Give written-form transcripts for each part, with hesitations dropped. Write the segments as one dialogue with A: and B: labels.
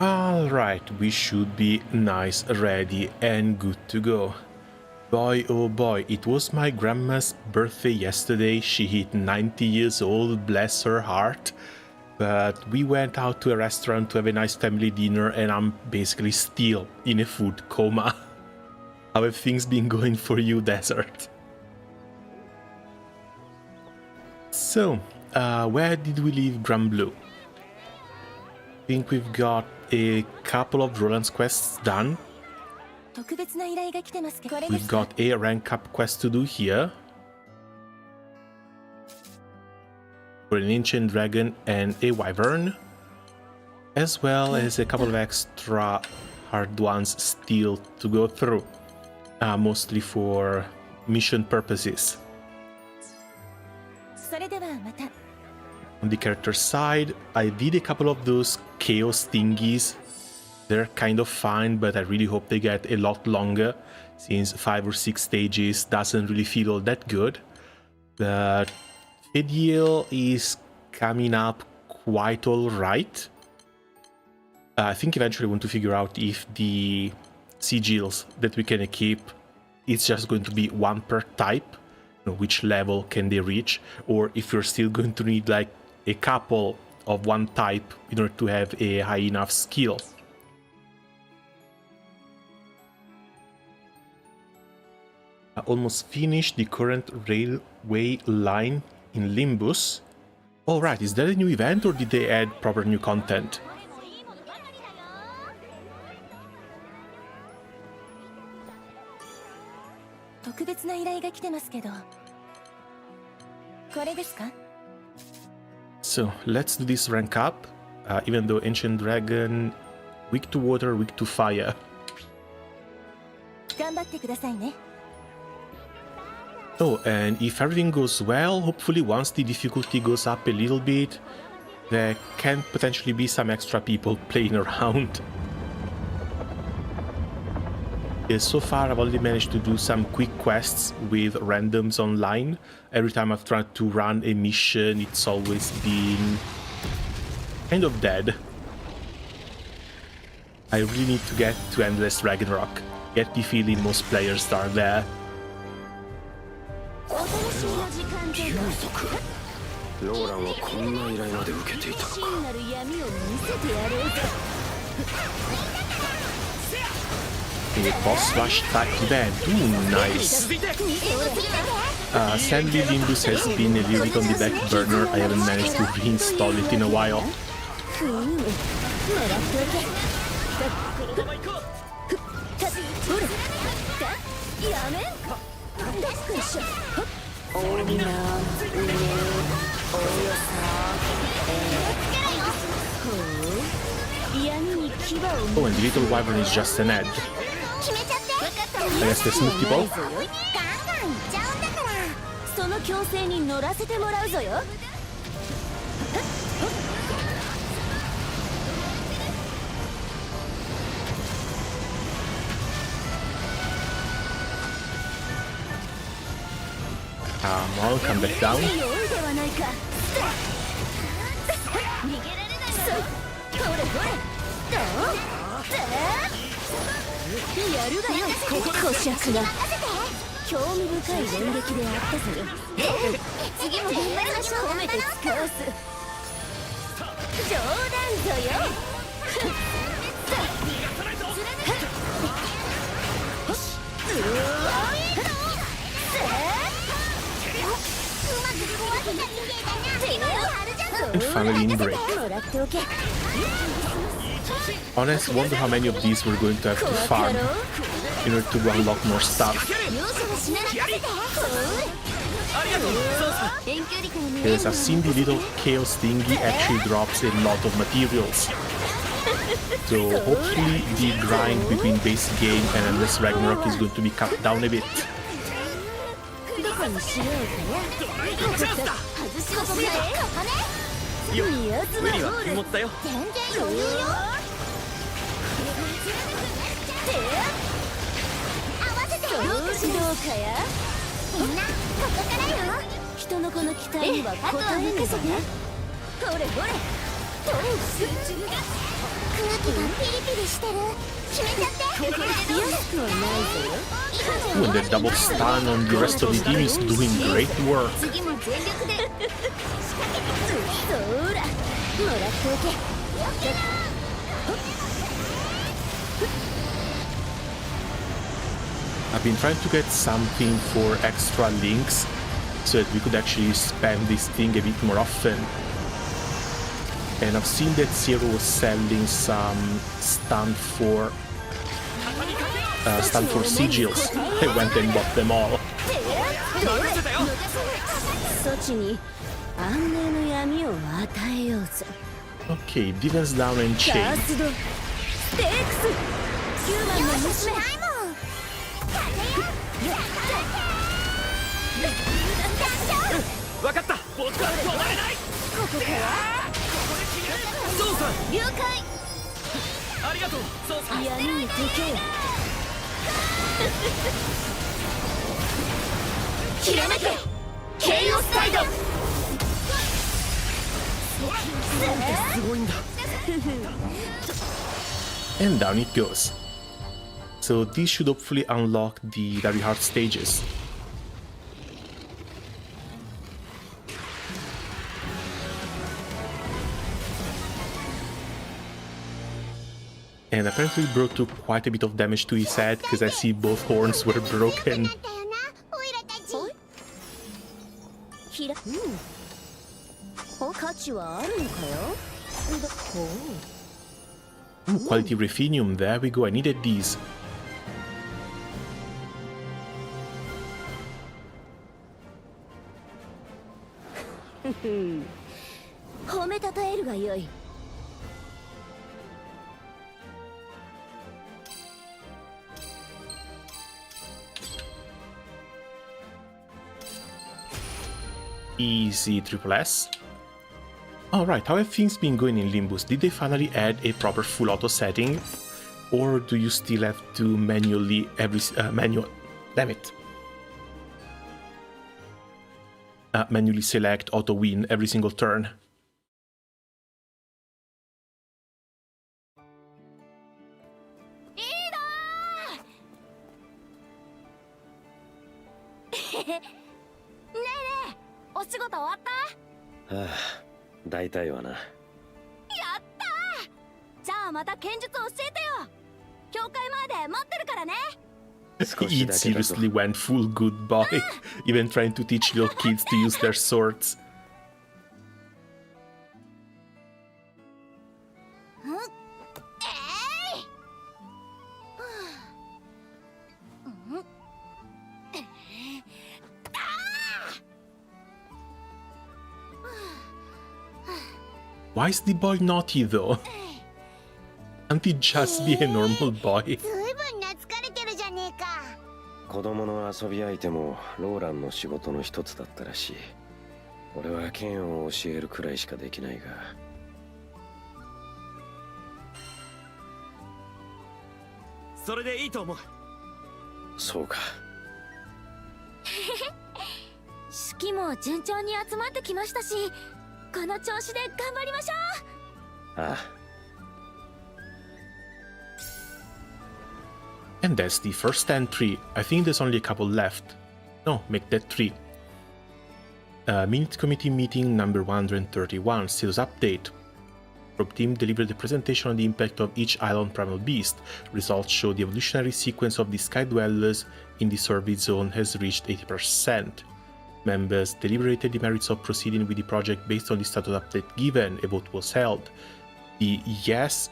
A: Alright, we should be nice, ready and good to go. Boy oh boy, it was my grandma's birthday yesterday. She hit 90 years old, bless her heart. But we went out to a restaurant to have a nice family dinner and I'm basically still in a food coma. How have things been going for you, Desert? So, where did we leave Granblue? I think we've got a couple of Roland's quests done. We've got a rank up quest to do here for an ancient dragon and a wyvern, as well as a couple of extra hard ones still to go through, mostly for mission purposes. On the character side, I did a couple of those chaos thingies. They're kind of fine, but I really hope they get a lot longer, since 5 or 6 stages doesn't really feel all that good. But Fediel is coming up quite alright. I think eventually I want to figure out if the sigils that we can equip, it's just going to be one per type, which level can they reach, or if you're still going to need like a couple of one type in order to have a high enough skill. I almost finished the current railway line in Limbus. Oh right, is that a new event or did they add proper new content? So let's do this rank up, even though Ancient Dragon, weak to water, weak to fire. Oh, and if everything goes well, hopefully once the difficulty goes up a little bit, there can potentially be some extra people playing around. So far I've only managed to do some quick quests with randoms online. Every time I've tried to run a mission, it's always been kind of dead. I really need to get to Endless Ragnarok. Get the feeling most players start there. A boss rush attack event. Ooh, nice. Sadly, Limbus has been a little bit on the back burner. I haven't managed to reinstall it in a while. Oh, and the little wyvern is just an egg. I guess that's multiple. I'll come back down. And finally in break. Honestly, wonder how many of these we're going to have to farm in order to unlock more stuff. Because I've seen the little chaos thingy actually drops a lot of materials. So hopefully the grind between base game and Endless Ragnarok is going to be cut down a bit. Ooh, and the double stun on the rest of the team is doing great work. I've been trying to get something for extra links so that we could actually spam this thing a bit more often. And I've seen that Zero was selling some stun for sigils. I went and bought them all. Okay, defense down and chain. And down it goes. So this should hopefully unlock the very hard stages. And apparently brought to quite a bit of damage to his head, because I see both horns were broken. Ooh, quality Ruthenium, there we go, I needed these. Easy triple S. Alright, how have things been going in Limbus? Did they finally add a proper full auto setting? Or do you still have to manually manually select auto win every single turn? It seriously went full good boy, even trying to teach little kids to use their swords. Why is the boy naughty though? Can't he just be a normal boy?
B: 子供の遊び相手もローランの仕事の一つだったらしい。俺は剣を教えるくらいしかできないが。それでいいと思う。そうか。
C: 式も順調に集まってきましたし、この調子で頑張りましょう。
B: ああ。
A: And that's the first entry. I think there's only a couple left. No, make that 3. Minute Committee Meeting number 131, Status Update. Probe Team delivered a presentation on the impact of each island primal beast. Results show the evolutionary sequence of the Sky Dwellers in the surveyed zone has reached 80%. Members deliberated the merits of proceeding with the project based on the status update given. A vote was held. The yeas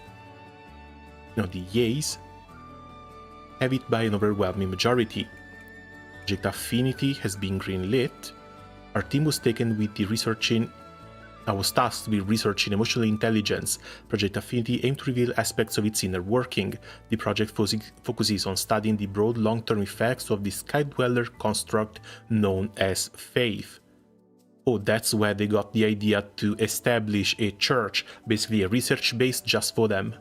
A: have it by an overwhelming majority. Project Affinity has been greenlit. Our team was taken with the was tasked with researching emotional intelligence. Project Affinity aimed to reveal aspects of its inner working. The project focuses on studying the broad long-term effects of the Sky Dweller construct known as faith. Oh, that's where they got the idea to establish a church, basically a research base just for them.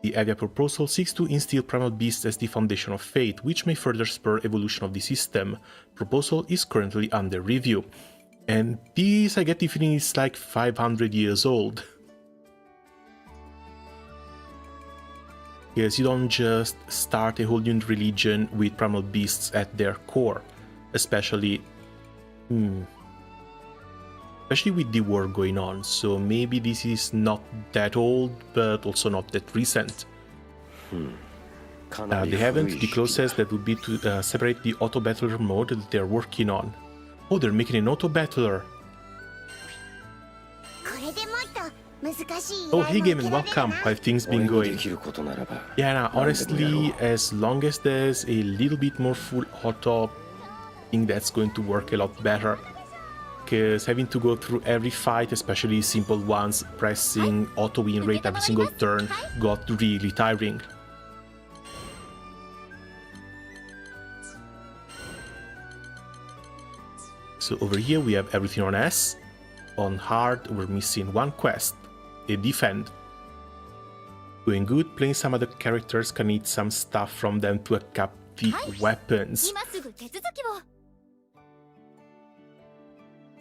A: The Avia proposal seeks to instill primal beasts as the foundation of faith, which may further spur evolution of the system. Proposal is currently under review. And this, I get the feeling, is like 500 years old. Because you don't just start a whole new religion with primal beasts at their core, especially with the war going on. So maybe this is not that old, but also not that recent. They haven't. The closest that would be to separate the auto battler mode that they're working on. Oh, they're making an auto battler. Oh, hey Game, welcome. How have things been going? Yeah, nah, honestly, as long as there's a little bit more full auto, I think that's going to work a lot better. Because having to go through every fight, especially simple ones, pressing auto win rate every single turn, got really tiring. So over here we have everything on S. On hard, we're missing one quest, a defend. Going good, playing some other characters can need some stuff from them to equip the weapons.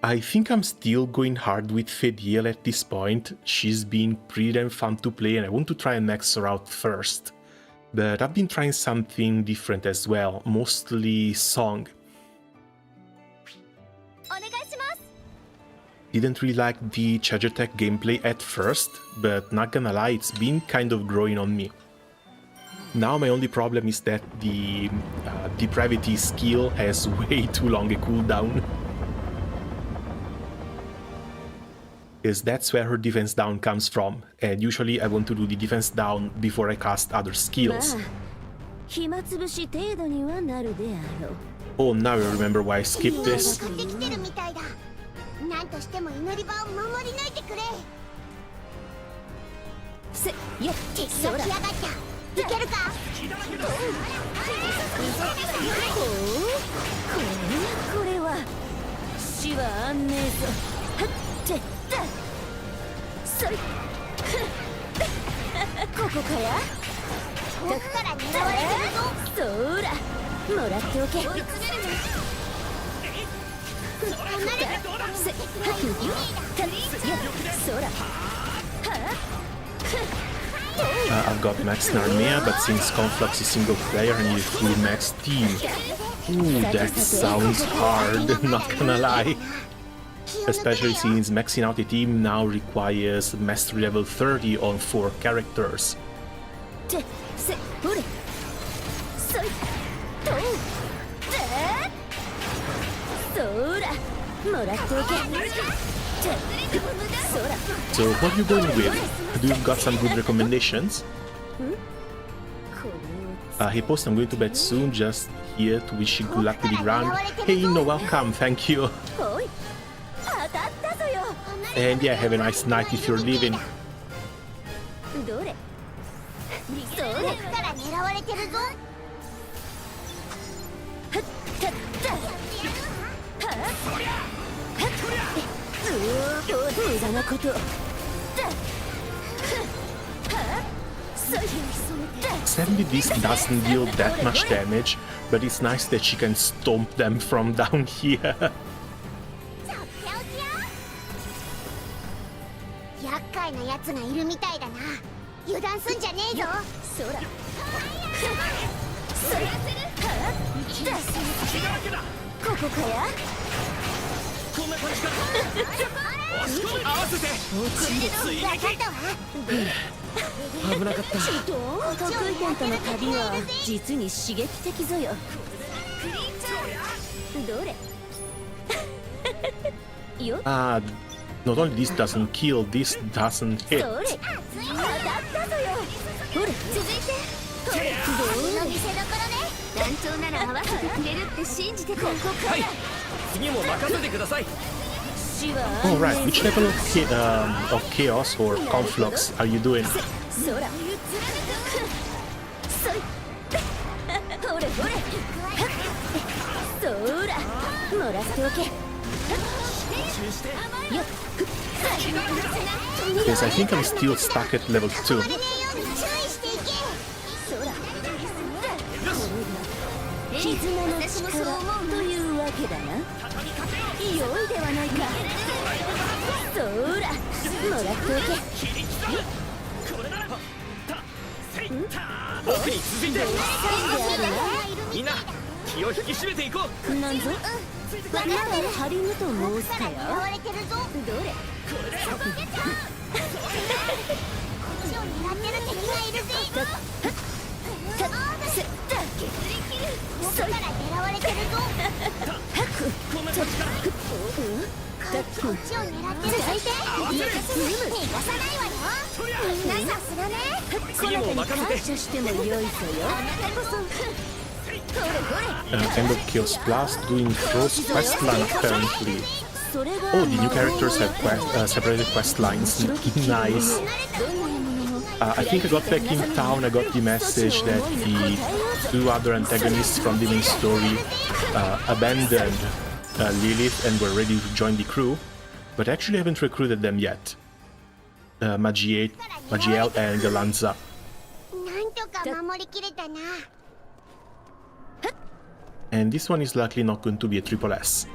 A: I think I'm still going hard with Fediel at this point. She's been pretty damn fun to play and I want to try and max her out first. But I've been trying something different as well, mostly Song. Didn't really like the charge attack gameplay at first, but not gonna lie, it's been kind of growing on me. Now my only problem is that the depravity skill has way too long a cooldown. Because that's where her defense down comes from, and usually I want to do the defense down before I cast other skills. Oh, now I remember why I skipped this. I've got max Narnia, but since Conflux is single player, I need a full max team. Ooh, that sounds hard, not gonna lie. Especially since maxing out a team now requires mastery level 30 on 4 characters. So what are you going with? Do you got some good recommendations? Hey Post, I'm going to bed soon, just here to wish you good luck with the run. Hey no, welcome, thank you. And yeah, have a nice night if you're leaving. Sadly, this doesn't deal that much damage, but it's nice that she can stomp them from down here. Not only this doesn't kill, this doesn't hit. Alright, which level of Chaos or Conflux are you doing? Yes, I think I'm still stuck at level 2.
D: 僕に続いてみんな気を引き締めていこう。
E: なんぞ今のハリムと申すかや。どれ
C: こっちを狙ってる敵がいるぜ。外から狙われてるぞ。
D: こんな感じか。
C: こっちを狙ってるぞ。逃がさないわよ。みんなさすがね。
D: 次も任せて。
E: 感謝してもよいぞよ。
C: あなたこそ。
A: End of Kills Plus doing Crow's quest line apparently.
E: それが
A: Oh, the new characters have separated quest lines. Nice. I think I got back in town, I got the message that the two other antagonists from the main story abandoned Lilith and were ready to join the crew, but I actually haven't recruited them yet. Magiel and Galanza.
C: なんとか守りきれたな。
A: And this one is likely not going to be a triple S.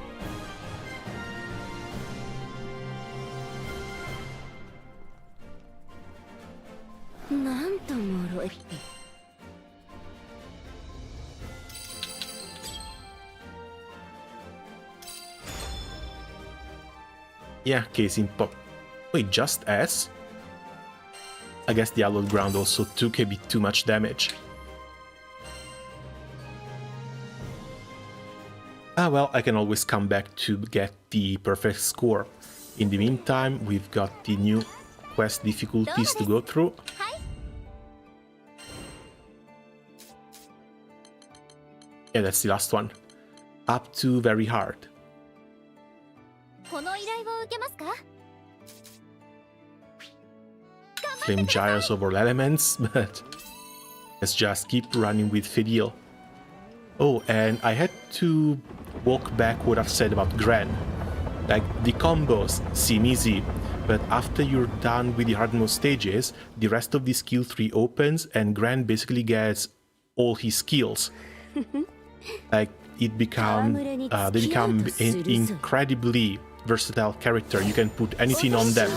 A: Yeah, case in pop. Wait, just S? I guess the Hallowed Ground also took a bit too much damage. Ah well, I can always come back to get the perfect score. In the meantime, we've got the new quest difficulties to go through. Yeah, that's the last one. Up to very hard.
C: この依頼を受けますか？
A: Flame Gyres over all elements, but let's just keep running with Fediel. Oh, and I had to walk back what I've said about Gran. Like, the combos seem easy, but after you're done with the hard mode stages, the rest of the skill tree opens and Gran basically gets all his skills. Like, they become incredibly versatile character. You can put anything on them.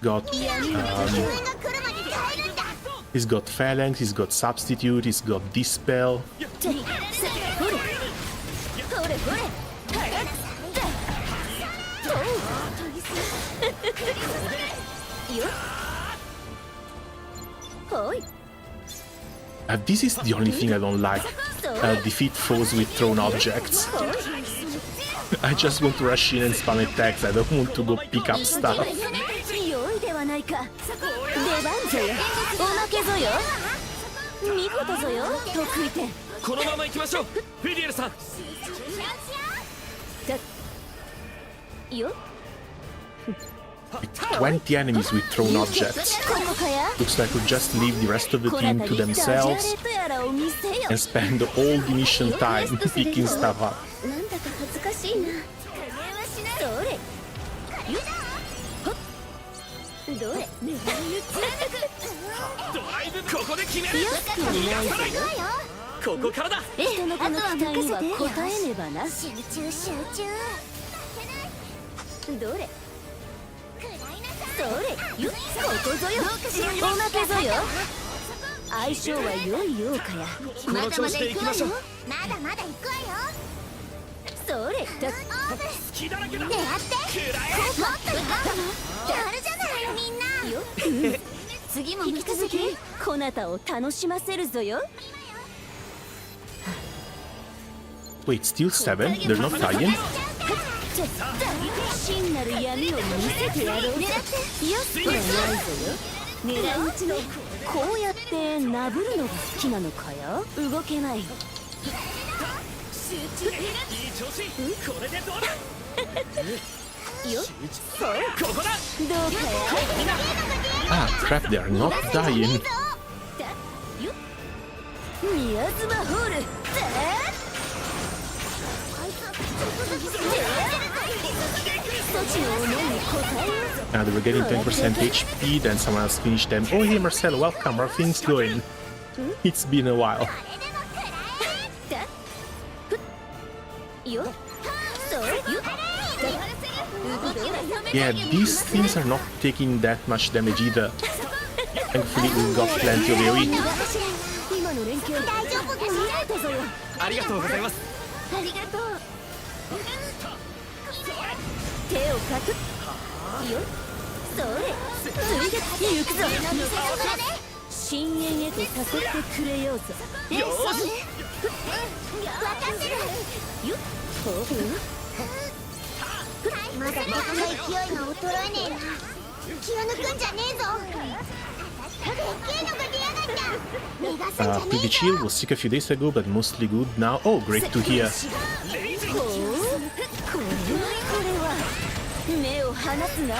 A: Got he's got Phalanx, he's got Substitute, he's got Dispel. This is the only thing I don't like. Defeat foes with thrown objects. I just want to rush in and spam attacks. I don't want to go pick up stuff.
D: このまま行きましょう。フェディエルさん。
A: 20 enemies with thrown objects. Looks like we'll just leave the rest of the team to themselves and spend all the mission time picking stuff up. Wait, still 7? They're not tie-in?
E: 真なる闇を見せてやろう。よっこらないぞよ。狙い撃ちのこうやってなぶるのが好きなのかよ。動けない。集中。いい調子。これでどうだ。よっ。そう。ここだ。どうかよ。
A: Ah, crap, they are not dying.
E: よっ。宮妻ホール。
A: Now they were getting 10% HP, then someone else finished them. Oh hey Marcel, welcome, how are things going? It's been a while. Yeah, these things are not taking that much damage either. Thankfully, we've got plenty of AoE.
E: 今の連携大丈夫です。見えたぞよ。
D: ありがとうございます。
C: ありがとう。
E: 手をかく。よ。それ。ついで行くぞ。深淵へと誘ってくれようぞ。
D: よーし。
C: 分かってる。
E: よっ。ほう。
C: まだ敵の勢いが衰えねえな。気を抜くんじゃねえぞ。でっけえのが出やがった。逃がすんじゃね
A: Pretty
C: え
A: chill,
C: ぞ。
A: was sick a few days ago, but mostly good now. Oh, great to hear.
E: これは目を離すな。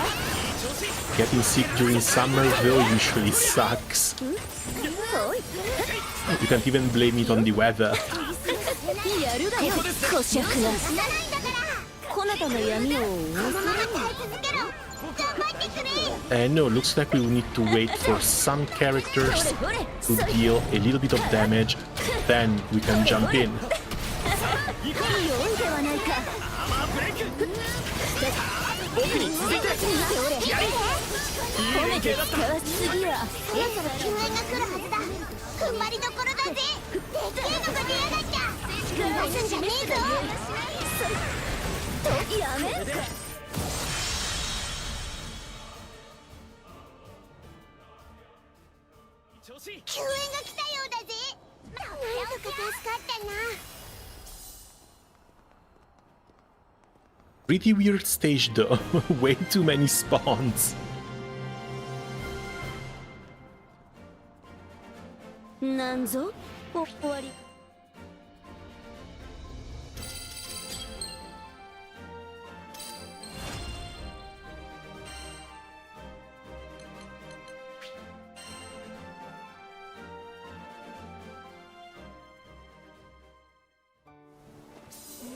A: Getting sick during summer, though, usually sucks.
E: おい。
A: You can't even blame it on the weather.
E: やるがよ。こしゃくな。
C: 死なないんだから。
E: こなたの闇を。
C: このまま耐え続けろ。頑張ってくれ。
A: No, looks like we will need to wait for some characters to deal a little bit of damage, then we can jump in.
E: 良いではないか。
D: 僕に続いて
E: 褒めて使わしすぎや。
C: そろそろ救援が来るはずだ。踏ん張りどころだぜ。でっけえのが出やがった。逃がすんじゃねえぞ。
E: とやめ。
C: 救援が来たようだぜ。なんとか助かったな。
A: Pretty weird stage though, way too many spawns.
E: なんぞ終わり。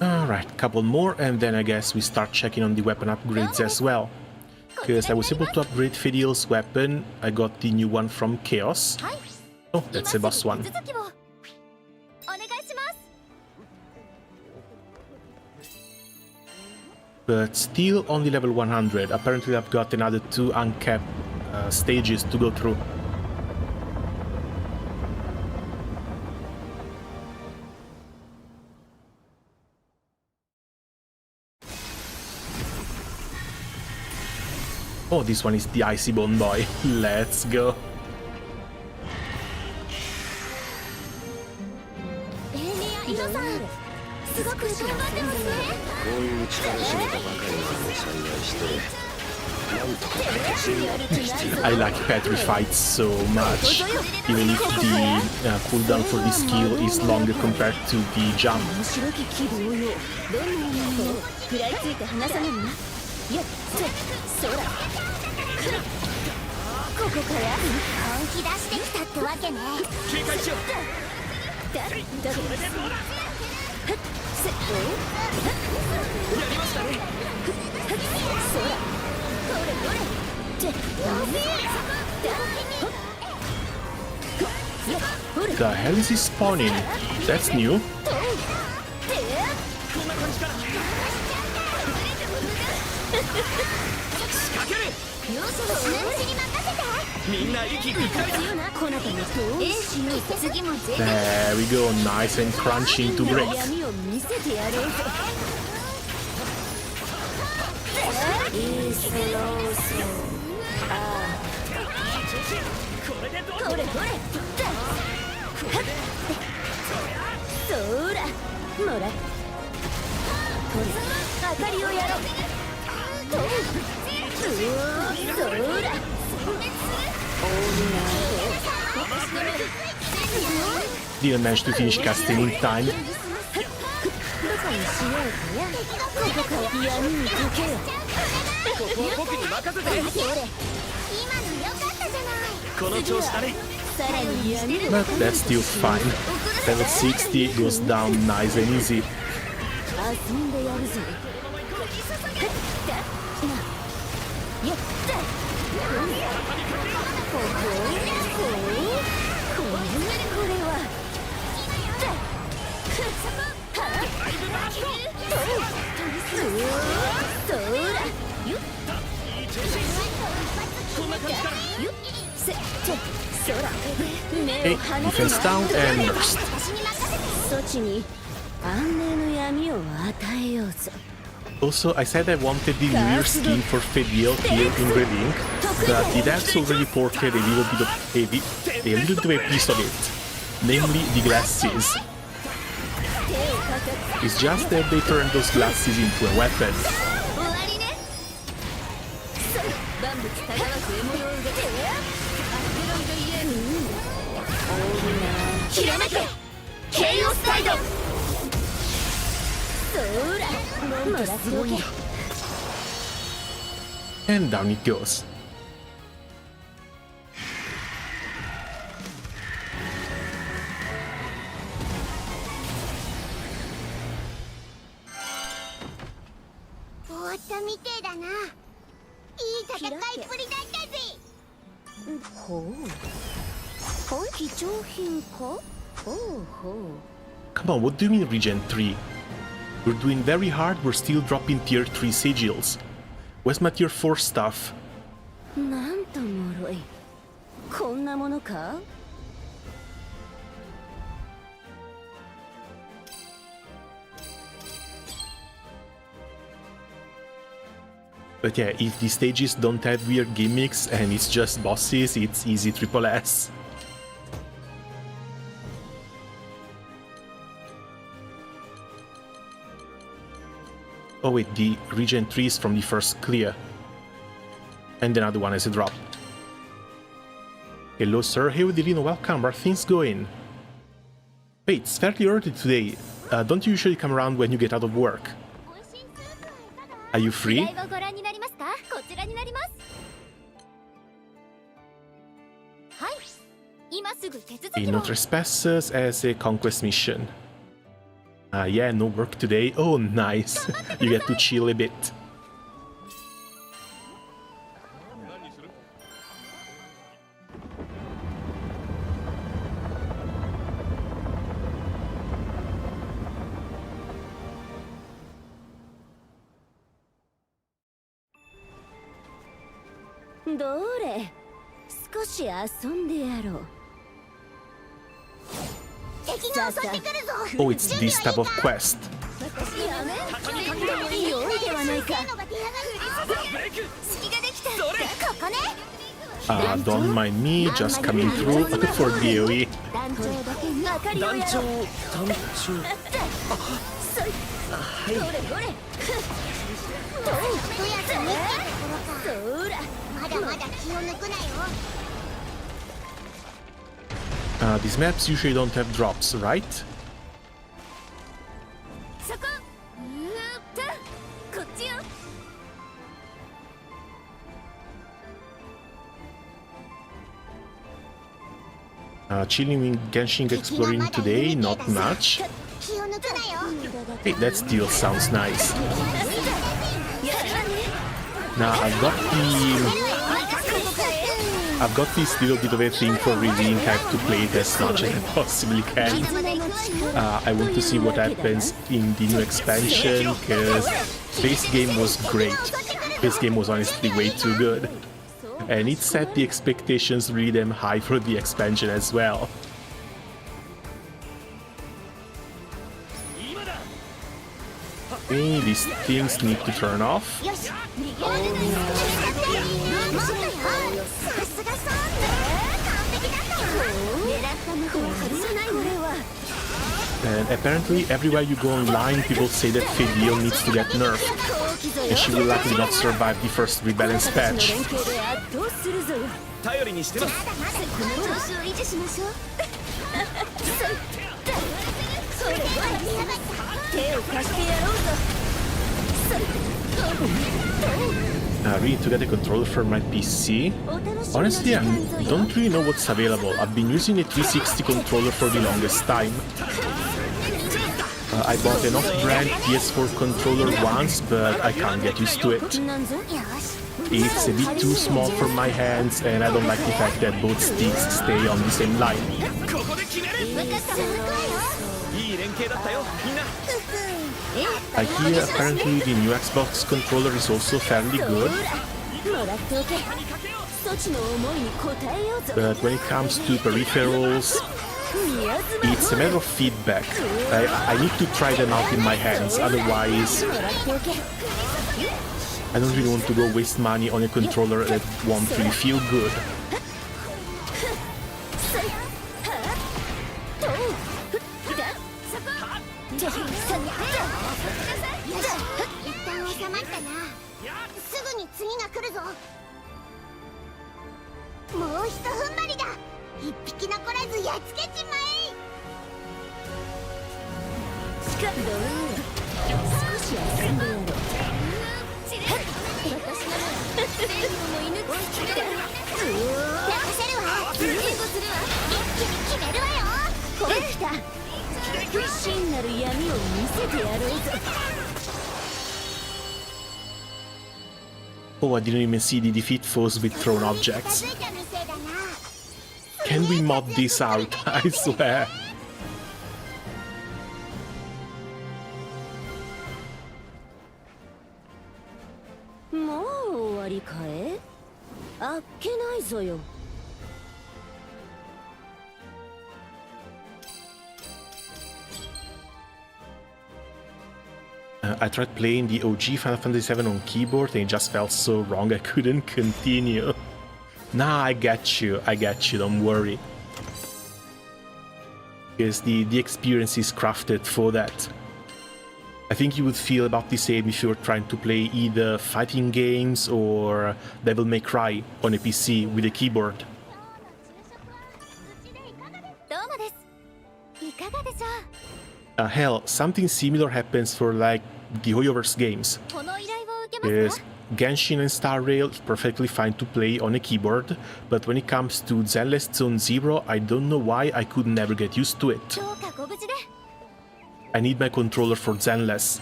A: Alright, couple more and then I guess we start checking on the weapon upgrades as well. Because I was able to upgrade Fediel's weapon, I got the new one from Chaos. Oh, that's a boss one.
C: お願いします。
A: But still only level 100. Apparently I've got another 2 uncapped stages to go through. Oh, this one is the Icy Bone Boy. Let's go.
C: エイミやイノさん、すごく頑張ってますね。
B: こういう力仕事ばかりを採用してなんとか形になってきてる。
A: I like Petrified so much, even if the cooldown for this skill is longer compared to the jump.
E: 面白き気分よ。どんな闇も食らいついて離さねんな。やっそら。ここから
C: 本気出してきたってわけね。
D: 警戒しよう。
E: だけどせお
D: やりましたね。
E: そらこれこれってほれ
A: The hell is he spawning? That's new.
D: こんな感じから。仕掛ける。
C: 要素の死ぬうちに任せて。
D: みんな息ぴったりだ。
E: こなたのどうしよう。
C: 次も絶対
A: There we go, nice and crunchy into breaks.
E: 闇を見せてやろうぜ。いいスロースあ
D: これでどう
E: あこれこれそらもらこれ明かりをやろうそら
A: Didn't manage to finish casting in time.
E: どこにしようかやここから闇に溶けよ
D: ここは僕に任せて。
C: 今の良かったじゃない。
D: この調子だね。
E: さらに闇を
A: But that's still fine. Level 60 goes down nice and easy.
E: 遊んでやるぞやったこれはそら
D: こんな感じから。
E: せ
A: Okay, defense down and burst.
E: そちに安寧の闇を与えようぞ。
A: Also, I said I wanted the rear skin for Fediel here in Relink, but it has already ported a little bit of a piece of it, namely the glasses. It's just that they turned those glasses into a weapon.
E: 終わりね。万物たがわず獲物を受けてアステロイドイエームひらめけケイオスタイド。そらもらっておけ。
A: And down it goes. Come on, what do you mean Regen 3? We're doing very hard, we're still dropping tier 3 sigils. Where's my tier 4 stuff?
E: なんと脆い。こんなものか。
A: But yeah, if the stages don't have weird gimmicks and it's just bosses, it's easy triple S. Oh wait, the regen 3 is from the first clear. And another one as a drop. Hello sir, hey Delino, welcome, are things going? Wait, it's fairly early today. Don't you usually come around when you get out of work? Are you free? No trespassers as a conquest mission. Yeah, no work today. Oh, nice. You get to chill a bit. Oh, it's this type of quest. Don't mind me, just coming through for DOE. These maps usually don't have drops, right? Chilling in Genshin exploring today, not much. Hey, that still sounds nice. Now I've got this little bit of a thing for Relink. I have to play it as much as I possibly can. I want to see what happens in the new expansion, because base game was great. Base game was honestly way too good. And it set the expectations really damn high for the expansion as well. Okay, these things need to turn off. And apparently everywhere you go online, people say that Fediel needs to get nerfed, and she will likely not survive the first rebalance patch. I really need to get a controller for my PC. Honestly, I don't really know what's available. I've been using a 360 controller for the longest time. I bought an off-brand PS4 controller once, but I can't get used to it. It's a bit too small for my hands, and I don't like the fact that both sticks stay on the same line. I hear apparently the new Xbox controller is also fairly good. But when it comes to peripherals, it's a matter of feedback. I need to try them out in my hands, otherwise I don't really want to go waste money on a controller that won't really feel good.
C: 収まったな。すぐに次が来るぞ。もうひと踏ん張りだ。一匹残らずやっつけちまえ。
E: 少し遊んでやろう。私なら全部も犬好きだ。
C: 任せるわ。
E: 援護するわ。
C: 一気に決めるわよ。
E: ほら来た。真なる闇を見せてやろうぞ。
A: Oh, I didn't even see the defeat foes with thrown objects. Can we mod this out? I swear.
E: もう終わりかえ？あっけないぞよ。
A: I tried playing the OG Final Fantasy VII on keyboard and it just felt so wrong I couldn't continue. Nah, I get you, don't worry. Because the experience is crafted for that. I think you would feel about the same if you were trying to play either fighting games or Devil May Cry on a PC with a keyboard. Hell, something similar happens for like the Hoyoverse games. Yes, Genshin and Star Rail is perfectly fine to play on a keyboard, but when it comes to Zenless Zone Zero, I don't know why I could never get used to it. I need my controller for Zenless.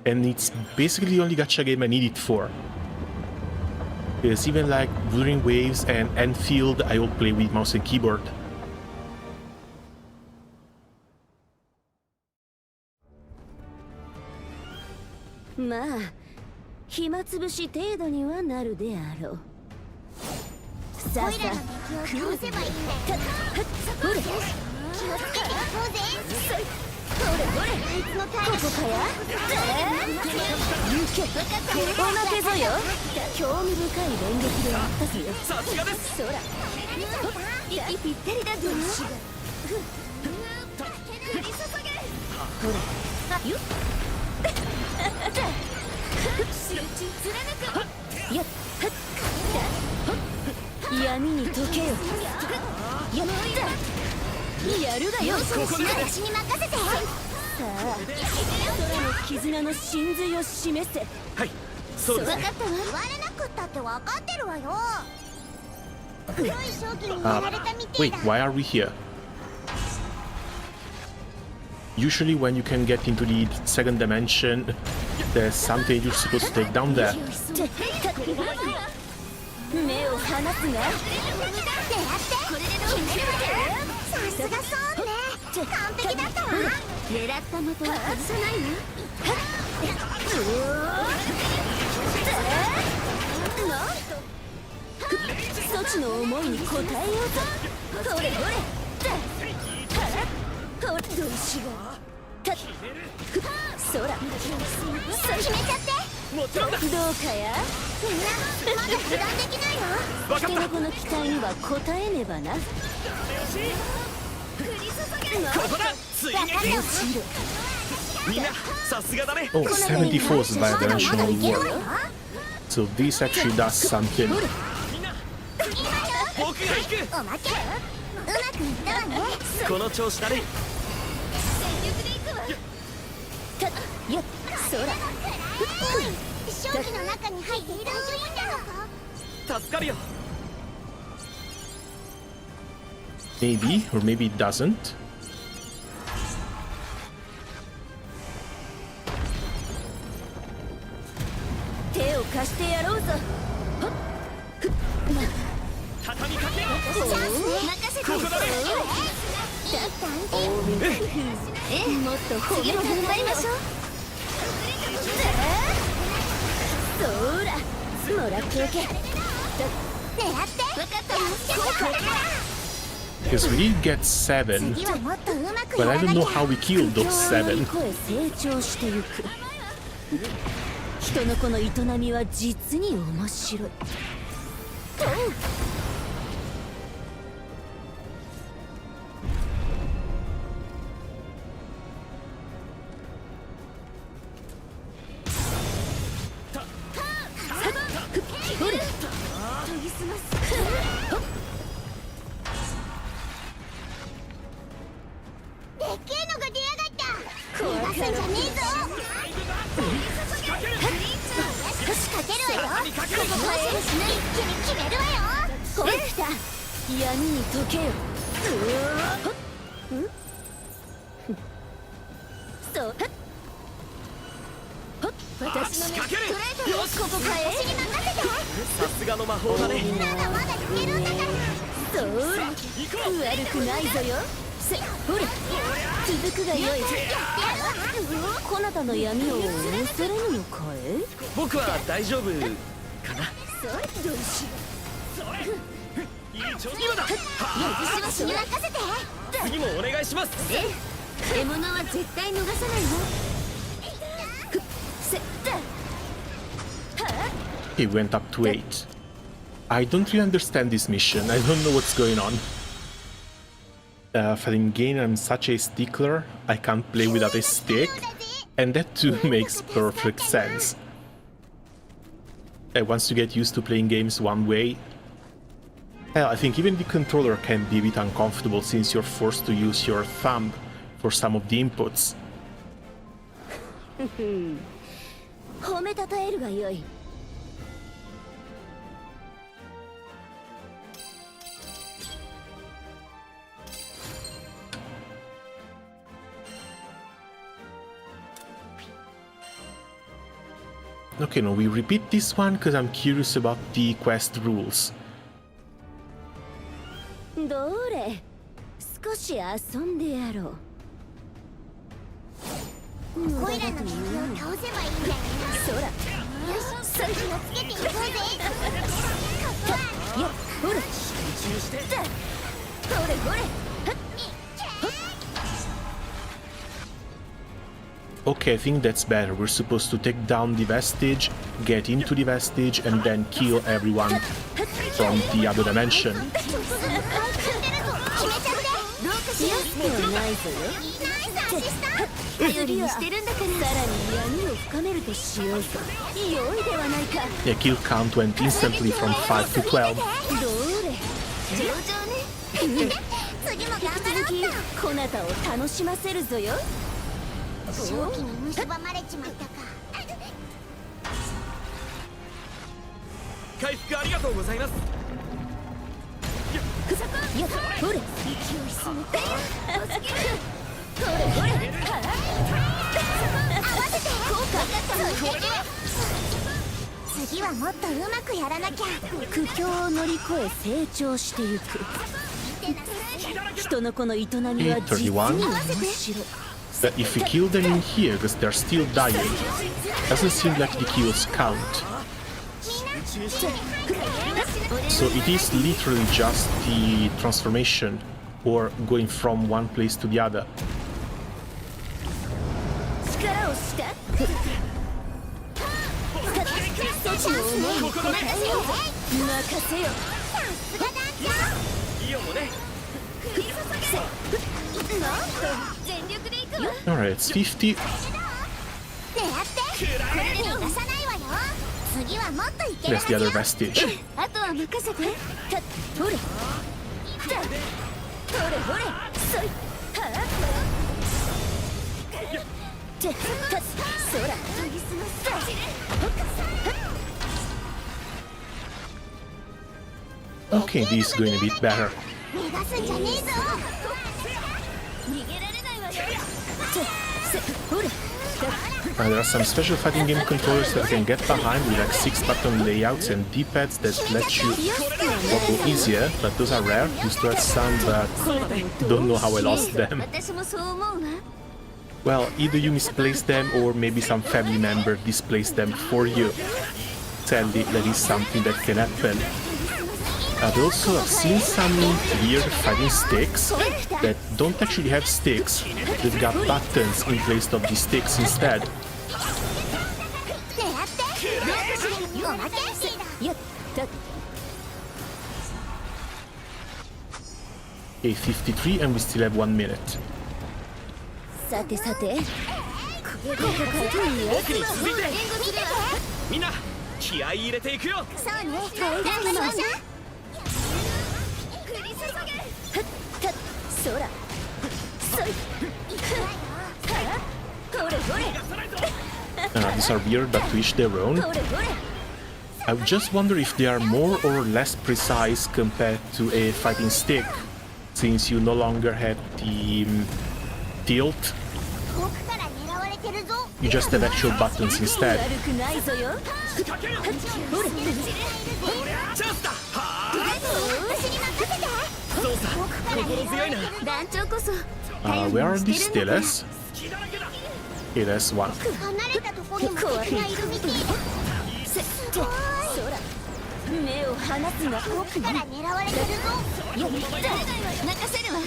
A: And it's basically the only gacha game I need it for. Because even like Wuthering Waves and Enfield, I all play with mouse and keyboard.
E: まあ暇つぶし程度にはなるであろう。さあさあ、
C: 来るせばいいんだよ。
E: ほれ、
C: 気をつけていこうぜ。
E: ほれほれ、
C: あいつの体
E: ここかや。行け、おまけぞよ。興味深い連撃であったぞよ。
D: さすがです。
E: そら、息ぴったりだぞ。ほら、よっ。やっ闇に溶けよ。やったやるがよ。
C: 私に任せて。
E: さあ、空の絆の真髄を示せ。
D: はい、そうです。
C: 分かったわ。言われなくったって分かってるわよ。黒い正気にやられたみてえ
A: Wait,
C: だ。
A: why are we here? Usually when you can get into the second dimension, there's something you're supposed to take down there.
E: 目を離すが。
C: 狙って決めるわよ。さすがそうね。完璧だったわ。
E: 狙った的は外さないわ。そちの思いに応えようぞ。ほれほれ。どうしよう。そら。
C: 決めちゃって。
D: もちろんだ。
E: どうかや。
C: みんなまだ油断できないよ。
D: 分かった。
E: 人の子の期待には応えねばな。
D: ここだ。追撃。みんなさすがだね。
A: Oh, 74's by dimensional warp. So this actually does something.
D: 僕が行く。
C: おまけ。うまくいったわね。
D: この調子だね。
E: やっ、そら。
C: 正気の中に入って大丈夫なのか。
D: 助かるよ。
A: Maybe, or maybe it doesn't.
E: 手を貸してやろうぞ。
D: 畳みかけよう。
C: チャンスね。任せて。
D: ここだね。
E: もっと褒め頑張りましょう。そら、もらっておけ。
A: Because we did get 7,
C: 次はもっとうまく
A: but
C: や
A: I
C: ら
A: don't
C: な
A: know
C: きゃ
A: how we killed those 7.
E: 成長してゆく。人の子の営みは実に面白い。
C: でっけえのが出やがった逃がすんじゃねえぞよし勝てるわよここは一気に決めるわよ
E: ほら来た。闇に溶けよ。そう私の
D: 仕掛ける。
E: よしここかえ。
C: 私に任せて
D: さすがの魔法だね。
C: まだまだいけるんだから
E: そうら悪くないぞよ。ほら続くがよい。こなたの闇を恐れぬのかい。
D: 僕は大丈夫かな。
E: どうしよ
D: 今だ。
C: 私に任せて
D: 次もお願いします。
E: 獲物は絶対逃さないの。
A: He went up to 8. I don't really understand this mission. I don't know what's going on. For in game, I'm such a stickler. I can't play without a stick, and that too makes perfect sense. Once you get used to playing games one way, I think even the controller can be a bit uncomfortable since you're forced to use your thumb for some of the inputs.
E: 褒めたたえるがよい。
A: Okay, no, we repeat this one because I'm curious about the quest rules.
E: どれ少し遊んでやろう。
C: こいらの敵を倒せばいいんだよ
E: そら
C: よしそいつをつけていこうぜ
E: いやほらほれほれ
A: Okay, I think that's better. We're supposed to take down the vestige, get into the vestige, and then kill everyone from the other dimension.
E: ないぞよ。頼りにしてるんだからさらに闇を深めるとしようぞ。良いではないか。
A: Yeah, kill count went instantly from 5 to 12.
E: どれ上々ね。
C: 次も頑
E: 引き
C: 張ろう
E: 続きこなたを楽しませるぞよ。
C: 正気に蝕まれちまったか
D: 回復ありがとうございます。
E: いやほれ勢いすぎたよ。ほれほれ合わせて効果
C: 次はもっとうまくやらなきゃ
E: 苦境を乗り越え成長してゆく。人の子の営みは実に面白い。
A: But if we kill them in here, because they're still dying, doesn't seem like the kills count. So it is literally just the transformation, or going from one place to the other.
E: 力をしたそちの思いに込めたよ任せよ。
D: イオもね。
E: なんと全力でいくわ。
A: Alright, it's 50.
C: 狙ってこれで逃さないわよ次はもっといける
A: That's the other vestige.
E: あとは任せて。ほれほれほれそいはあそら研ぎ澄ませ
A: Okay, this is going a bit better.
C: 逃がすんじゃねえぞ
E: 逃げられないわよ。ほれ
A: There are some special fighting game controllers that can get behind with like 6-button layouts and D-pads that let you go easier, but those are rare. Used to have some, but don't know how I lost them.
E: 私もそう思うわ。
A: Well, either you misplaced them or maybe some family member displaced them for you. Sadly, that is something that can happen. I've also seen some weird fighting sticks that don't actually have sticks. They've got buttons in place of the sticks instead.
C: おまけ
E: やった。
A: Okay, 53 and we still have 1 minute.
E: さてさて、ここから
D: 奥に続いてみんな気合い入れていくよ。
C: そうね大丈夫そうじゃ
E: そらそいほれほれ
A: These are weird, but to each their own.
E: ほれほれ
A: I just wonder if they are more or less precise compared to a fighting stick, since you no longer have the tilt,
C: 遠くから狙われてるぞ
A: you just have actual buttons instead.
E: 悪くないぞよ。ほれ
D: チャンスだ。は
C: 私に任せて
D: あ、そうさ、心強いな。
E: 団長こそ
A: Where are these stealers? Okay, there's one.
C: 離れたところにも敵がいるみてえだ
E: そら目を離すな。
C: 遠くから狙われてるぞ
E: やった任せるわ。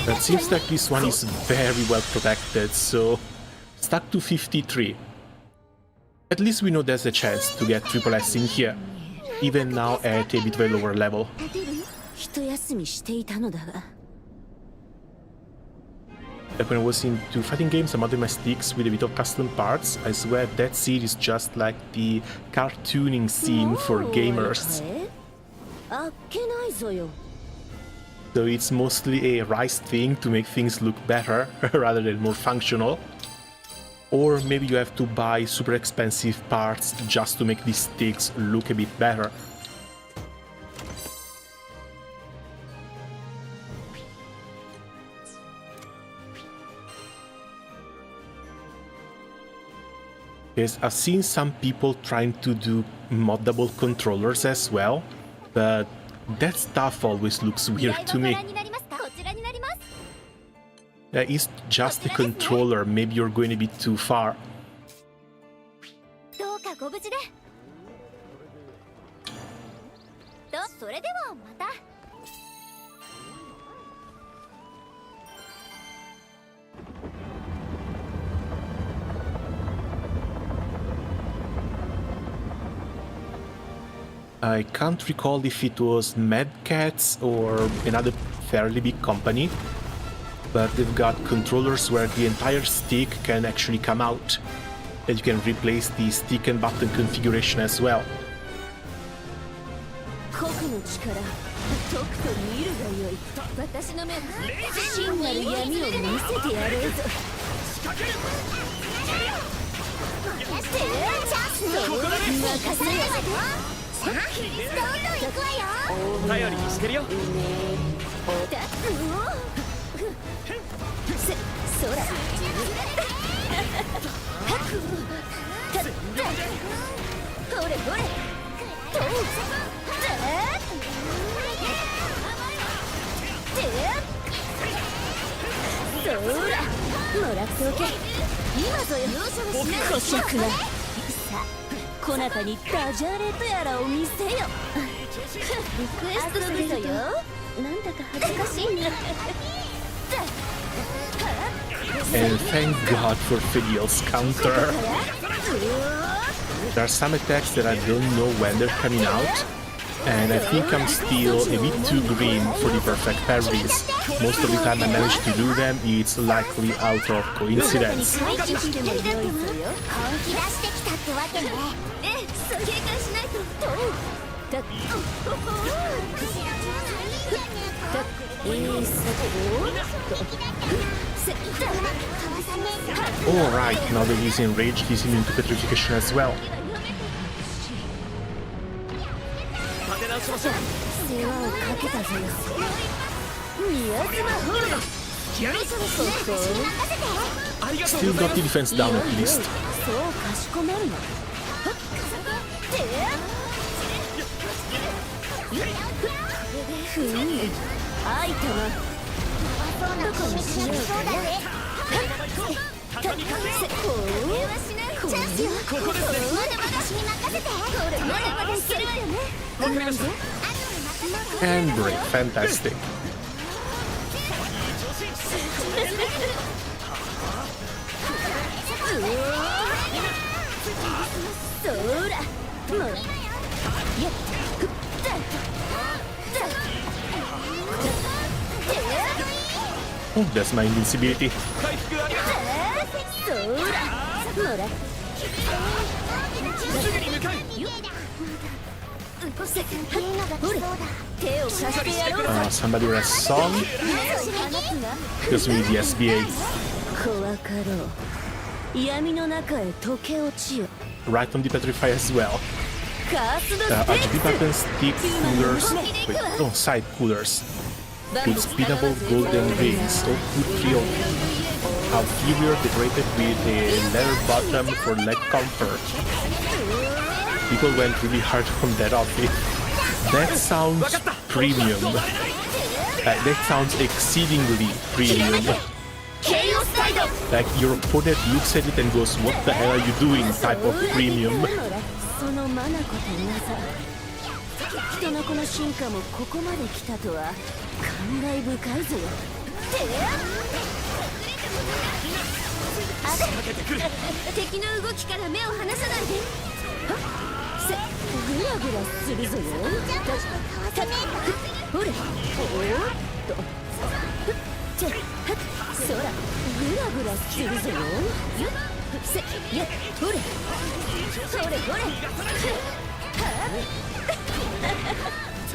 A: It seems like this one is very well protected, so stuck to 53. At least we know there's a chance to get triple S in here, even now at a bit of a lower level.
E: 一休みしていたのだが。
A: Like when I was into fighting games, I modded my sticks with a bit of custom parts. I swear that scene is just like the cartooning scene for gamers.
E: あっけないぞよ。
A: So it's mostly a RISE thing to make things look better rather than more functional. Or maybe you have to buy super expensive parts just to make these sticks look a bit better. Yes, I've seen some people trying to do moddable controllers as well, but that stuff always looks weird to me.
C: になりますかこちらになります
A: It's just a controller, maybe you're going a bit too far.
C: どうかご無事でそれではまた
A: I can't recall if it was Mad Cats or another fairly big company, but they've got controllers where the entire stick can actually come out, and you can replace the stick and button configuration as well.
E: 酷の力とくと見るがよい。私の目真なる闇を見せてやろうぞ。
C: チャンスね
E: 任せよ。
C: さあどんどん行くわよ
D: 頼りにしてるよ。
E: そらほれほれとそらもらっておけ。今ぞよ。こしゃくな。さあこなたにダジャレとやらを見せよ。リクエストするぞよ。なんだか恥ずかしいな。
A: And thank God for Fediel's counter. There are some attacks that I don't know when they're coming out, and I think I'm still a bit too green for the perfect parries. Most of the time I manage to do them, it's likely out of coincidence.
C: 本気出してきたってわけね
E: 警戒しないと。
A: Alright, now that he's enraged, he's immune to petrification as well.
D: 立て直しましょう。
E: 世話をかけたぞよ。宮島ホールド。
D: ありがとう
A: Still
D: ござい
A: got
D: ま
A: the
D: す。
A: defense down at least.
E: そうかしこまるの。ふん、あいたな。どこにしようかな。
D: 畳みかけ。
E: こ
C: チャンスよ。
D: ここですね。
C: まだ私に任せて。俺まだまだいけるわよね。
D: わかりました。
A: And break, fantastic.
E: そらもうやっふっ
A: Oh, that's my invincibility.
D: 回復ありがとう。
E: そらもら
D: すぐに向かう。
E: ほれ手を貸してやろう
A: Somebody with a song. Because we need the SBA.
E: 怖かろう闇の中へ溶け落ちよ
A: Right on the Petrify as well.
E: カースドステ
A: RGB
E: ー
A: button, stick, coolers. Wait, no, side coolers. With spinable golden rings. Oh, good trio. Interior decorated with a leather bottom for leg comfort. People went really hard on that outfit. That sounds premium. That sounds exceedingly premium. Like your opponent looks at it and goes, "What the hell are you doing?" type of premium.
E: その眼と技人の子の進化もここまで来たとは感慨深いぞよ敵の動きから目を離さないでグラグラするぞよほれおーっとそらグラグラするぞよほれほれほれ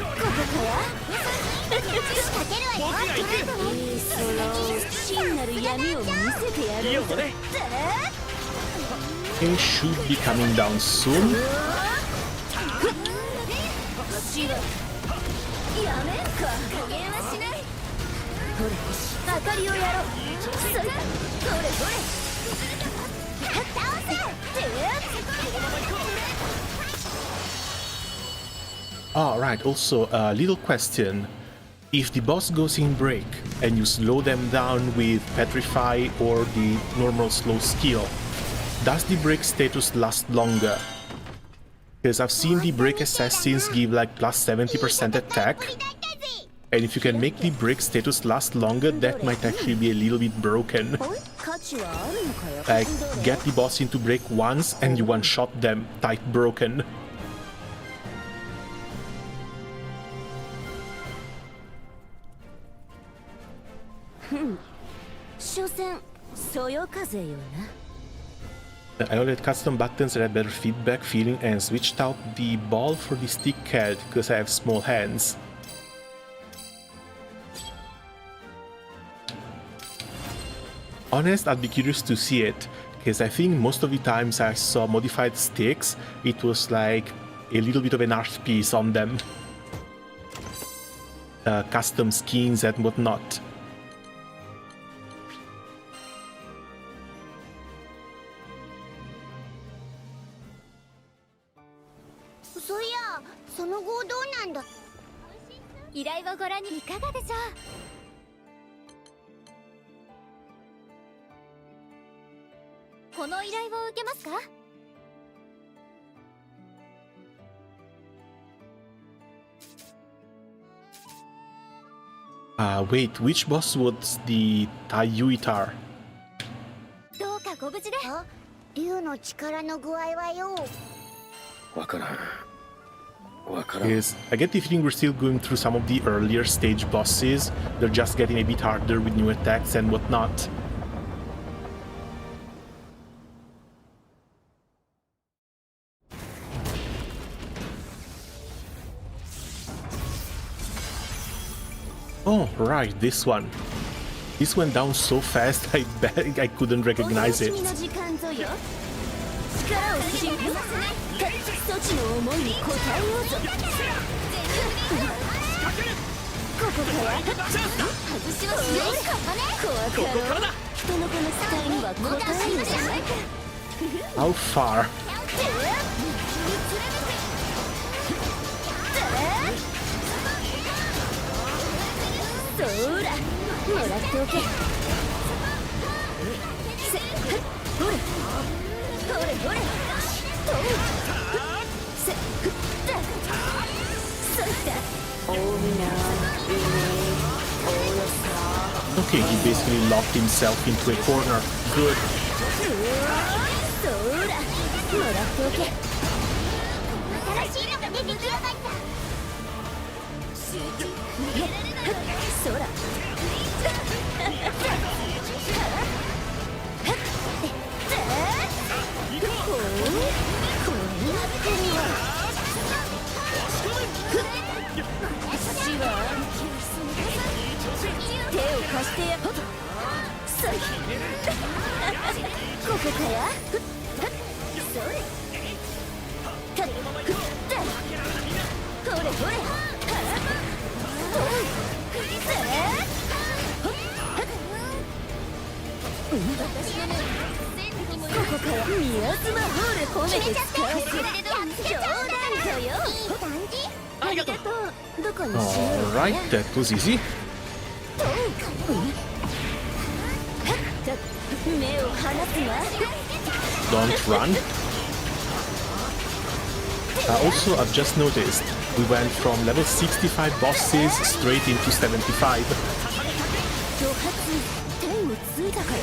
E: ここからその真なる闇を見せてやる
D: いい音ね。
A: It should be coming down soon.
E: やめんか加減はしないほれ明かりをやろうそれほれほれ倒せ
A: Alright, also a little question. If the boss goes in break and you slow them down with Petrify or the normal slow skill, does the break status last longer? Because I've seen the break assassins give like plus 70% attack, and if you can make the break status last longer, that might actually be a little bit broken.
E: 価値はあるのかよ
A: Like, get the boss into break once and you one-shot them, type broken.
E: 所詮そよ風よな
A: I added custom buttons that had better feedback feeling and switched out the ball for the stick head because I have small hands. Honest, I'd be curious to see it because I think most of the times I saw modified sticks, it was like a little bit of an art piece on them. Custom skins and whatnot.
C: そういやその後どうなんだ。依頼をご覧にいかがでしょう。この依頼を受けますか。
A: Wait, which boss was the Tayuitar?
C: どうかご無事で。竜の力の具合はよ。
B: わからん。わからん。
A: Is I get the feeling we're still going through some of the earlier stage bosses. They're just getting a bit harder with new attacks and whatnot. Oh, right, this one. This went down so fast, I bet I couldn't recognize it.
E: お楽しみの時間ぞよ力を振り向かせそちの思いに応えようぞここから外しはしない怖かろう人のこのスタイには応えるじゃないか
A: How far?
E: そらもらっておけほれほれとせふったそしたおみな
A: Okay, he basically locked himself into a corner. Good.
E: そらもらっておけ
C: 新しいのが出てきやがった。
E: そら手を貸してやそいここかやそれたふったほれほれここから宮妻ホール褒めて使わす冗談ぞよありがとうどこにしようか
A: Alright, that was easy.
E: 目を離すな
A: Don't run. Also, I've just noticed we went from level 65 bosses straight into 75.
E: 挑発天をついたかや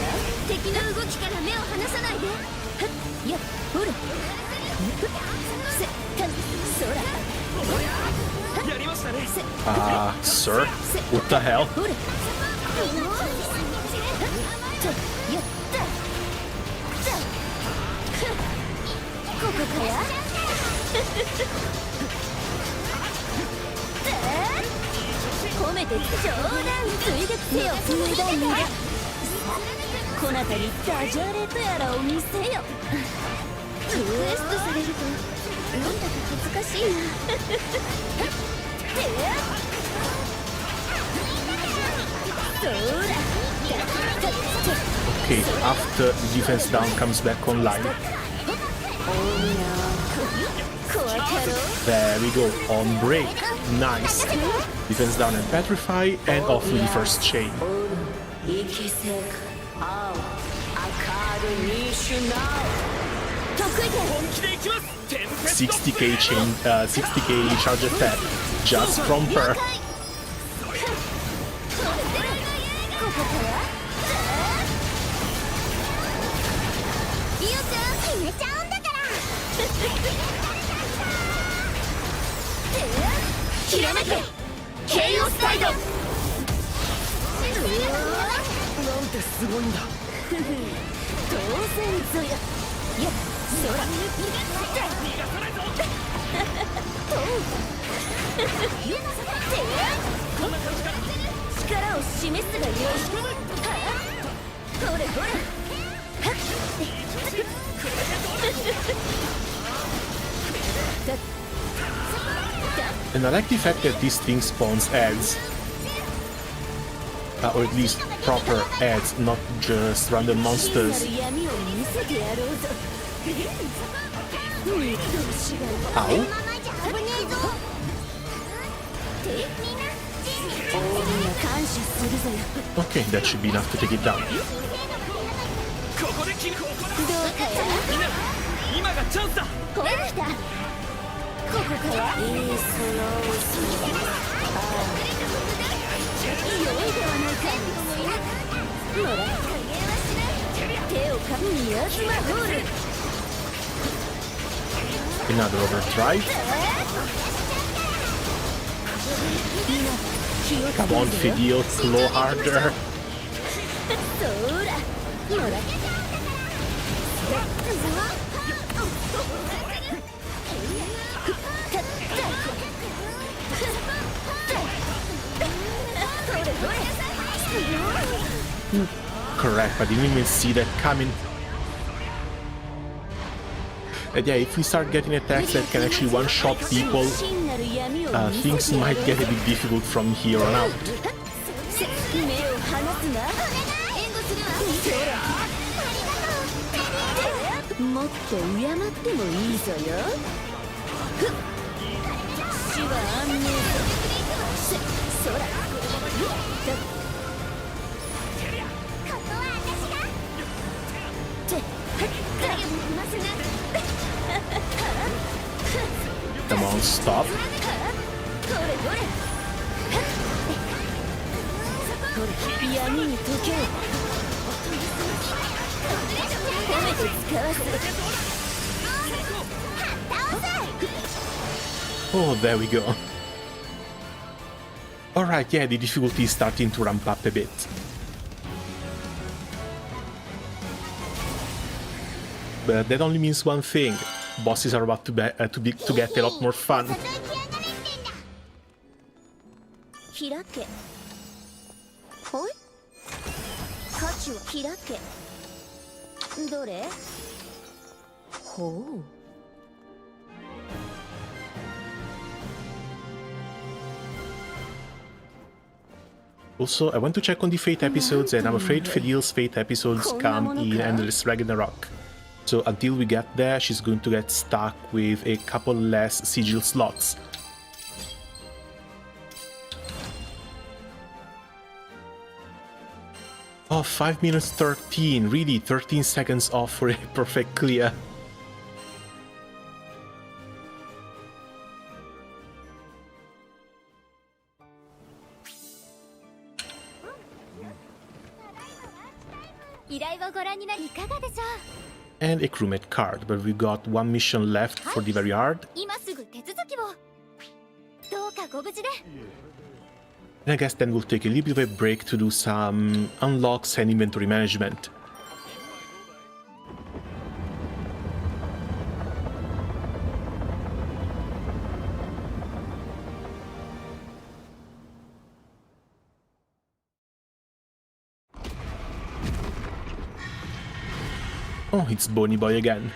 E: 敵の動きから目を離さないでいやほれせたそら
D: やりましたね
A: Sir? What the hell?
E: ほれやったここかや褒めて冗談ついで手をついだんだこなたにダジャレとやらを見せよリクエストされるとなんだか恥ずかしいなそら
A: Okay, after the defense down comes back online. There we go, on break. Nice. Defense down and petrify, and off with the first chain. 60k chain, 60k charge attack, just from her.
C: リオちゃん決めちゃうんだから
E: ひらめけケイオスサイド
D: なんてすごいんだ
E: 当然ぞよいやそら力を示すがよいほれほれ
A: And I like the fact that this thing spawns ads. Or at least proper ads, not just random monsters. Ow. Okay, that should be enough to take it down.
D: ここで切るみんな今がチャンスだ
E: ほら来たここからいいスロース良いではないかもらった手をかみ宮妻ホール
A: Another overdrive. Come on, Fediel, slow harder.
E: そらもらった
A: Correct, I didn't even see that coming. And yeah, if we start getting attacks that can actually one-shot people, things might get a bit difficult from here on out.
E: もっと敬ってもいいぞよ。死は安寧ぞ。そら。ここは私が。って、影も踏ませない
A: non-stop.
E: 闇に溶けよ褒めて使わせ
A: Oh, there we go. Alright, yeah, the difficulty is starting to ramp up a bit. But that only means one thing. Bosses are about to get a lot more fun.
E: 開けほい価値は開けどれほう
A: Also, I want to check on the Fate episodes, and I'm afraid Fediel's Fate episodes come in Endless Ragnarok. So until we get there, she's going to get stuck with a couple less sigil slots. Oh, 5 minutes 13, really 13 seconds off for a perfect clear. And a crewmate card, but we got one mission left for the very hard. And I guess then we'll take a little bit of a break to do some unlocks and inventory management. Oh, it's Boney Boy again.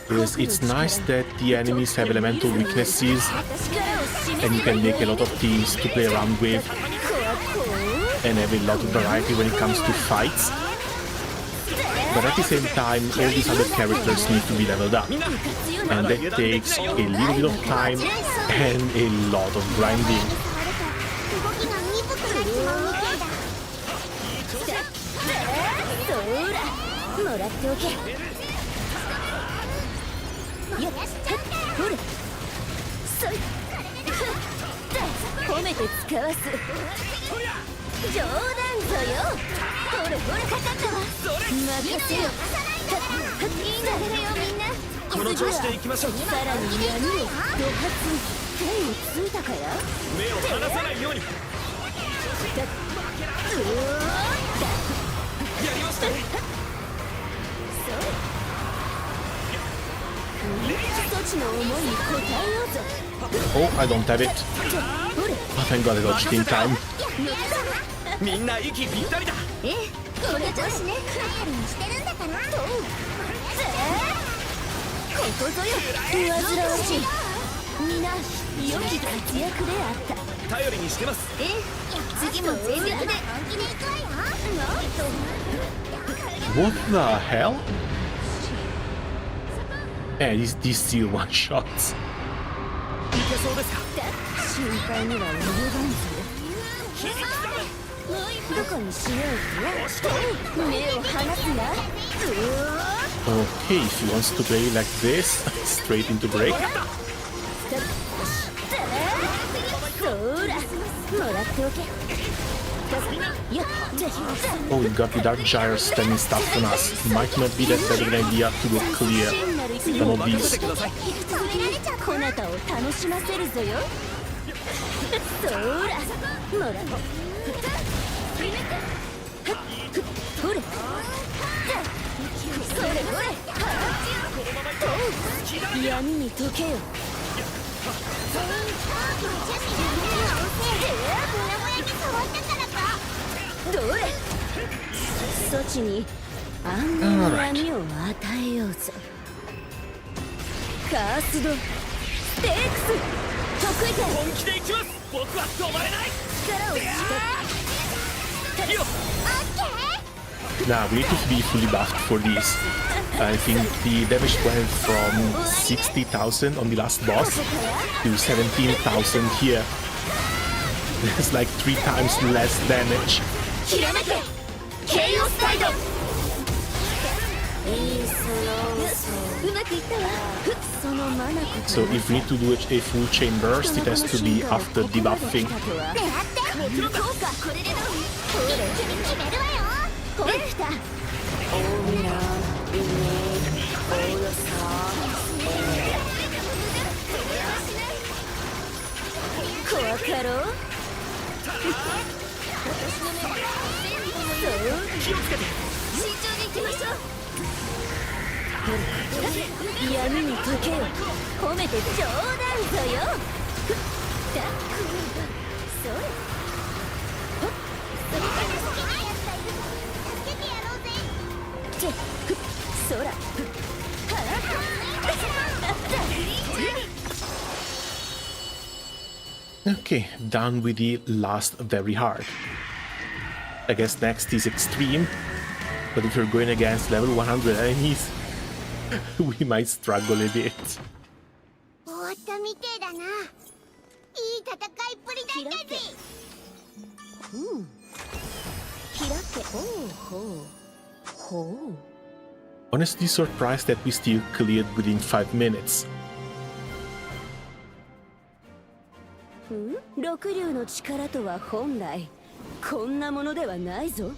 A: Because it's nice that the enemies have elemental weaknesses and you can make a lot of teams to play around with and have a lot of variety when it comes to fights. But at the same time, all these other characters need to be leveled up, and that takes a little bit of time and a lot of grinding. Oh, I don't have it. Oh, thank God I dodged in time.
D: みんな息ぴったりだ。
C: この調子ね、頼りにしてるんだから
E: ここぞよ、煩わしい。みんな良き活躍であった。
D: 頼りにしてます。
C: 次も全力で本気でいくわよ。
A: What the hell? Eh, these still one-shots.
D: いけそうですか。
E: 心配には及ばんぞ。どこにしようか。目を離すな。
A: Okay, if he wants to play like this, straight into break.
E: そら、もらっておけ。
A: Oh, we got the Dark Gyre standing stuff on us. Might not be that bad of an idea to go clear some of these.
E: こなたを楽しませるぞよ。そら、もらう。ほれ。それほれ。闇に溶けよ。どれ。そちに安寧の闇を与えようぞ。カースドステークス得意点。
D: 本気で行きます。僕は止まれない。
E: 力を使って。
A: Nah, we need to be fully buffed for this. I think the damage went from 60,000 on the last boss to 17,000 here. It's like 3 times less damage.
E: ひらめけケイオスタイド。うまくいったわ。そのマナコ
A: So if we need to do a full chain burst, it has to be after debuffing.
E: これでどう？これで決めるわよ。ほら来た。怖かろう。
D: 気をつけて。
E: 慎重に行きましょう。闇に溶けよ。褒めてちょうだいぞよ。それ。そら。
A: Okay, done with the last very hard. I guess next is extreme, but if you're going against level 100 enemies, we might struggle a bit.
C: 終わったみてえだな。いい戦いっぷりだったぜ。
E: 開け。ほう。
A: Honestly surprised that we still cleared within 5 minutes.
E: 六竜の力とは本来こんなものではないぞ。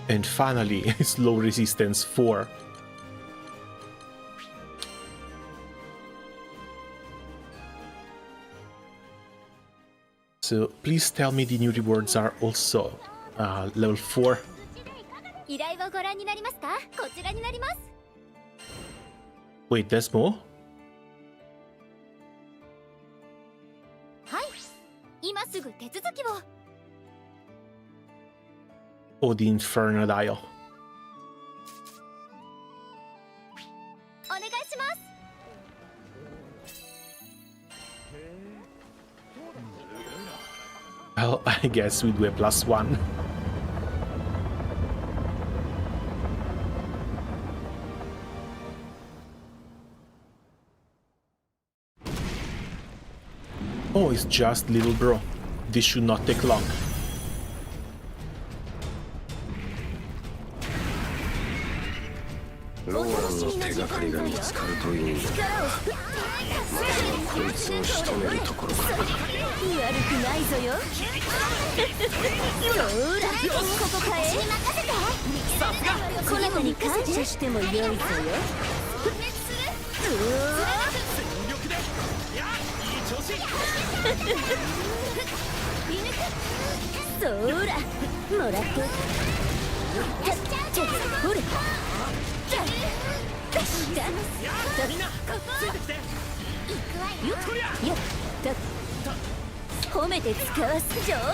A: And finally, slow resistance 4. So please tell me the new rewards are also level 4.
E: 依頼をご覧になりますか？こちらになります。
A: Wait, there's more?
E: はい。今すぐ手続きを。
A: Oh, the Infernal Dial.
E: お願いします。
A: Well, I guess we do a +1. Oh, it's just little bro. This should not take long.
B: ローランの手がかりが見つかるといいんだ。こいつを仕留めるところから。
E: 悪くないぞよ。ほら、ここかえ。任せて。
D: さすが。
E: この子に感謝してもよいぞよ。
D: 全力で。いや、いい調子。
E: そら、もらって。ほれ。
D: みんなついてきて。
E: よっと褒めて使わす冗談ぞ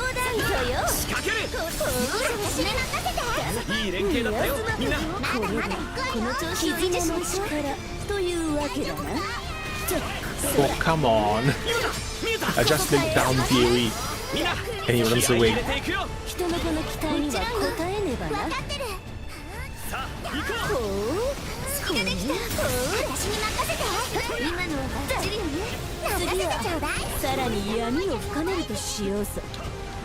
E: よ。
D: 仕掛ける。
C: 私に任せて。
D: いい連携だったよみんな。
E: これでこの調子を維持しましょうというわけだな。
A: Oh, come on. I just laid down theory.
D: みんな
A: And he runs
D: 気合い
A: away.
D: 入れていくよ。
E: 人の子の期待には応えねばな。
C: 分かってる。
D: さあ行こう。
E: ほう、
C: 隙ができた。私に任せて。今のはバッチリよね。任せてちょうだい。
E: さらに闇を深めるとしようぞ。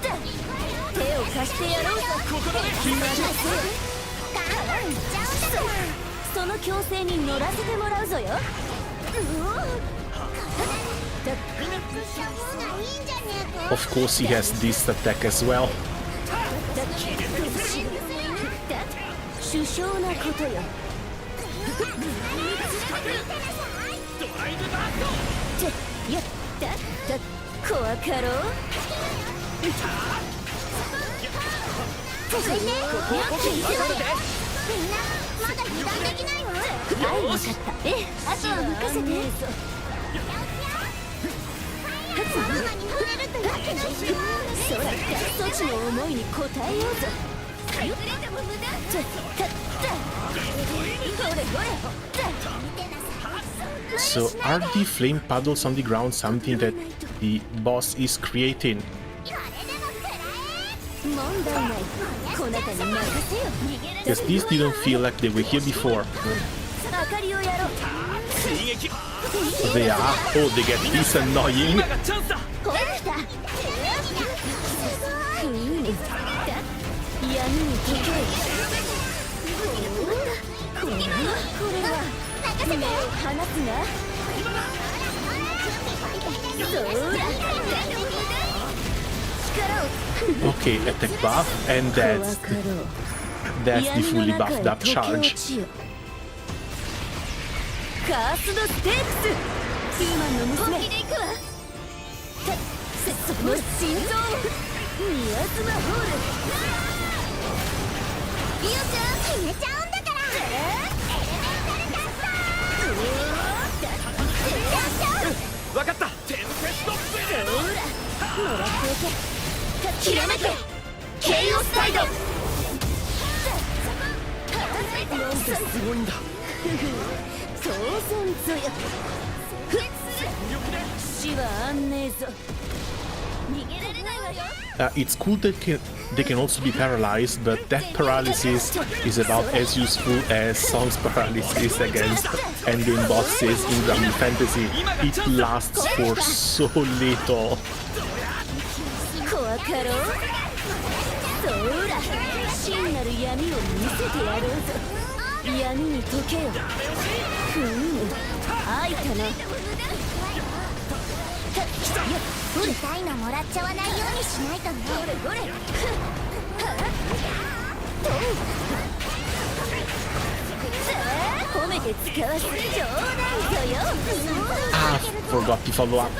E: 手を貸してやろうぞ。
D: ここだね。
E: 暇だせ。
C: ガンガンいっちゃうんだから。
E: その強制に乗らせてもらうぞよ。
C: した方がいいんじゃねえか。
A: Of course, he has this attack as well.
E: 首相なことよ。
D: ドライブバースト。
E: やった怖かろう。
C: 続いて
D: ここ任せて。
C: みんなまだ油断できないわ。
E: はい、分かった。あとは任せて。
C: ママに触れるとやけどしよう。
E: そら、そちの思いに応えようぞ。
C: 触れても無駄。
E: ほれほれ。
A: So are the flame puddles on the ground something that the boss is creating?
E: 問題ないこなたに任せよ
A: Because these didn't feel like they were here before.
E: 明かりをやろう
D: 追撃
A: They are. Oh, they get this annoying.
D: 今がチャンスだ
E: ほら来たふうに闇に溶けるこれは放つなそら
A: Okay, attack buff, and that's the fully buffed up charge.
E: カースドステークスヒューマンの娘本気で行くわその心臓をミアズマホールイオちゃん決めちゃうんだから
D: 分かったテンペストフェル
E: ほらもらっておけひらめけケイオスタイド
D: なんてすごいんだ
E: 当然ぞよ死は安寧ぞ逃げられないわよ
A: It's cool that they can also be paralyzed, but that paralysis is about as useful as Song's paralysis against endgame bosses in Granblue Fantasy. It lasts for so little.
E: 怖かろうそら真なる闇を見せてやろうぞ闇に溶けよふむ開いたな痛いのもらっちゃわないようにしないとねほれほれ褒めて使わす冗談ぞよ
A: Ah, forgot to follow up.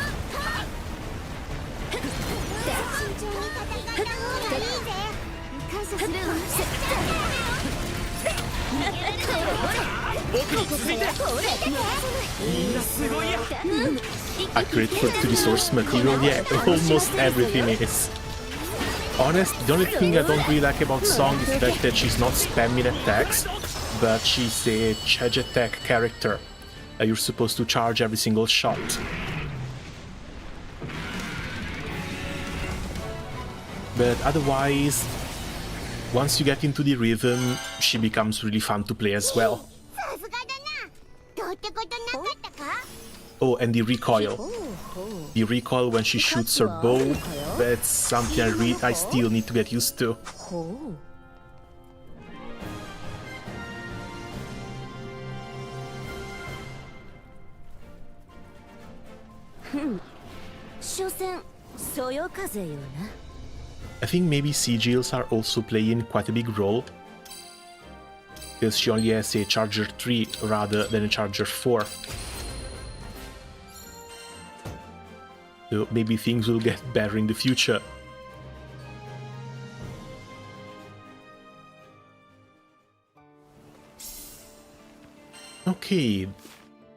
D: 僕に続いてみんなすごいや
A: Accurate to the source material, yeah, almost everything is. Honest, the only thing I don't really like about Song is the fact that she's not spamming attacks, but she's a charge attack character. You're supposed to charge every single shot. But otherwise, once you get into the rhythm, she becomes really fun to play as well.
C: さすがだなどうってことなかったか
A: Oh, and the recoil. The recoil when she shoots her bow, that's something I still need to get used to.
E: ほう所詮そよ風よな
A: I think maybe sigils are also playing quite a big role, because she only has a charger 3 rather than a charger 4. So maybe things will get better in the future. Okay,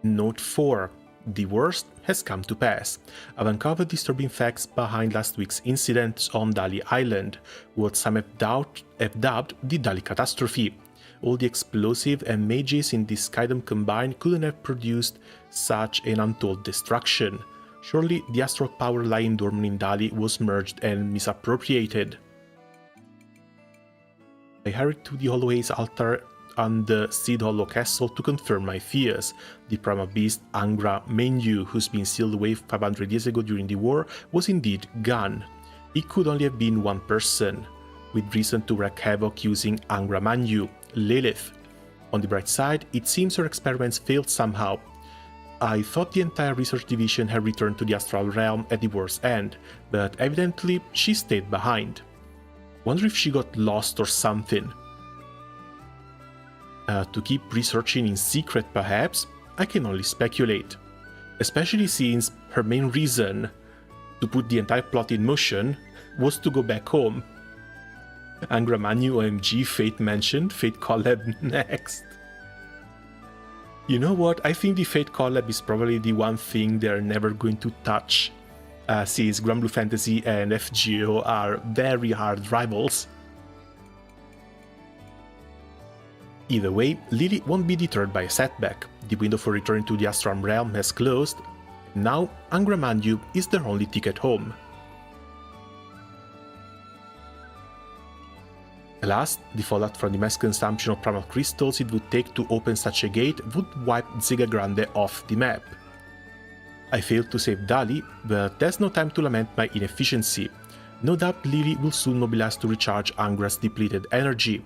A: note 4. The worst has come to pass. I've uncovered disturbing facts behind last week's incident on Dali Island, what some have dubbed the Dali catastrophe. All the explosive and mages in this Skydom combined couldn't have produced such an untold destruction. Surely the astral power lying dormant in Dali was merged and misappropriated. I hurried to the Hollow Haze altar on the Seed Hollow Castle to confirm my fears. The primal beast Angra Mainyu, who's been sealed away 500 years ago during the war, was indeed gone. It could only have been one person, with reason to wreak havoc using Angra Mainyu, Lilith. On the bright side, it seems her experiments failed somehow. I thought the entire research division had returned to the astral realm at the war's end, but evidently she stayed behind. Wonder if she got lost or something. To keep researching in secret, perhaps? I can only speculate. Especially since her main reason to put the entire plot in motion was to go back home. Angra Mainyu OMG, Fate mentioned, Fate collab next. You know what, I think the Fate collab is probably the one thing they're never going to touch, since Granblue Fantasy and FGO are very hard rivals. Either way, Lily won't be deterred by a setback. The window for returning to the Astral realm has closed. Now, Angra Mainyu is their only ticket home. Alas, the fallout from the mass consumption of primal crystals it would take to open such a gate would wipe Zega Grande off the map. I failed to save Dali, but there's no time to lament my inefficiency. No doubt Lily will soon mobilize to recharge Angra's depleted energy.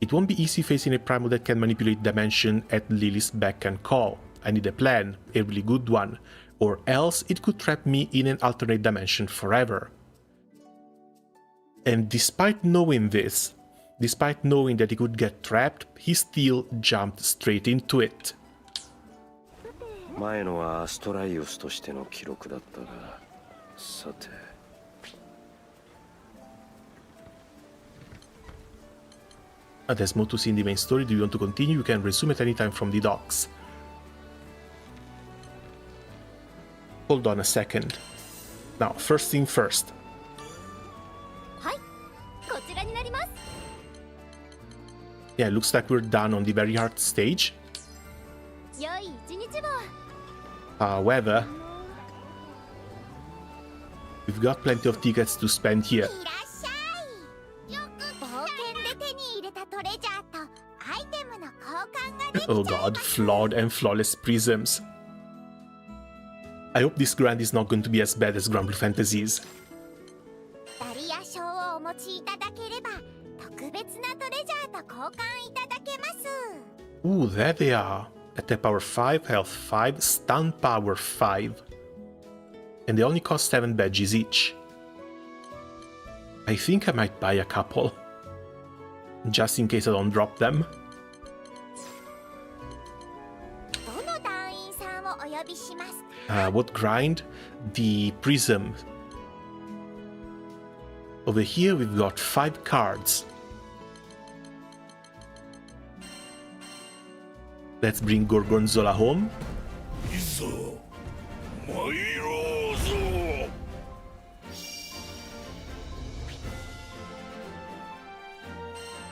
A: It won't be easy facing a primal that can manipulate dimension at Lily's beck and call. I need a plan, a really good one, or else it could trap me in an alternate dimension forever. And despite knowing this, despite knowing that he could get trapped, he still jumped straight into it.
B: 前のはアストライオスとしての記録だったが、さて。
A: There's more to see in the main story. Do you want to continue? You can resume at any time from the docks. Hold on a second. Now, first thing first. Yeah, looks like we're done on the very hard stage. However, we've got plenty of tickets to spend here. Oh god, flawed and flawless prisms. I hope this grind is not going to be as bad as Granblue Fantasies. Ooh, there they are. Attack power 5, health 5, stun power 5. And they only cost 7 badges each. I think I might buy a couple. Just in case I don't drop them. What grind? The prism. Over here we've got 5 cards. Let's bring Gorgonzola home.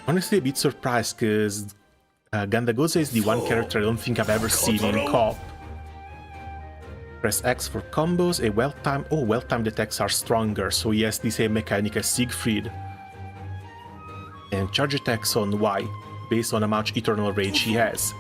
A: Honestly, a bit surprised because Gandagosa is the one character I don't think I've ever seen in co-op. Press X for combos. A well-timed attacks are stronger, so he has the same mechanic as Siegfried. And charge attacks on Y, based on how much Eternal Rage he has.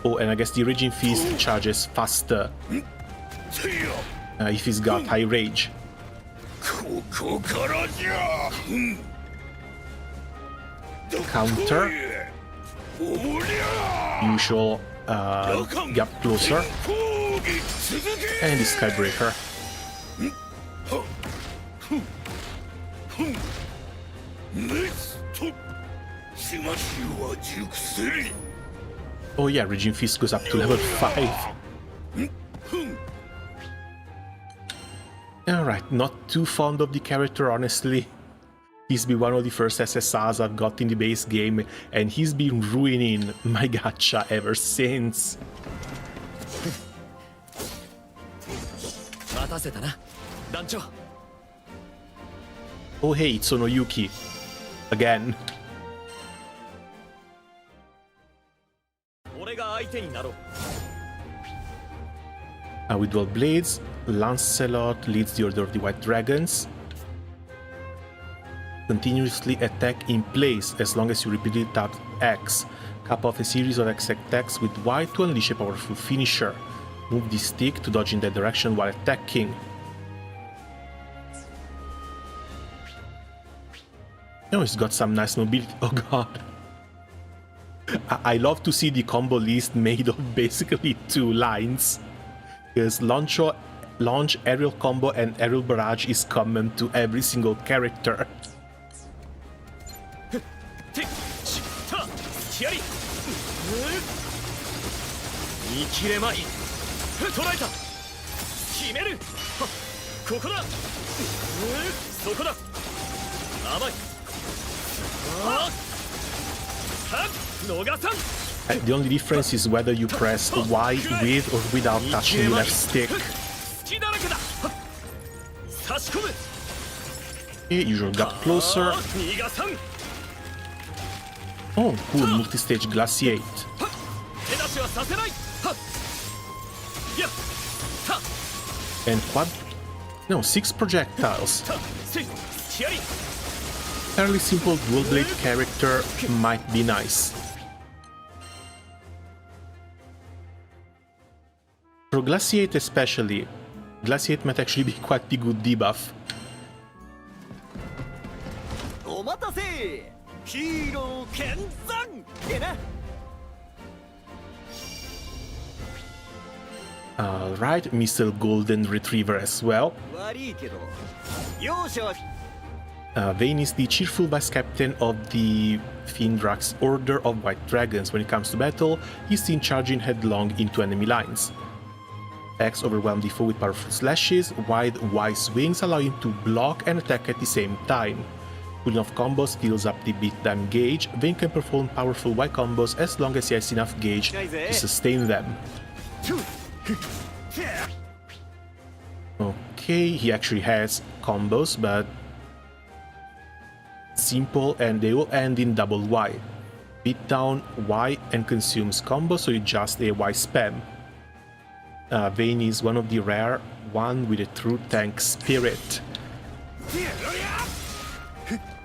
A: Oh, and I guess the Raging Fist charges faster if he's got high rage. Counter. Usual gap closer. And the Skybreaker. Oh yeah, Raging Fist goes up to level 5. Alright, not too fond of the character, honestly. He's been one of the first SSRs I've got in the base game, and he's been ruining my gacha ever since. Oh hey, it's Sonoyuki. Again. With dual blades, Lancelot leads the Order of the White Dragons. Continuously attack in place as long as you repeatedly tap X. Cap off a series of X attacks with Y to unleash a powerful finisher. Move the stick to dodge in that direction while attacking. Oh, it's got some nice mobility. Oh god. I love to see the combo list made of basically 2 lines. Because launch, aerial combo, and aerial barrage is common to every single character. The only difference is whether you press Y with or without touching the left stick. Okay, usual gap closer. Oh, cool, multi-stage glaciate. And quad... No, 6 projectiles. Fairly simple dual blade character might be nice. For glaciate especially, glaciate might actually be quite a good debuff. Alright, Missile Golden Retriever as well. Vayne is the cheerful vice captain of the Findrax Order of White Dragons. When it comes to battle, he's seen charging headlong into enemy lines. Attacks overwhelm the foe with powerful slashes, wide wise wings allow him to block and attack at the same time. Pulling off combos fills up the beat down gauge. Vayne can perform powerful Y combos as long as he has enough gauge to sustain them. Okay, he actually has combos, but simple, and they will end in double Y. Beat down Y and consumes combos, so it's just a Y spam. Vayne is one of the rare one with a true tank spirit.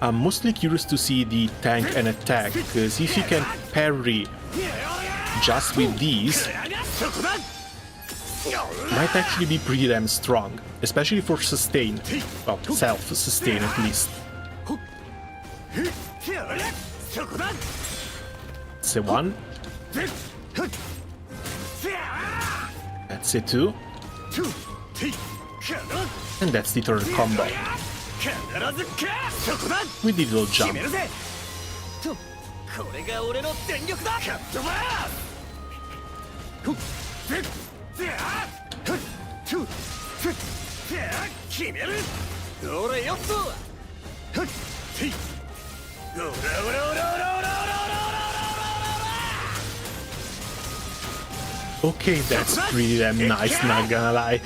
A: I'm mostly curious to see the tank and attack, because if you can parry just with these, might actually be pretty damn strong, especially for sustain, well, self-sustain at least. That's a 1. That's a 2. And that's the third combo. With the little jump. Okay, that's pretty damn nice, not gonna lie.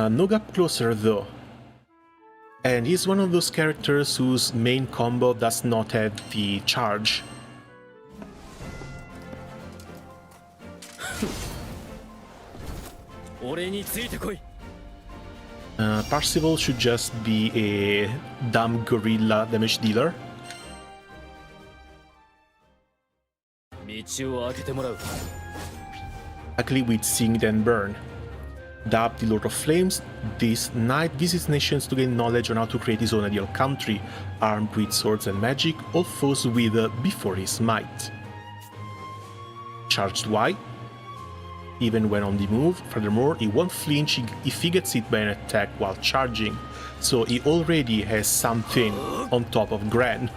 A: No gap closer though. And he's one of those characters whose main combo does not have the charge. Parsival should just be a dumb gorilla damage dealer. Luckily with Sing Then Burn. Dubbed the Lord of Flames, this knight visits nations to gain knowledge on how to create his own ideal country, armed with swords and magic, all foes wither before his might. Charged Y. Even when on the move, furthermore, he won't flinch if he gets hit by an attack while charging, so he already has something on top of Gran.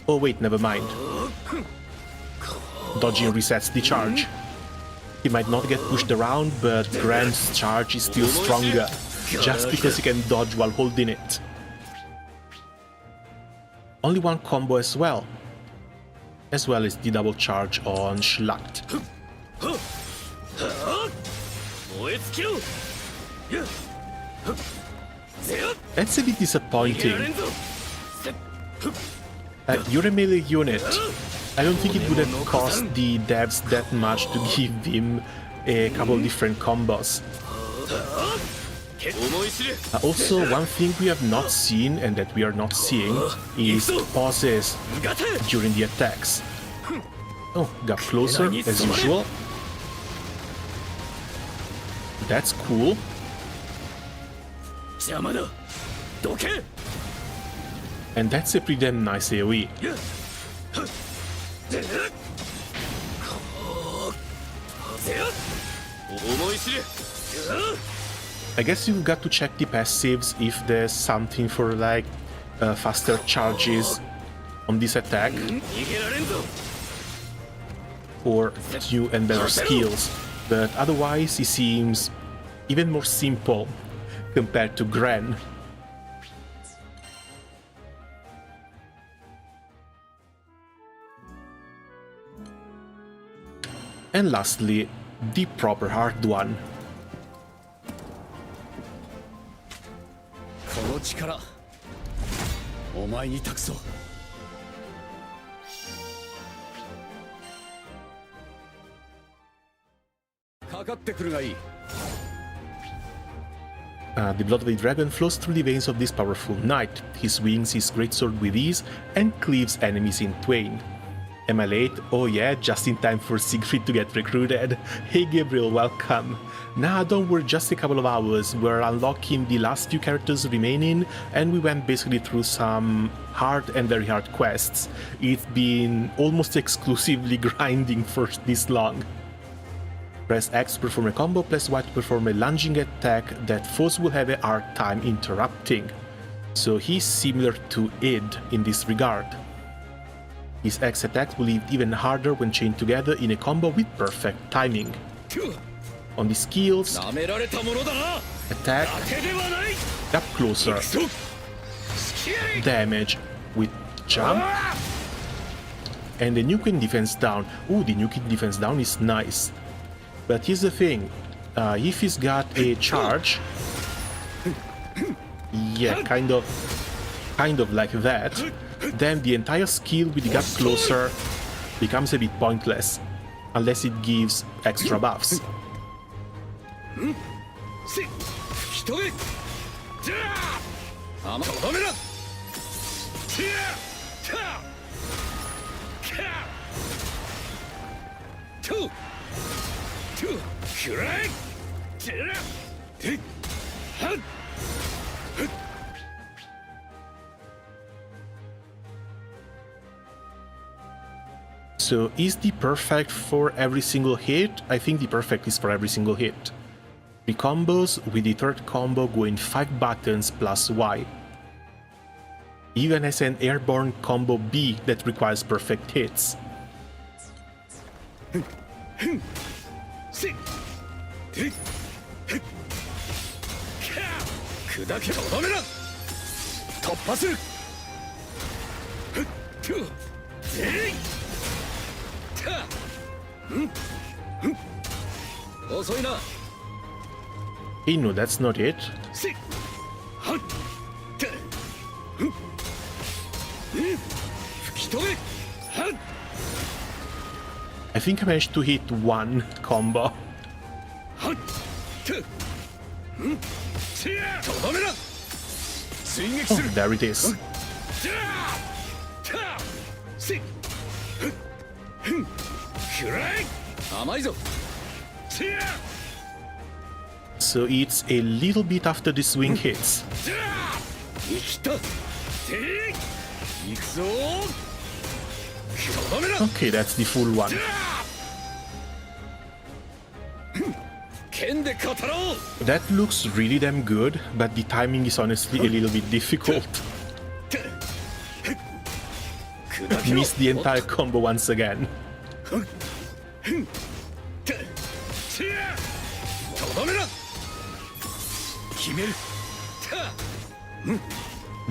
A: Oh wait, never mind. Dodging resets the charge. He might not get pushed around, but Gran's charge is still stronger, just because he can dodge while holding it. Only one combo as well as the double charge on Schlacht. That's a bit disappointing. You're a melee unit. I don't think it would have cost the devs that much to give him a couple of different combos. Also, one thing we have not seen and that we are not seeing is pauses during the attacks. Oh, got closer as usual. That's cool. And that's a pretty damn nice AoE. I guess you've got to check the passives if there's something for like faster charges on this attack or new and better skills, but otherwise he seems even more simple compared to Gran. And lastly, the proper hard one.
D: この力お前に託そう。かかってくるがいい。
A: The blood of a dragon flows through the veins of this powerful knight. He swings his greatsword with ease and cleaves enemies in twain. Am I late? Oh yeah, just in time for Siegfried to get recruited. Hey Gabriel, welcome. Nah, don't worry, just a couple of hours. We're unlocking the last few characters remaining, and we went basically through some hard and very hard quests. It's been almost exclusively grinding for this long. Press X to perform a combo, press Y to perform a lunging attack that foes will have a hard time interrupting. So he's similar to Id in this regard. His X attacks will hit even harder when chained together in a combo with perfect timing. On the skills, attack, up closer, damage with jump, and the nuking defense down. Ooh, the nuking defense down is nice. But here's the thing, if he's got a charge, yeah, kind of like that, then the entire skill with the gap closer becomes a bit pointless, unless it gives extra buffs. So is the perfect for every single hit? I think the perfect is for every single hit. 3 combos, with the third combo going 5 buttons plus Y. Even as an airborne combo B that requires perfect hits. Hey, no, that's not it. I think I managed to hit 1 combo. Oh, there it is. So it's a little bit after the swing hits. Okay, that's the full one. That looks really damn good, but the timing is honestly a little bit difficult. Missed the entire combo once again.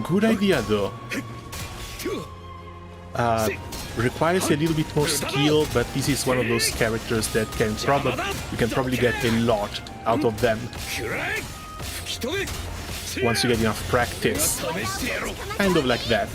A: Good idea though. Requires a little bit more skill, but this is one of those characters that you can probably get a lot out of them once you get enough practice. Kind of like that.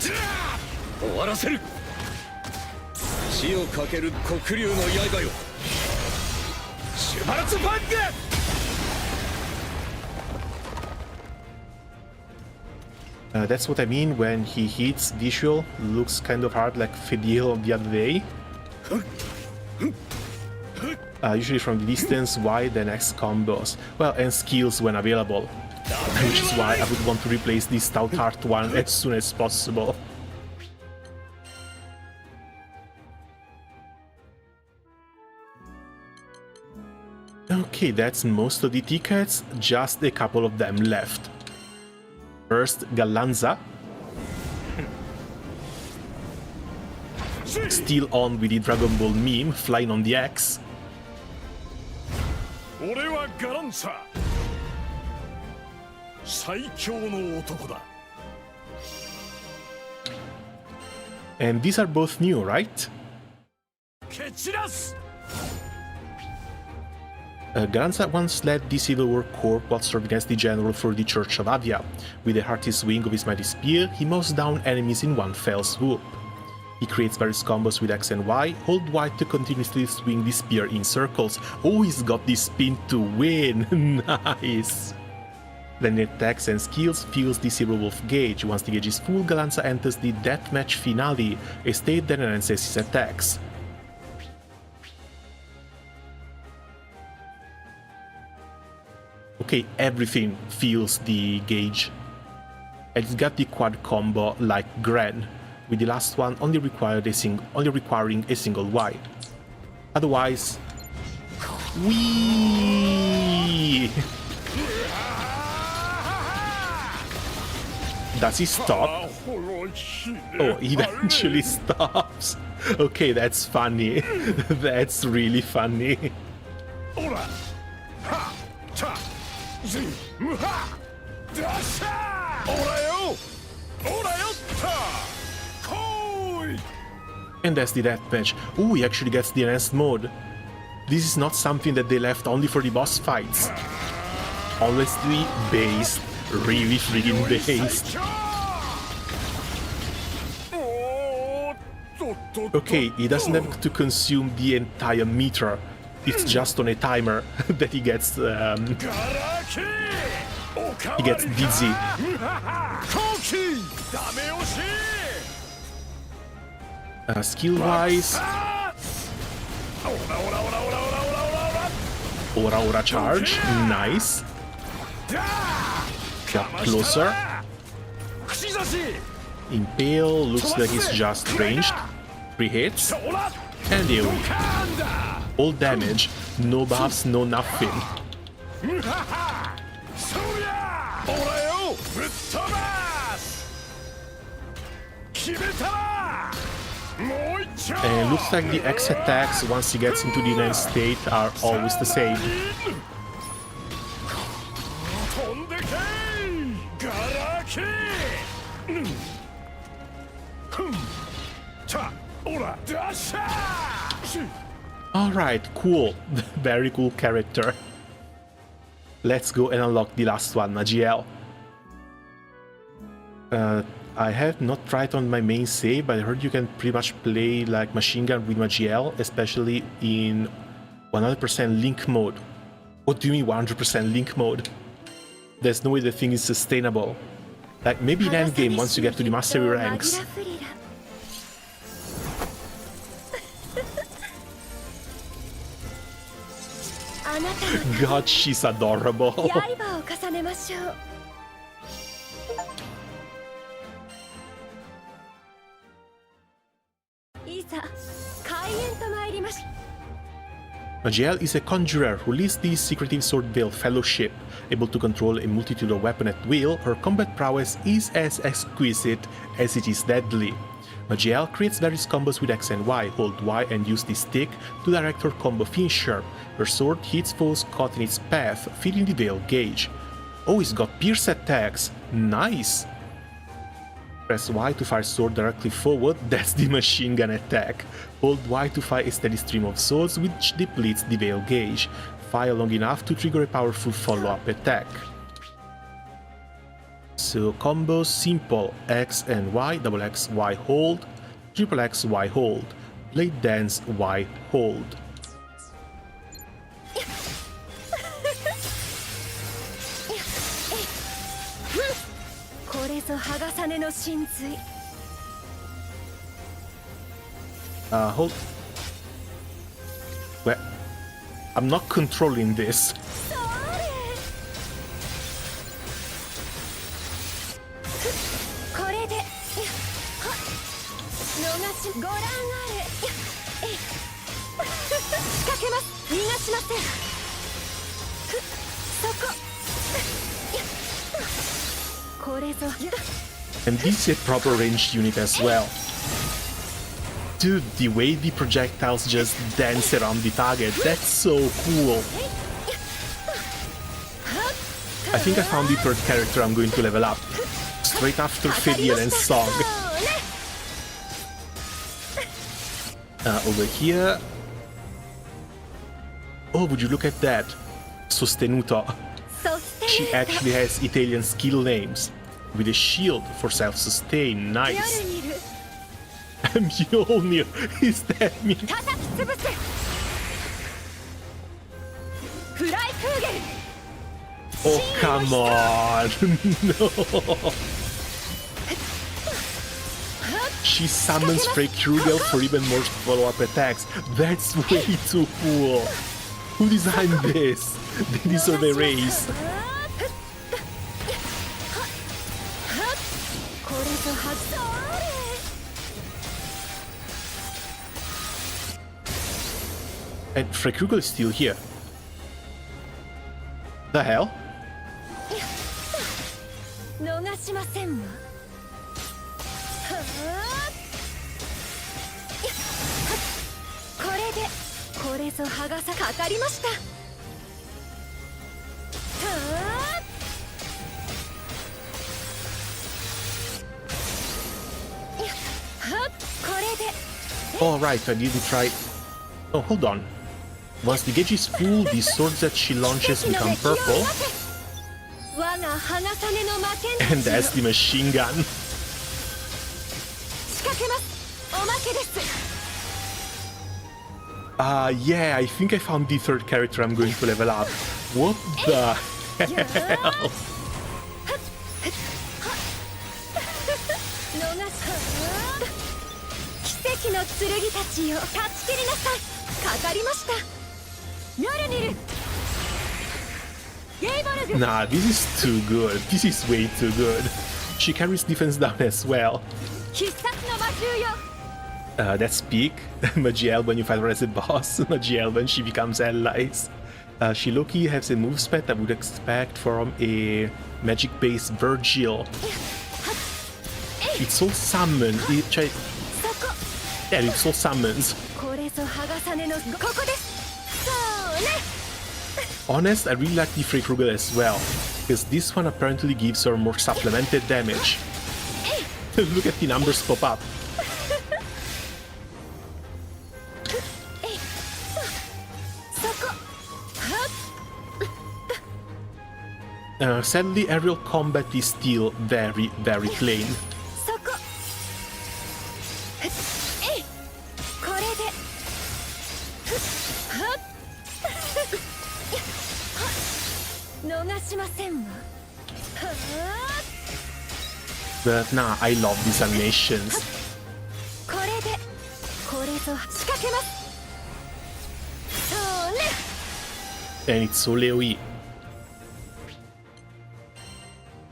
A: That's what I mean when he hits visual, looks kind of hard like Fediel the other day. Usually from the distance, Y, then X combos. Well, and skills when available. Which is why I would want to replace the Stout Heart one as soon as possible. Okay, that's most of the tickets, just a couple of them left. First, Galanza. Still on with the Dragon Ball meme, flying on the X. And these are both new, right? Granza once led the Civil War Corps while serving as the general for the Church of Avia. With the hearty swing of his mighty spear, he mows down enemies in one fell swoop. He creates various combos with X and Y, hold Y to continuously swing the spear in circles. Oh, he's got the spin to win! Nice! Then it attacks and skills fuels the Silver Wolf gauge. Once the gauge is full, Galanza enters the deathmatch finale. A state then enhances his attacks. Okay, everything feels the gauge. And it's got the quad combo like Gren, with the last one only requiring a single Y. Otherwise, whee! Does he stop? Oh, he eventually stops. Okay, that's funny. That's really funny. And that's the deathmatch. Oh, he actually gets the enhanced mode. This is not something that they left only for the boss fights. Honestly, based. Really freaking based. Okay, he doesn't have to consume the entire meter. It's just on a timer that he gets dizzy. Skill-wise, Aura charge, nice. Got closer. Impale, looks like he's just ranged. 3 hits. And AoE. All damage, no buffs, no nothing. And looks like the X attacks, once he gets into the enhanced state, are always the same. Alright, cool. Very cool character. Let's go and unlock the last one, Magiel. I have not tried on my main save, but I heard you can pretty much play like machine gun with Magiel, especially in 100% link mode. What do you mean 100% link mode? There's no way the thing is sustainable. Like maybe in endgame once you get to the mastery ranks. God, she's adorable. Magiel is a conjurer who leads the secretive Swordvale Fellowship. Able to control a multitude of weapons at will, her combat prowess is as exquisite as it is deadly. Magiel creates various combos with X and Y, hold Y and use the stick to direct her combo finisher. Her sword hits foes caught in its path, filling the Veil gauge. Oh, he's got pierce attacks! Nice! Press Y to fire sword directly forward, that's the machine gun attack. Hold Y to fire a steady stream of swords which depletes the Veil gauge. Fire long enough to trigger a powerful follow-up attack. So combos simple, X and Y, double X, Y hold, triple X, Y hold, blade dance, Y hold. Hold. Well, I'm not controlling this. And this is a proper ranged unit as well. Dude, the way the projectiles just dance around the target, that's so cool. I think I found the third character I'm going to level up. Straight after Fediel and Song. Over here. Oh, would you look at that? sostenuto. She actually has Italian skill names. With a shield for self-sustain. Nice. Mjolnir. Is that me? Oh, come on. No. She summons Freykrugel for even more follow-up attacks. That's way too cool. Who designed this? They deserve a raise. And Freykrugel is still here. The hell? Oh right, I didn't try... Oh, hold on. Once the gauge is full, the swords that she launches become purple. And that's the machine gun. Yeah, I think I found the third character I'm going to level up. What the hell? Nah, this is too good. This is way too good. She carries defense down as well. That's peak. Magiel when you fight her as a boss. Magiel when she becomes allies. She low-key has a moveset I would expect from a magic-based Virgil. It's all summoned. Yeah, it's all summons. Honest, I really like the Freykrugel as well, because this one apparently gives her more supplemented damage. Look at the numbers pop up. Sadly, aerial combat is still very, very plain. But nah, I love these animations. And it's so AoE.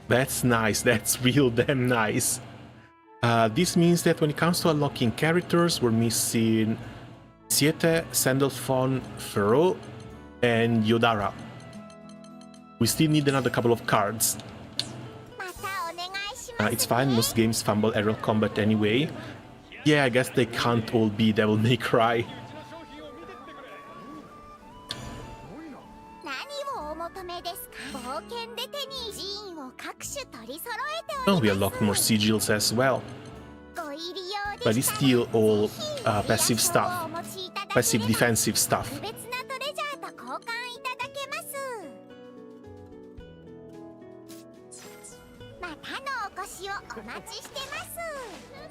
A: That's nice, that's real damn nice. This means that when it comes to unlocking characters, we're missing Siete, Sandalphon, Pharaoh, and Yodara. We still need another couple of cards. It's fine, most games fumble aerial combat anyway. Yeah, I guess they can't all be Devil May Cry. Oh, we unlocked more sigils as well. But it's still all passive stuff. Passive defensive stuff.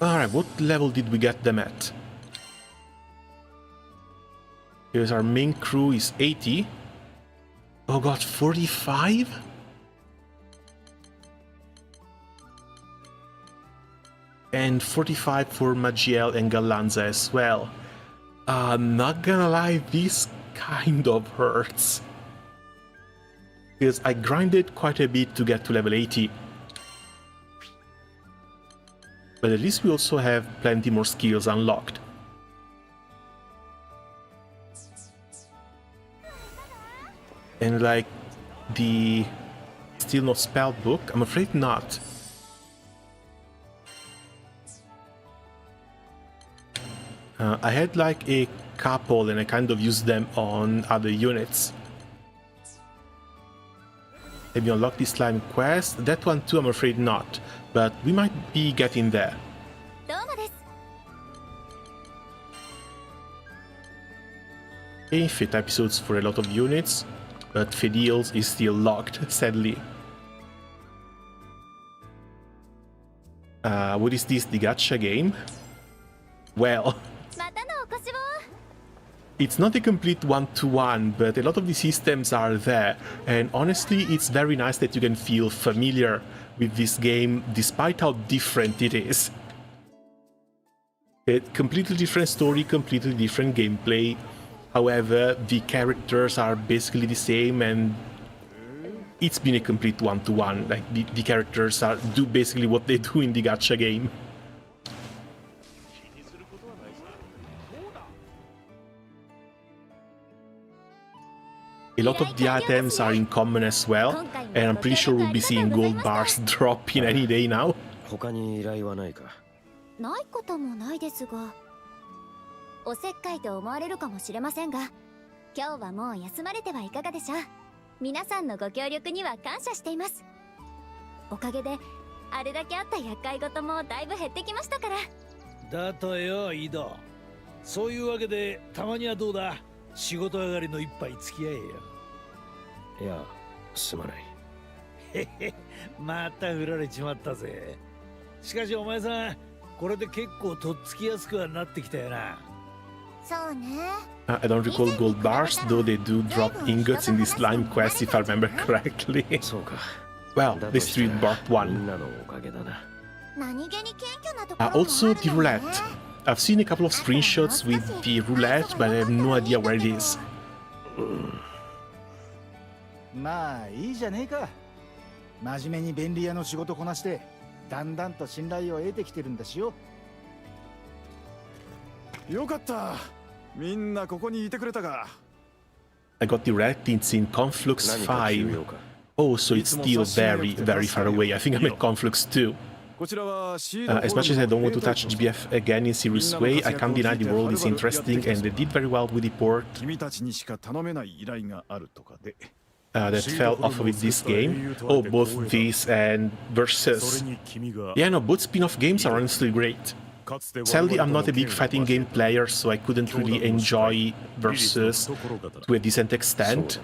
A: Alright, what level did we get them at? Here's our main crew is 80. Oh god, 45? And 45 for Magiel and Galanza as well. Not gonna lie, this kind of hurts. Because I grinded quite a bit to get to level 80. But at least we also have plenty more skills unlocked. And like the still not spelled book, I'm afraid not. I had like a couple and I kind of used them on other units. Have you unlocked the slime quest? That one too, I'm afraid not. But we might be getting there. Okay, fit episodes for a lot of units. but Fediel's is still locked, sadly. What is this, the gacha game? Well,
C: またのお越しを。
A: it's not a complete one-to-one, but a lot of the systems are there, and honestly, it's very nice that you can feel familiar with this game despite how different it is. A completely different story, completely different gameplay. However, the characters are basically the same, and it's been a complete one-to-one. Like, the characters do basically what they do in the gacha game. A lot of the items are in common as well, and I'm pretty sure we'll be seeing gold bars drop in any day now.
B: 他に依頼はないか。
C: ないこともないですが、おせっかいと思われるかもしれませんが、今日はもう休まれてはいかがでしょう。皆さんのご協力には感謝しています。おかげであれだけあった厄介事もだいぶ減ってきましたから。
F: だとよ、井戸。そういうわけでたまにはどうだ。仕事上がりの一杯付き合えよ。
B: いや、すまない。
F: へへ、また振られちまったぜ。しかしお前さん、これで結構とっつきやすくはなってきたよな。
C: そうね。
A: I don't recall gold bars, though they do drop ingots in this slime quest if I remember correctly.
B: そうか。
A: Well, this street bought
B: み
A: one.
B: んなのおかげだな。
C: 何気に謙虚なところもある
A: Also,
C: の
A: the
C: ね。
A: roulette. I've seen a couple of screenshots with the roulette, but I have no idea where it is.
G: まあいいじゃねえか。真面目に便利屋の仕事こなしてだんだんと信頼を得てきてるんだしよ。
H: よかった。みんなここにいてくれたか。
A: I got the roulette, it's in Conflux
B: 何か急
A: 5.
B: 用か。
A: Oh, so it's still very, very far away. I think I'm at Conflux 2.
H: こちらはシード
A: As much as I don't want to touch GBF again in serious way, I can't deny the world is interesting and they did very well with the port
H: 君たちにしか頼めない依頼があるとかで。
A: that fell off of it this game. Oh, both this and Versus. Yeah, no, both spin-off games are honestly great. Sadly, I'm not a big fighting game player, so I couldn't really enjoy Versus to a decent extent.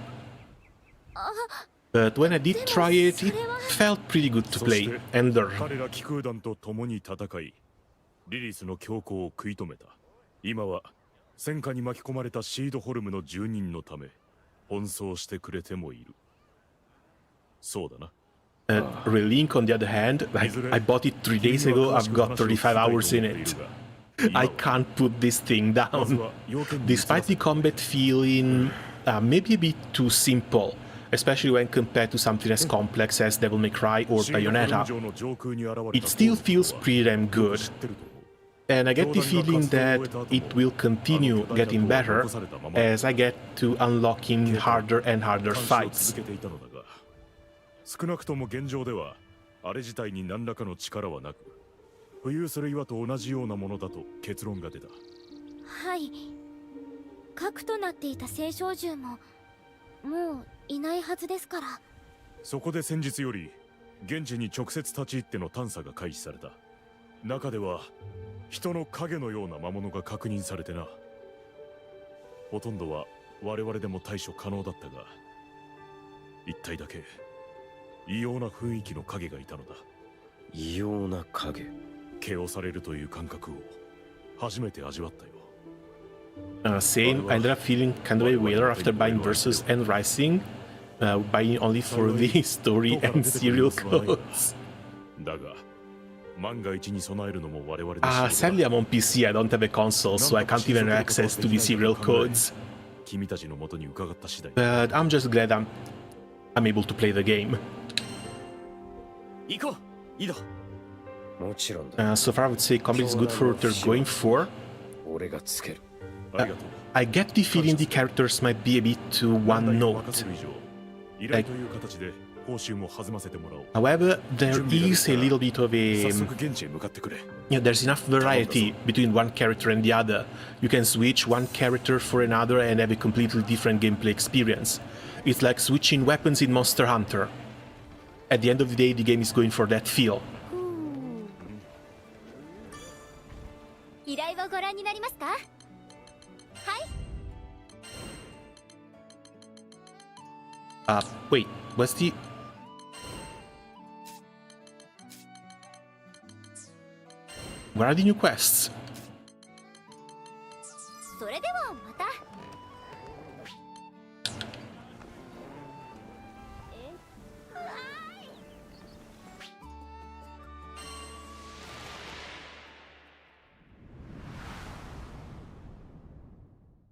A: But when I did try it, it felt pretty good to play and learn.
I: 彼ら気空団と共に戦い、リリスの強行を食い止めた。今は戦火に巻き込まれたシードホルムの住人のため奔走してくれてもいる。そうだな。
A: Relink, on the other hand, like, I bought it 3 days ago, I've got 35 hours in it. I can't put this thing down. Despite the combat feeling maybe a bit too simple, especially when compared to something as complex as Devil May Cry or Bayonetta, it still feels pretty damn good. And I get the feeling that it will continue getting better as I get to unlocking harder and harder fights.
I: 少なくとも現状ではあれ自体に何らかの力はなく、浮遊する岩と同じようなものだと結論が出た。
C: はい。核となっていた青少獣ももういないはずですから。
I: そこで先日より現地に直接立ち入っての探査が開始された。中では人の影のような魔物が確認されてな。ほとんどは我々でも対処可能だったが、一体だけ異様な雰囲気の影がいたのだ。
B: 異様な影。
I: 毛をされるという感覚を初めて味わったよ。
A: Same, I ended up feeling kind of a whaler after buying Versus and Rising, buying only for the story and serial codes.
I: だが万が一に備えるのも我々で
A: Sadly I'm on PC, I don't have a console, so I can't even access to the serial codes.
I: 君たちの元に伺った次第。
A: But I'm just glad I'm able to play the game.
D: 行こう、井戸。
B: もちろんだ。
A: So far I would say combat is good for what they're going for.
B: 俺がつける。
I: ありがとう。
A: I get the feeling the characters might be a bit too one note.
I: 依頼という形で報酬も弾ませてもらおう。
A: However, there is a little bit of a...
I: 早速現地へ向かってくれ。
A: there's enough variety between one character and the other. You can switch one character for another and have a completely different gameplay experience. It's like switching weapons in Monster Hunter. At the end of the day, the game is going for that feel.
C: 依頼をご覧になりますか？はい。
A: Wait, what's the... Where are the new quests?
C: それではまた。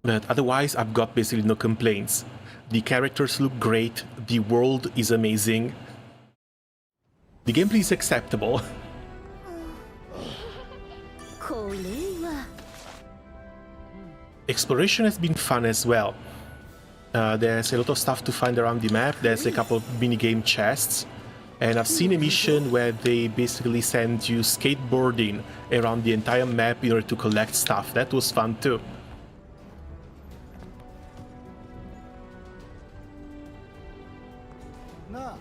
A: But otherwise, I've got basically no complaints. The characters look great, the world is amazing, the gameplay is acceptable.
E: これは
A: Exploration has been fun as well. There's a lot of stuff to find around the map, there's a couple of minigame chests, and I've seen a mission where they basically send you skateboarding around the entire map in order to collect stuff. That was fun too.
G: なあ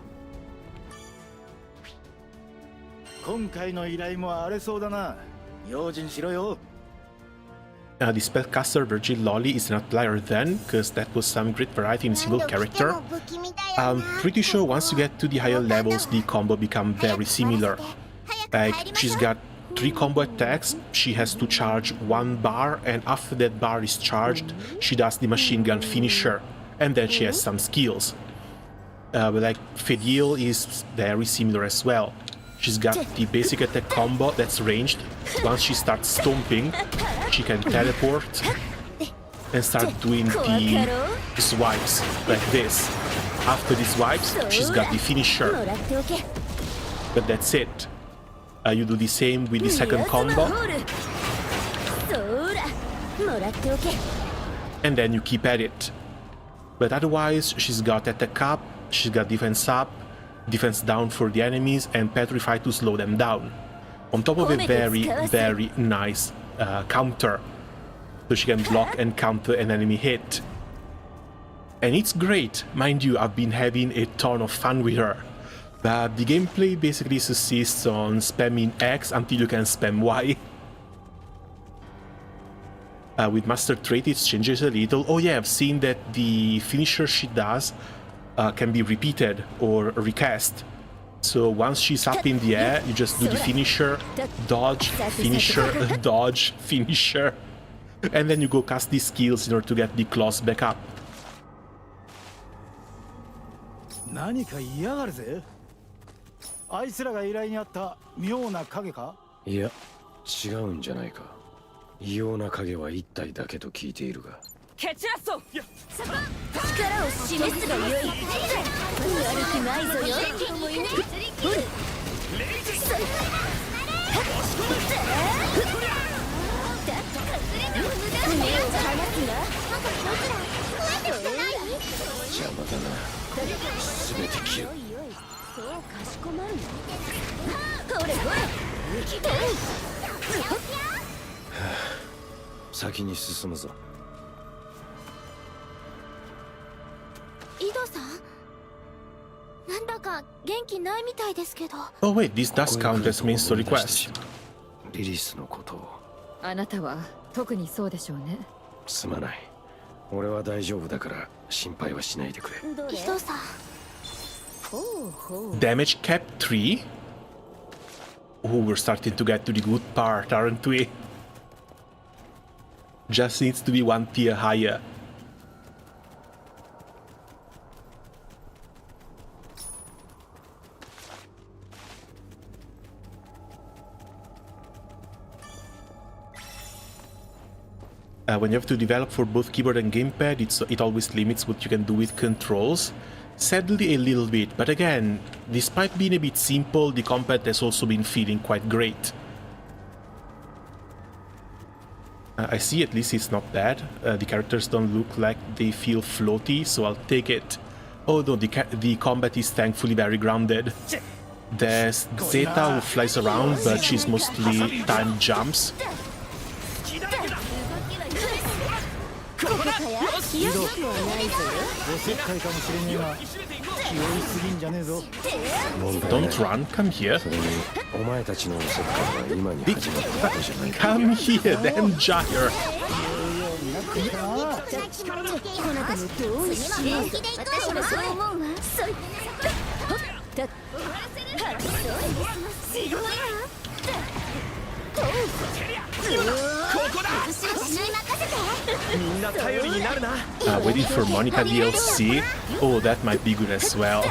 G: 今回の依頼も荒れそうだな。用心しろよ。
A: The spellcaster Virgil Lolly is not player then, because that was some great variety in single character. I'm pretty sure once you get to the higher levels, the combo become very similar. Like, she's got 3 combo attacks, she has to charge 1 bar, and after that bar is charged, she does the machine gun finisher, and then she has some skills. But like, Fediel is very similar as well. She's got the basic attack combo that's ranged. Once she starts stomping, she can teleport and start doing the swipes like this. After the swipes, she's got the finisher. But that's it. You do the same with the second combo. And then you keep at it. But otherwise, she's got attack up, she's got defense up, defense down for the enemies, and petrify to slow them down. On top of a very, very nice counter. So she can block and counter an enemy hit. And it's great. Mind you, I've been having a ton of fun with her. But the gameplay basically subsists on spamming X until you can spam Y. With Master Trait it changes a little. Oh yeah, I've seen that the finisher she does can be repeated or recast. So once she's up in the air, you just do the finisher, dodge, finisher, dodge, finisher. And then you go cast these skills in order to get the claws back up.
G: 何か嫌がるぜ。あいつらが依頼にあった妙な影か？
B: いや、違うんじゃないか。異様な影は1体だけと聞いているが。
E: ケチラッソ力を示すがよい。悪くないぞよ。
B: 邪魔だな。全て切る。
E: そうかしこまるの。ほれほれ。
B: 先に進むぞ。
C: 井戸さん、なんだか元気ないみたいですけど。
A: Oh wait, this does count as main story quest.
B: リリスのことを。
J: あなたは特にそうでしょうね。
B: すまない。俺は大丈夫だから心配はしないでくれ。
C: 井戸さん。
A: Damage cap 3? Oh, we're starting to get to the good part, aren't we? Just needs to be 1 tier higher. When you have to develop for both keyboard and gamepad, it always limits what you can do with controls. Sadly a little bit, but again, despite being a bit simple, the combat has also been feeling quite great. I see at least it's not bad. The characters don't look like they feel floaty, so I'll take it. Oh no, the combat is thankfully very grounded. There's Zeta who flies around, but she's mostly timed jumps.
G: よくはないぞ。おせっかいかもしれねえが、気負いすぎんじゃねえぞ。
A: Don't run, come here.
B: それにお前たちのおせっかいは今に始まったことじゃないか。
A: Come here, damn gyre.
E: こなたも同意します。私もそう思うわ。そうだ。すごいわ。
A: Waiting for Monica DLC. Oh, that might be good as well.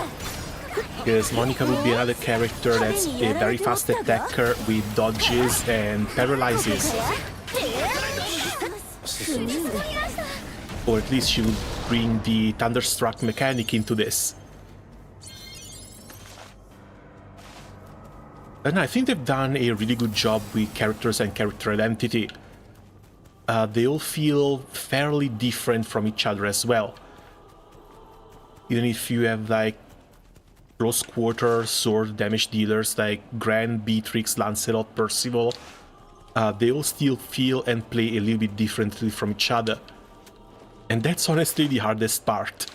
A: Because Monica would be another character that's a very fast attacker with dodges and paralyzes. Or at least she would bring the Thunderstruck mechanic into this. And I think they've done a really good job with characters and character identity. They all feel fairly different from each other as well. Even if you have like close quarter sword damage dealers like Gran, Beatrix, Lancelot, Percival, they all still feel and play a little bit differently from each other. And that's honestly the hardest part.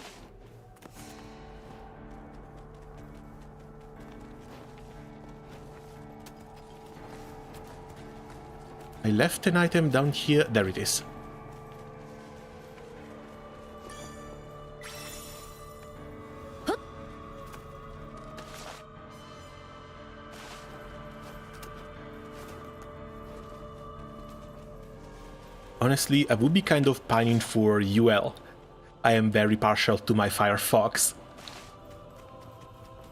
A: I left an item down here. There it is. Honestly, I would be kind of pining for UL. I am very partial to my Firefox.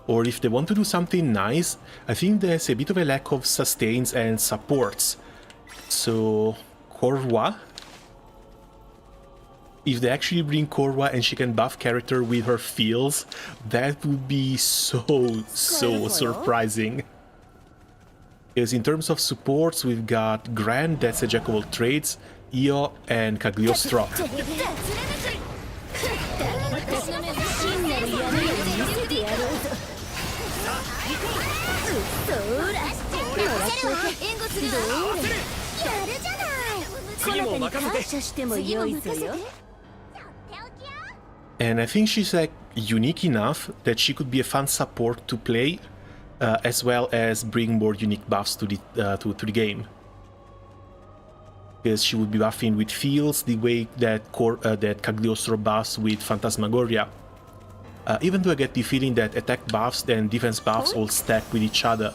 A: Or if they want to do something nice, I think there's a bit of a lack of sustains and supports. So, Korwa? If they actually bring Korwa and she can buff character with her feels, that would be so surprising. Because in terms of supports, we've got Gran, that's a jack of all trades, Io, and Cagliostro. And I think she's like unique enough that she could be a fun support to play, as well as bring more unique buffs to the game. Because she would be buffing with feels the way that Cagliostro buffs with Phantasmagoria. Even though I get the feeling that attack buffs and defense buffs all stack with each other.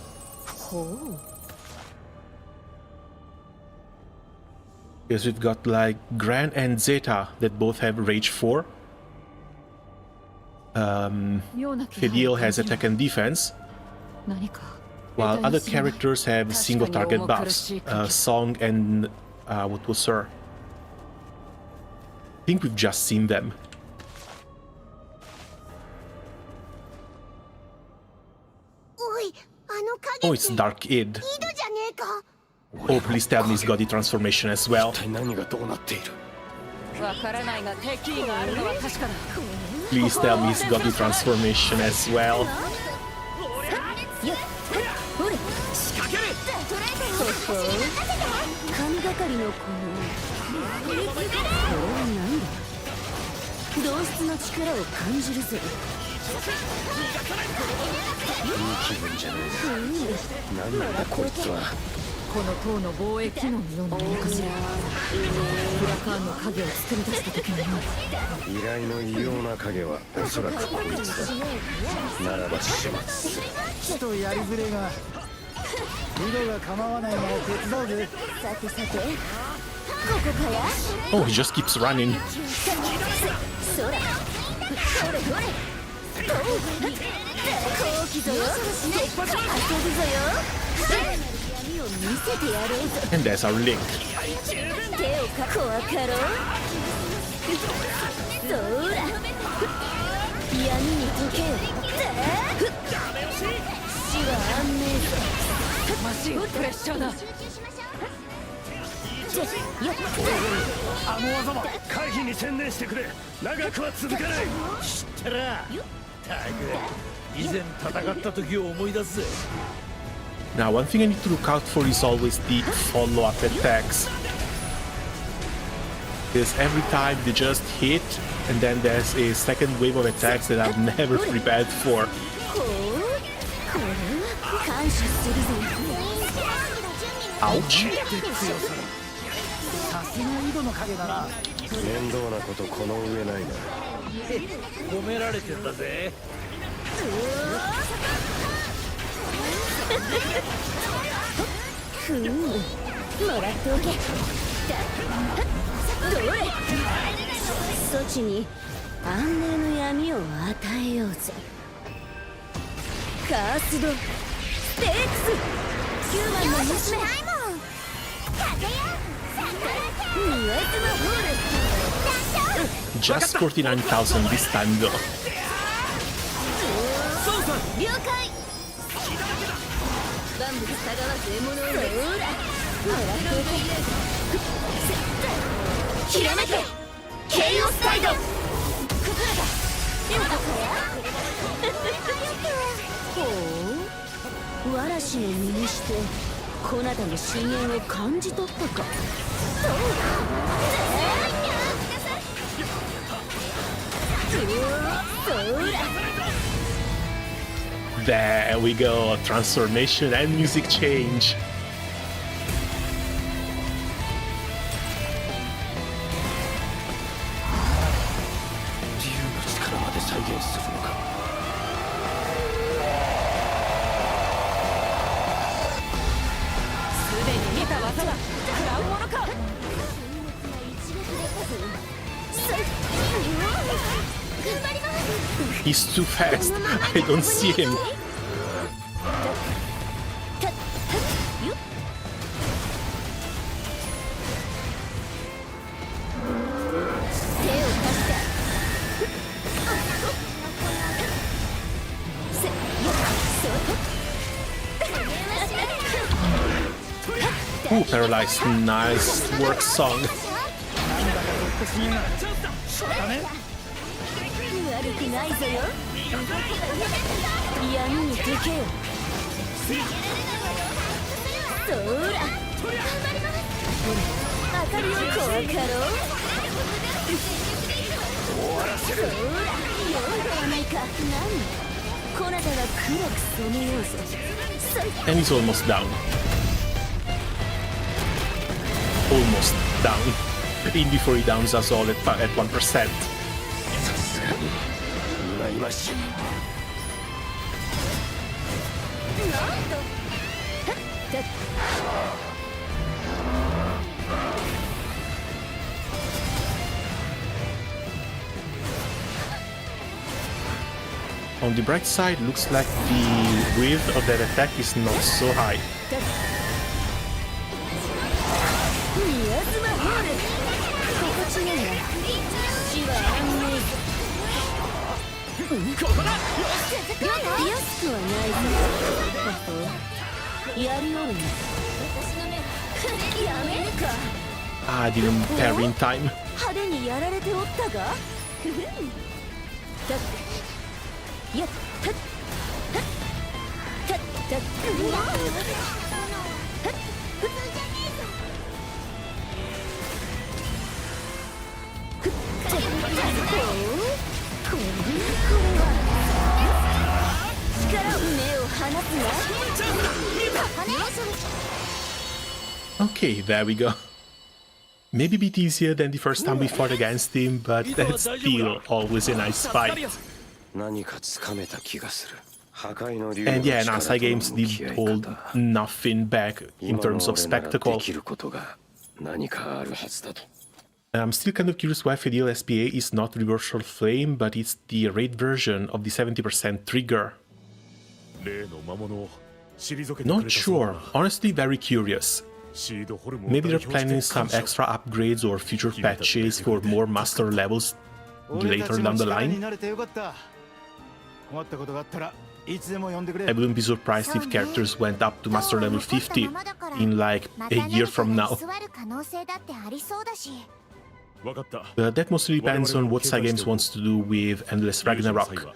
A: Because we've got like Gran and Zeta that both have Rage 4. Fediel has attack and defense, while other characters have single target buffs. Song and what was her? I think we've just seen them. Oh, it's Dark Id. Oh, please tell me he's got the transformation as well. Please tell me he's got the transformation as well. Oh, he just keeps running. And there's our link. Now, one thing I need to look out for is always the follow-up attacks. Because every time they just hit, and then there's a second wave of attacks that I'm never prepared for. Ouch.
G: すが井戸の影だな。
B: 面倒なことこの上ないな。
F: 褒められてんだぜ。
E: ふん、もらっておけ。どれ、そちに安寧の闇を与えようぜ。カースドステークスヒューマンの娘ミワズマホール
A: Just 49,000 this time though.
E: 了解。万物たがわず獲物をほらもらっておけ。ひらめけケイオスタイド。ほう、わらしの身にしてこなたの深淵を感じ取ったか。
A: There we go, transformation and music change.
B: 竜の力まで再現するのか。
E: すでに見た技だ。食らうものか。
A: He's too fast. I don't see him. Ooh, paralyzed. Nice work, Song.
E: 悪くないぞよ。闇に解けよ。そら明かりを怖かろう。そら良いではないか。何こなたが黒く染めようぞ。
A: And he's almost down. Almost down. In before he downs us all at 1%.
B: 今しい。
A: On the bright side, looks like the width of that attack is not so high.
E: やりおるね。やめるか。
A: I didn't parry in time.
E: 派手にやられておったが。やったたた
A: Okay, there we go. Maybe a bit easier than the first time we fought against him, but that's still always a nice fight.
B: 何かつかめた気がする。破壊の竜
A: And
B: の
A: yeah,
B: 力
A: Nansai
B: との
A: games
B: 向
A: did
B: き合い
A: hold
B: 方。
A: nothing back in
B: 今の
A: terms of
B: 俺ならで
A: spectacle.
B: きることが何かあるはずだと。
A: I'm still kind of curious why Fediel SPA is not Reversal Flame, but it's the raid version of the 70% trigger. Not sure. Honestly, very curious. Maybe they're planning some extra upgrades or future patches for more master levels later down the line. I wouldn't be surprised if characters went up to master level 50 in like a year from now. But that mostly depends on what Cygames wants to do with Endless Ragnarok.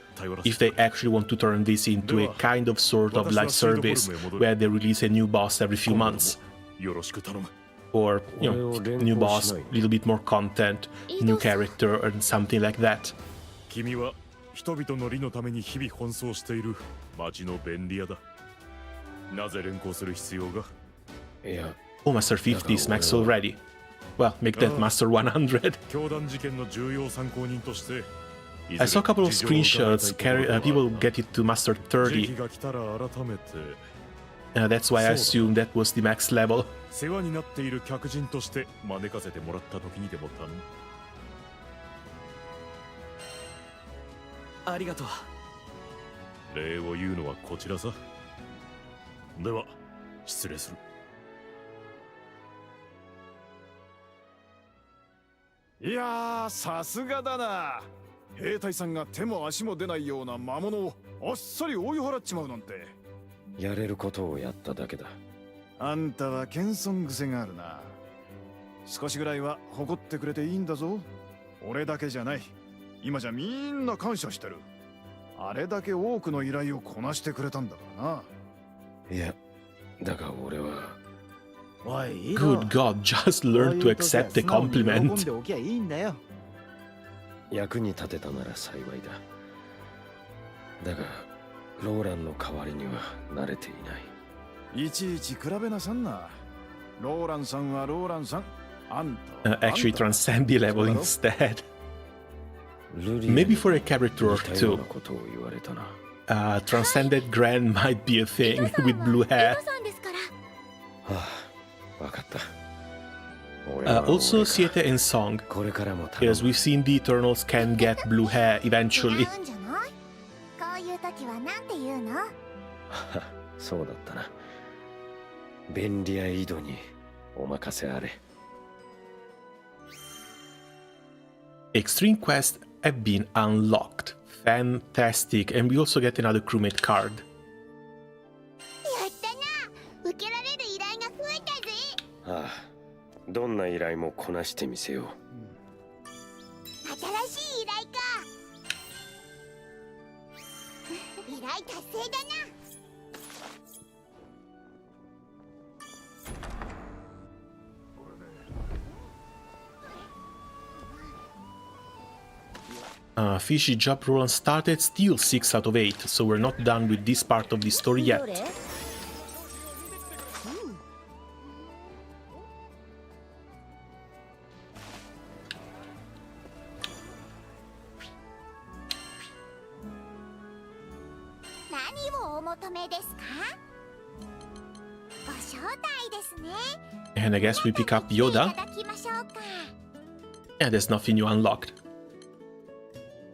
A: If they actually want to turn this into a kind of sort of live service where they release a new boss every few months. Or, you know, new boss, little bit more content, new character, and something like that.
I: 君は人々の利のために日々奔走している町の便利屋だ。なぜ連行する必要が？
B: いや、
A: Oh, Master 50 is max already. Well, make that Master 100.
I: 教団事件の重要参考人として
A: I saw a couple of screenshots, people get it to Master 30.
I: 時が来たら改めて
A: That's why I assume that was the max level.
I: 世話になっている客人として招かせてもらった時にでも頼む。
D: ありがとう。
I: 礼を言うのはこちらさ。では失礼する。
H: いやー、さすがだな。兵隊さんが手も足も出ないような魔物をあっさり追い払っちまうなんて。
B: やれることをやっただけだ。
H: あんたは謙遜癖があるな。少しぐらいは誇ってくれていいんだぞ。俺だけじゃない。今じゃみんな感謝してる。あれだけ多くの依頼をこなしてくれたんだからな。
B: いや、だが俺は。
A: Good God, just learn to accept the compliment.
B: 役に立てたなら幸いだ。だが、ローランの代わりには慣れていない。
H: いちいち比べなさんな。ローランさんはローランさん。あんたは
A: Actually transcend the level instead. Maybe for a character or two. Transcended Grand might be a thing with blue hair. Also Siete and Song, because we've seen the Eternals can get blue hair eventually.
B: そうだったな。便利屋井戸にお任せあれ。
A: Extreme quests have been unlocked. Fantastic, and we also get another crewmate card.
C: やったな。受けられる依頼が増えたぜ。
B: ああ、どんな依頼もこなしてみせよう。
C: 新しい依頼か。依頼達成だな。
A: Fishy job roll unstarted, still 6 out of 8, so we're not done with this part of the story yet. And I guess we pick up Yoda. And there's nothing new unlocked.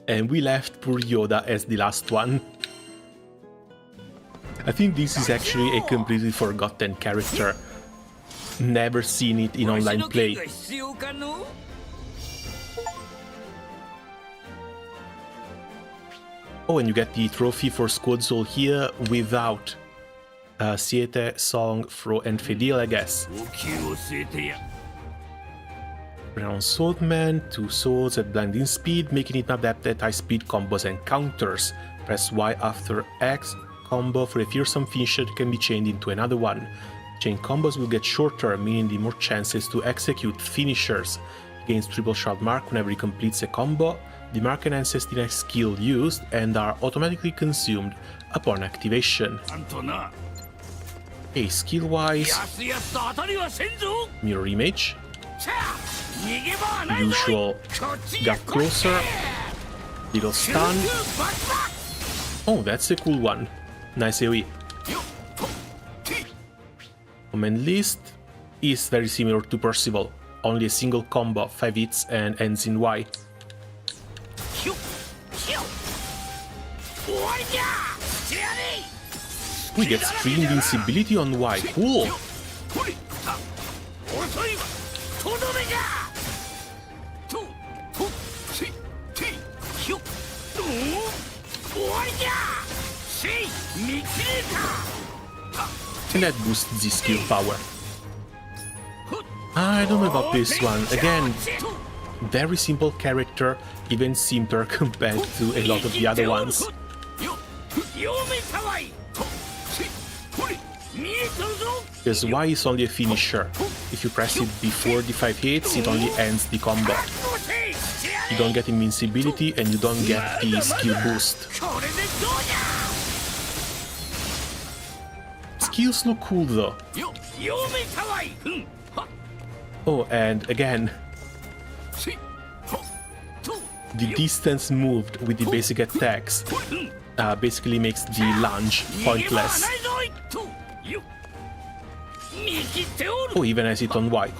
A: And we left poor Yoda as the last one. I think this is actually a completely forgotten character. Never seen it in online play. Oh, and you get the trophy for Squad Soul here without Siete, Song, Fro, and Fediel, I guess. Brown Swordman, 2 swords at blinding speed, making it adapt at high speed combos and counters. Press Y after X combo for a fearsome finisher that can be chained into another one. Chain combos will get shorter, meaning the more chances to execute finishers. Gains triple shot mark whenever he completes a combo. The mark enhances the next skill used and are automatically consumed upon activation. Okay, skill-wise, mirror image. Usual got closer, little stun. Oh, that's a cool one. Nice AoE. Command list is very similar to Percival. Only a single combo, 5 hits and ends in Y. We get free invincibility on Y. Cool. And that boosts the skill power. I don't know about this one. Again, very simple character, even simpler compared to a lot of the other ones. Because Y is only a finisher. If you press it before the 5 hits, it only ends the combo. You don't get invincibility and you don't get the skill boost. Skills look cool though. Oh, and again, the distance moved with the basic attacks basically makes the lunge pointless. Oh, even has it on white.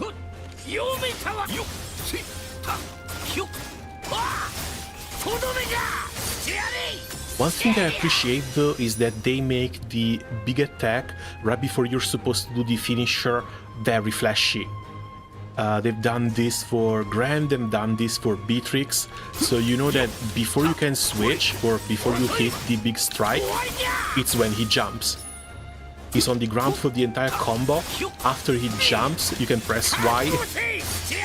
A: One thing I appreciate though is that they make the big attack right before you're supposed to do the finisher very flashy. They've done this for Grand and done this for Beatrix, so you know that before you can switch or before you hit the big strike, it's when he jumps. He's on the ground for the entire combo. After he jumps, you can press Y,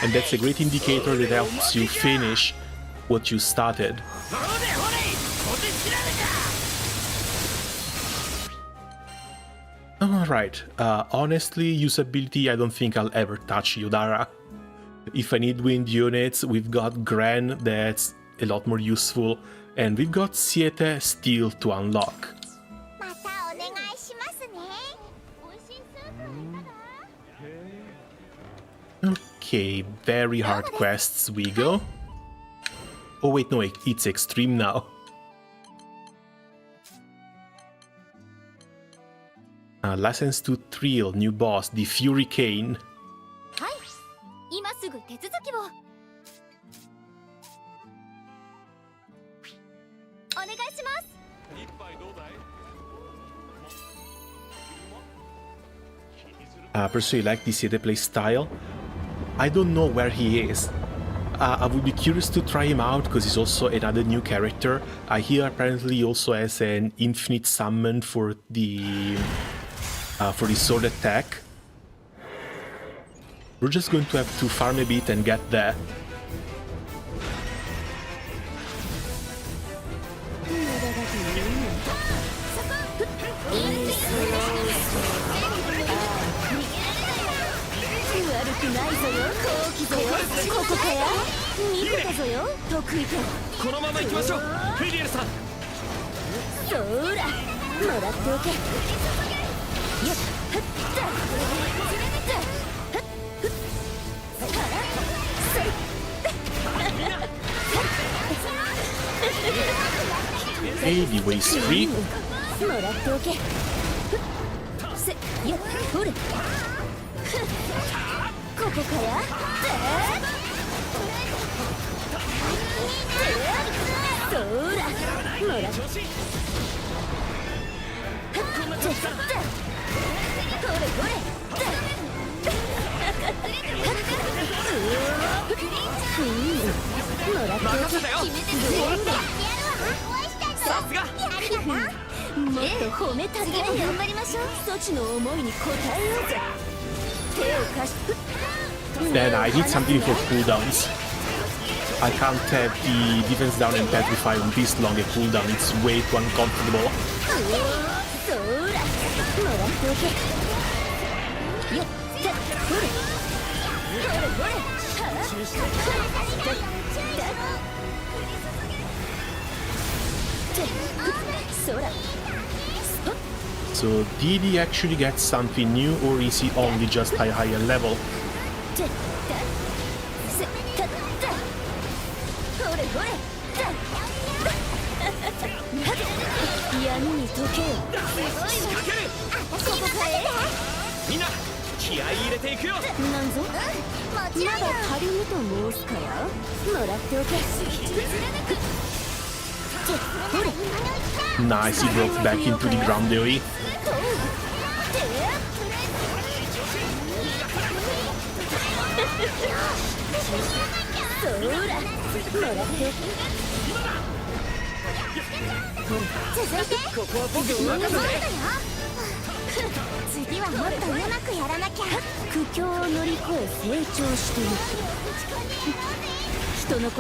A: and that's a great indicator that helps you finish what you started. Alright, honestly, usability, I don't think I'll ever touch Yudara. If I need wind units, we've got Gran, that's a lot more useful, and we've got Siete still to unlock. Okay, very hard quests we go. Oh wait, no, it's extreme now. License to Thrill, new boss, the Fury Cane. Personally, like the Siete play style. I don't know where he is. I would be curious to try him out because he's also another new character. I hear apparently he also has an infinite summon for the sword attack. We're just going to have to farm a bit and get there. Hey, the way's free. Then I need something for cooldowns. I can't have the defense down and petrify on this long a cooldown, it's way too uncomfortable. So did he actually get something new, or is he only just a higher level? Nice, he broke back into the ground AoE.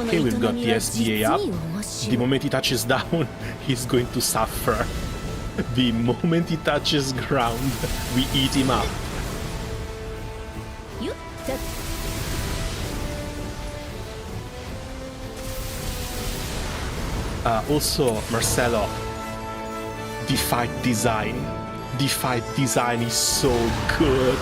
A: Okay, we've got the SDA up. The moment he touches down, he's going to suffer. The moment he touches ground, we eat him up. Also, Marcelo, the fight design. The fight design is so good.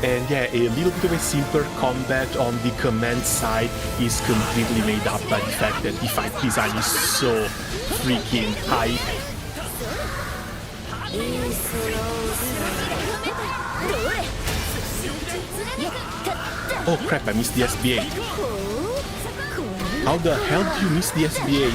A: And yeah, a little bit of a simpler combat on the command side is completely made up by the fact that the fight design is so freaking high. Oh crap, I missed the SBA. How the hell do you miss the SBA?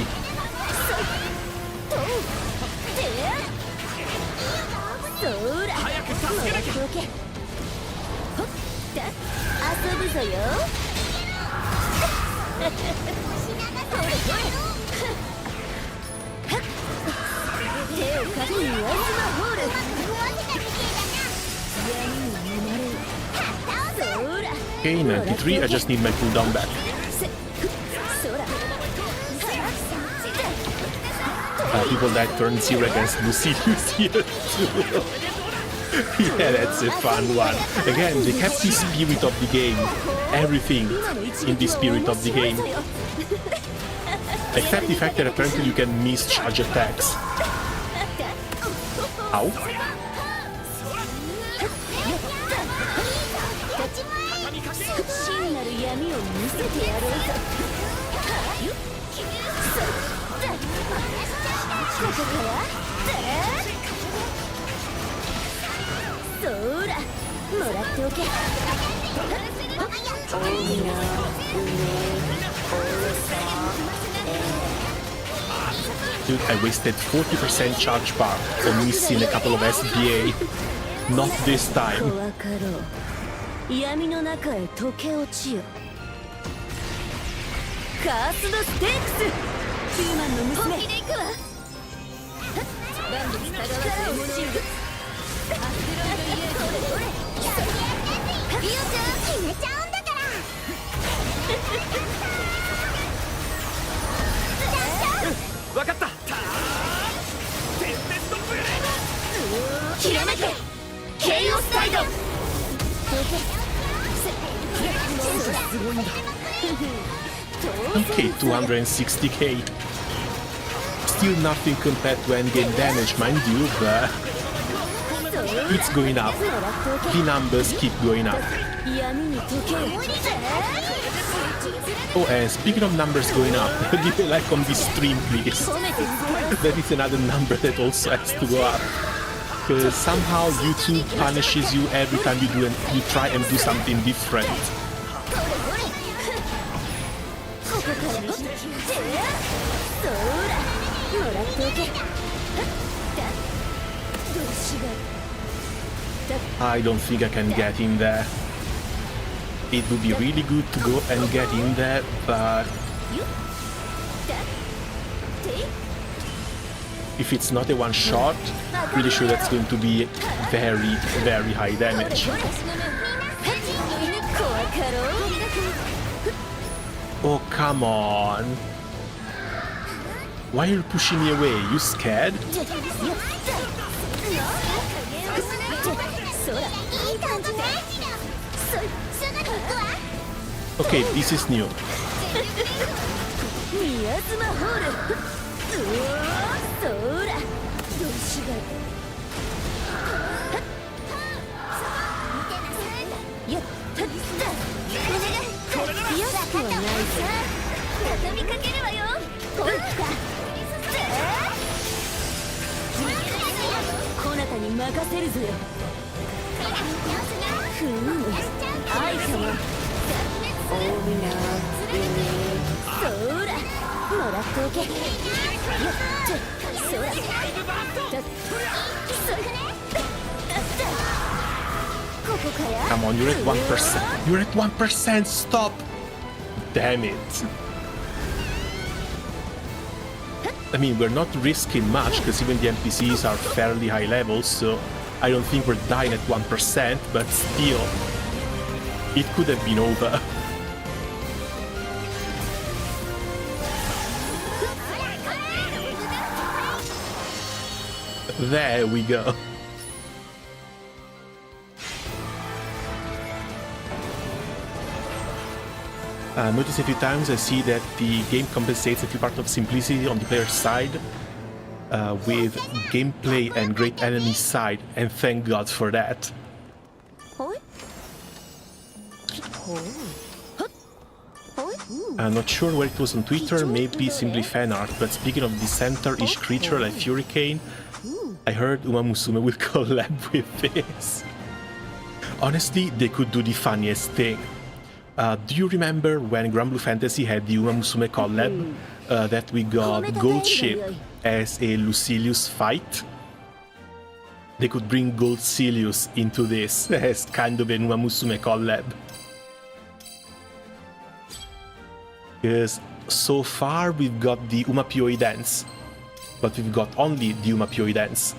A: Okay, 93, I just need my cooldown back. People that turn 0 against Lucidius here too. Yeah, that's a fun one. Again, they kept the spirit of the game. Everything in the spirit of the game. Except the fact that apparently you can miss charge attacks. Ow. Dude, I wasted 40% charge bar on missing a couple of SBA. Not this time. Okay, 260k. Still nothing compared to endgame damage, mind you, but it's going up. The numbers keep going up. Oh, and speaking of numbers going up, give a like on this stream, please. That is another number that also has to go up. Because somehow YouTube punishes you every time you try and do something different. I don't think I can get in there. It would be really good to go and get in there, but if it's not a one shot, pretty sure that's going to be very, very high damage. Oh, come on. Why are you pushing me away? You scared? Okay, this is new. Come on, you're at 1%. You're at 1%. Stop. Damn it. I mean, we're not risking much because even the NPCs are fairly high levels, so I don't think we're dying at 1%, but still, it could have been over. There we go. Notice a few times I see that the game compensates a few parts of simplicity on the player's side with gameplay and great enemy side, and thank God for that. I'm not sure where it was on Twitter, maybe simply fan art, but speaking of the center-ish creature like Hurricane, I heard Uma Musume will collab with this. Honestly, they could do the funniest thing. Do you remember when Granblue Fantasy had the Uma Musume collab? That we got Gold Ship as a Lucilius fight? They could bring Gold Cilius into this as kind of an Uma Musume collab. Because so far we've got the Uma Pioi dance, but we've got only the Uma Pioi dance.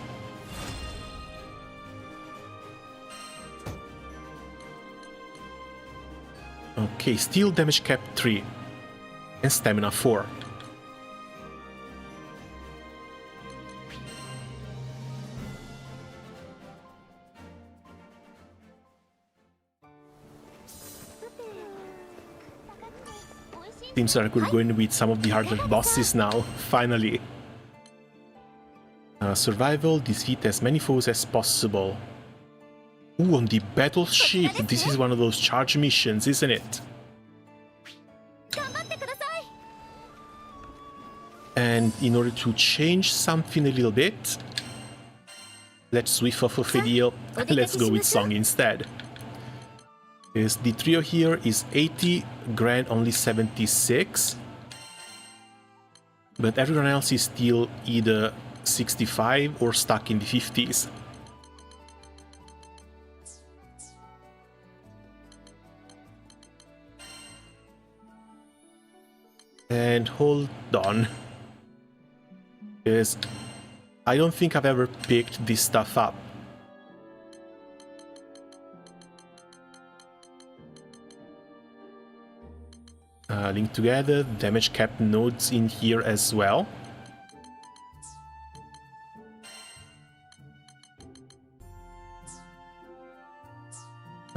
A: Okay, steel damage cap 3 and stamina 4. Seems like we're going with some of the harder bosses now, finally. Survival, defeat as many foes as possible. Ooh, on the battleship, this is one of those charge missions, isn't it? And in order to change something a little bit, let's switch off of Fediel and let's go with Song instead. Because the trio here is 80, Gran only 76, but everyone else is still either 65 or stuck in the 50s. And hold on, because I don't think I've ever picked this stuff up. Linked together, damage cap nodes in here as well.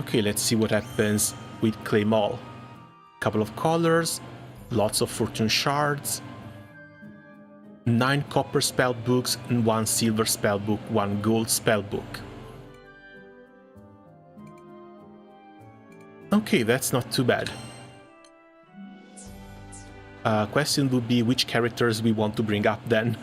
A: Okay, let's see what happens with Claim All. Couple of colors, lots of fortune shards, 9 copper spell books and 1 silver spell book, 1 gold spell book. Okay, that's not too bad. Question would be which characters we want to bring up then.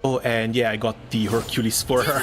A: Oh, and yeah, I got the Hercules for her.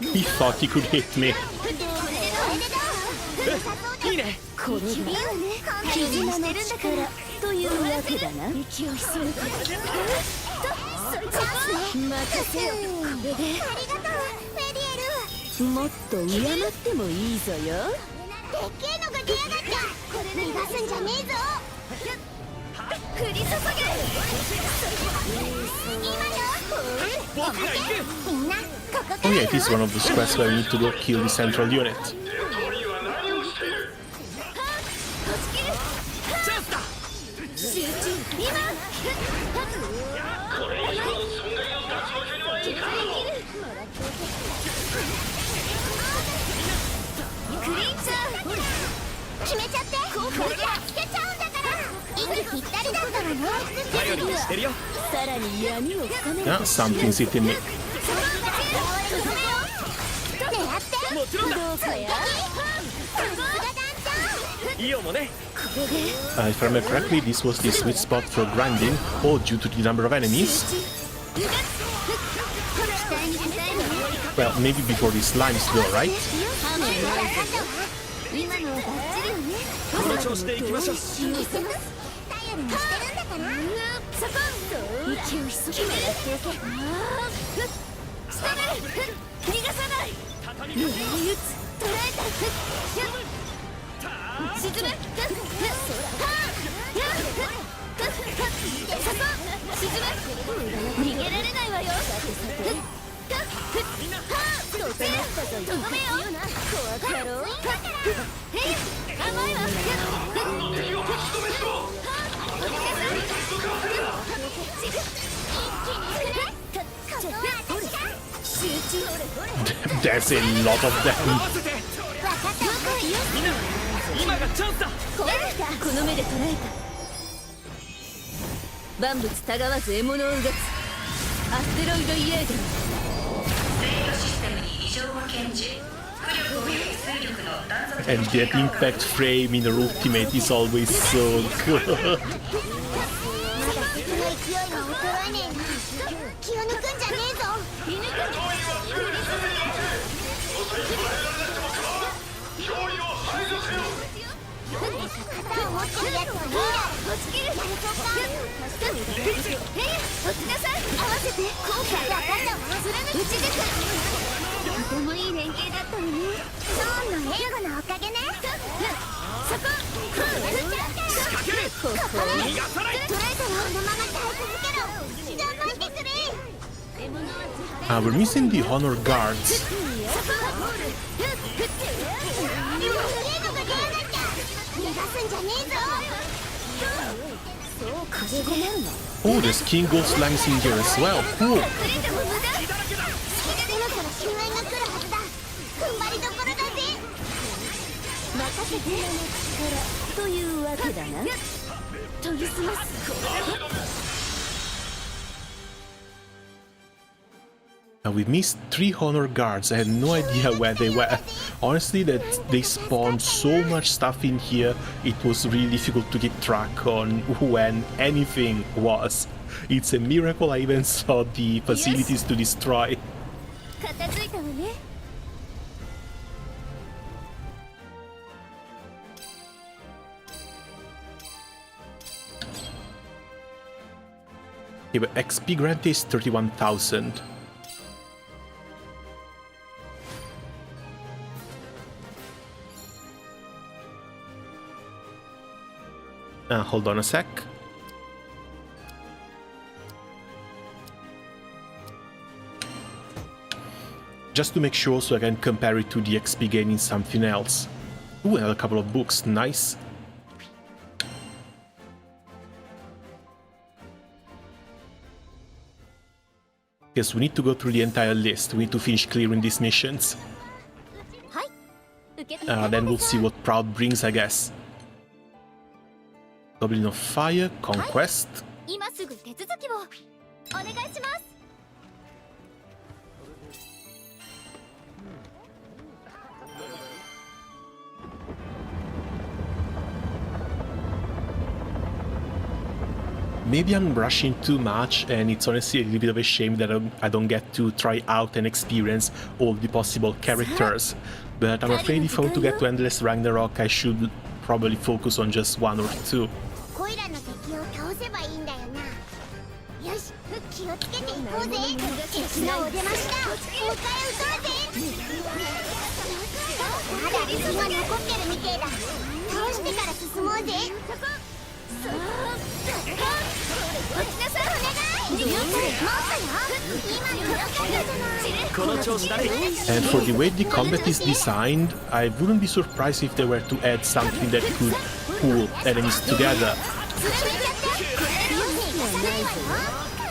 A: He thought he could hit me. Oh yeah, it is one of those quests where you need to go kill the central unit. Yeah, something's hitting me.
D: イオもね。
A: If I remember correctly, this was the sweet spot for grinding, or due to the number of enemies. Well, maybe before the slimes though, right?
D: この調子でいきましょう。
C: 逃げられないわよ。
A: There's a lot of them.
D: 今がチャンスだ。
E: この目で捉えた。万物たがわず獲物をうがつ。アステロイドイエーデン。
A: And that impact frame in her ultimate is always so good.
C: 気を抜くんじゃねえぞ。旗を持ってるやつはリーダー。落ちきる。やるぞか。落ちなさい。合わせて。後悔分かったわ。貫く。打ち抜く。とてもいい連携だったのに。ショーンの援護のおかげね。そこ。
D: 仕掛ける。
C: ここね。
D: 逃がさない。
C: 捉えたわ。このまま耐え続けろ。頑張ってくれ。
A: We're missing the honor guards.
C: 逃がすんじゃねえぞ。
A: Oh, there's King Gold Slimes in here as well. Cool.
C: そろそろ信頼が来るはずだ。踏ん張りどころだぜ。
E: 任せて。というわけだな。研ぎ澄ます。
A: We missed 3 honor guards. I had no idea where they were. Honestly, that they spawned so much stuff in here, it was really difficult to keep track on when anything was. It's a miracle I even saw the facilities to destroy.
C: 片付いたわね。
A: Okay, but XP grant is 31,000. Hold on a sec. Just to make sure so I can compare it to the XP gain in something else. Ooh, another couple of books, nice. Yes, we need to go through the entire list. We need to finish clearing these missions. Then we'll see what Proud brings, I guess. Goblin of Fire, Conquest.
C: 今すぐ手続きをお願いします。
A: Maybe I'm rushing too much, and it's honestly a little bit of a shame that I don't get to try out and experience all the possible characters. But I'm afraid if I want to get to Endless Ragnarok, I should probably focus on just 1 or 2.
C: こいらの敵を倒せばいいんだよな。よし、気をつけていこうぜ。敵のお出ましだ。もう一回撃とうぜ。まだリズムが残ってるみてえだ。倒してから進もうぜ。落ちなさい、お願い。もっとよ。今のよかったじゃない。
D: この調子だね。
A: And for the way the combat is designed, I wouldn't be surprised if they were to add something that could pull enemies together.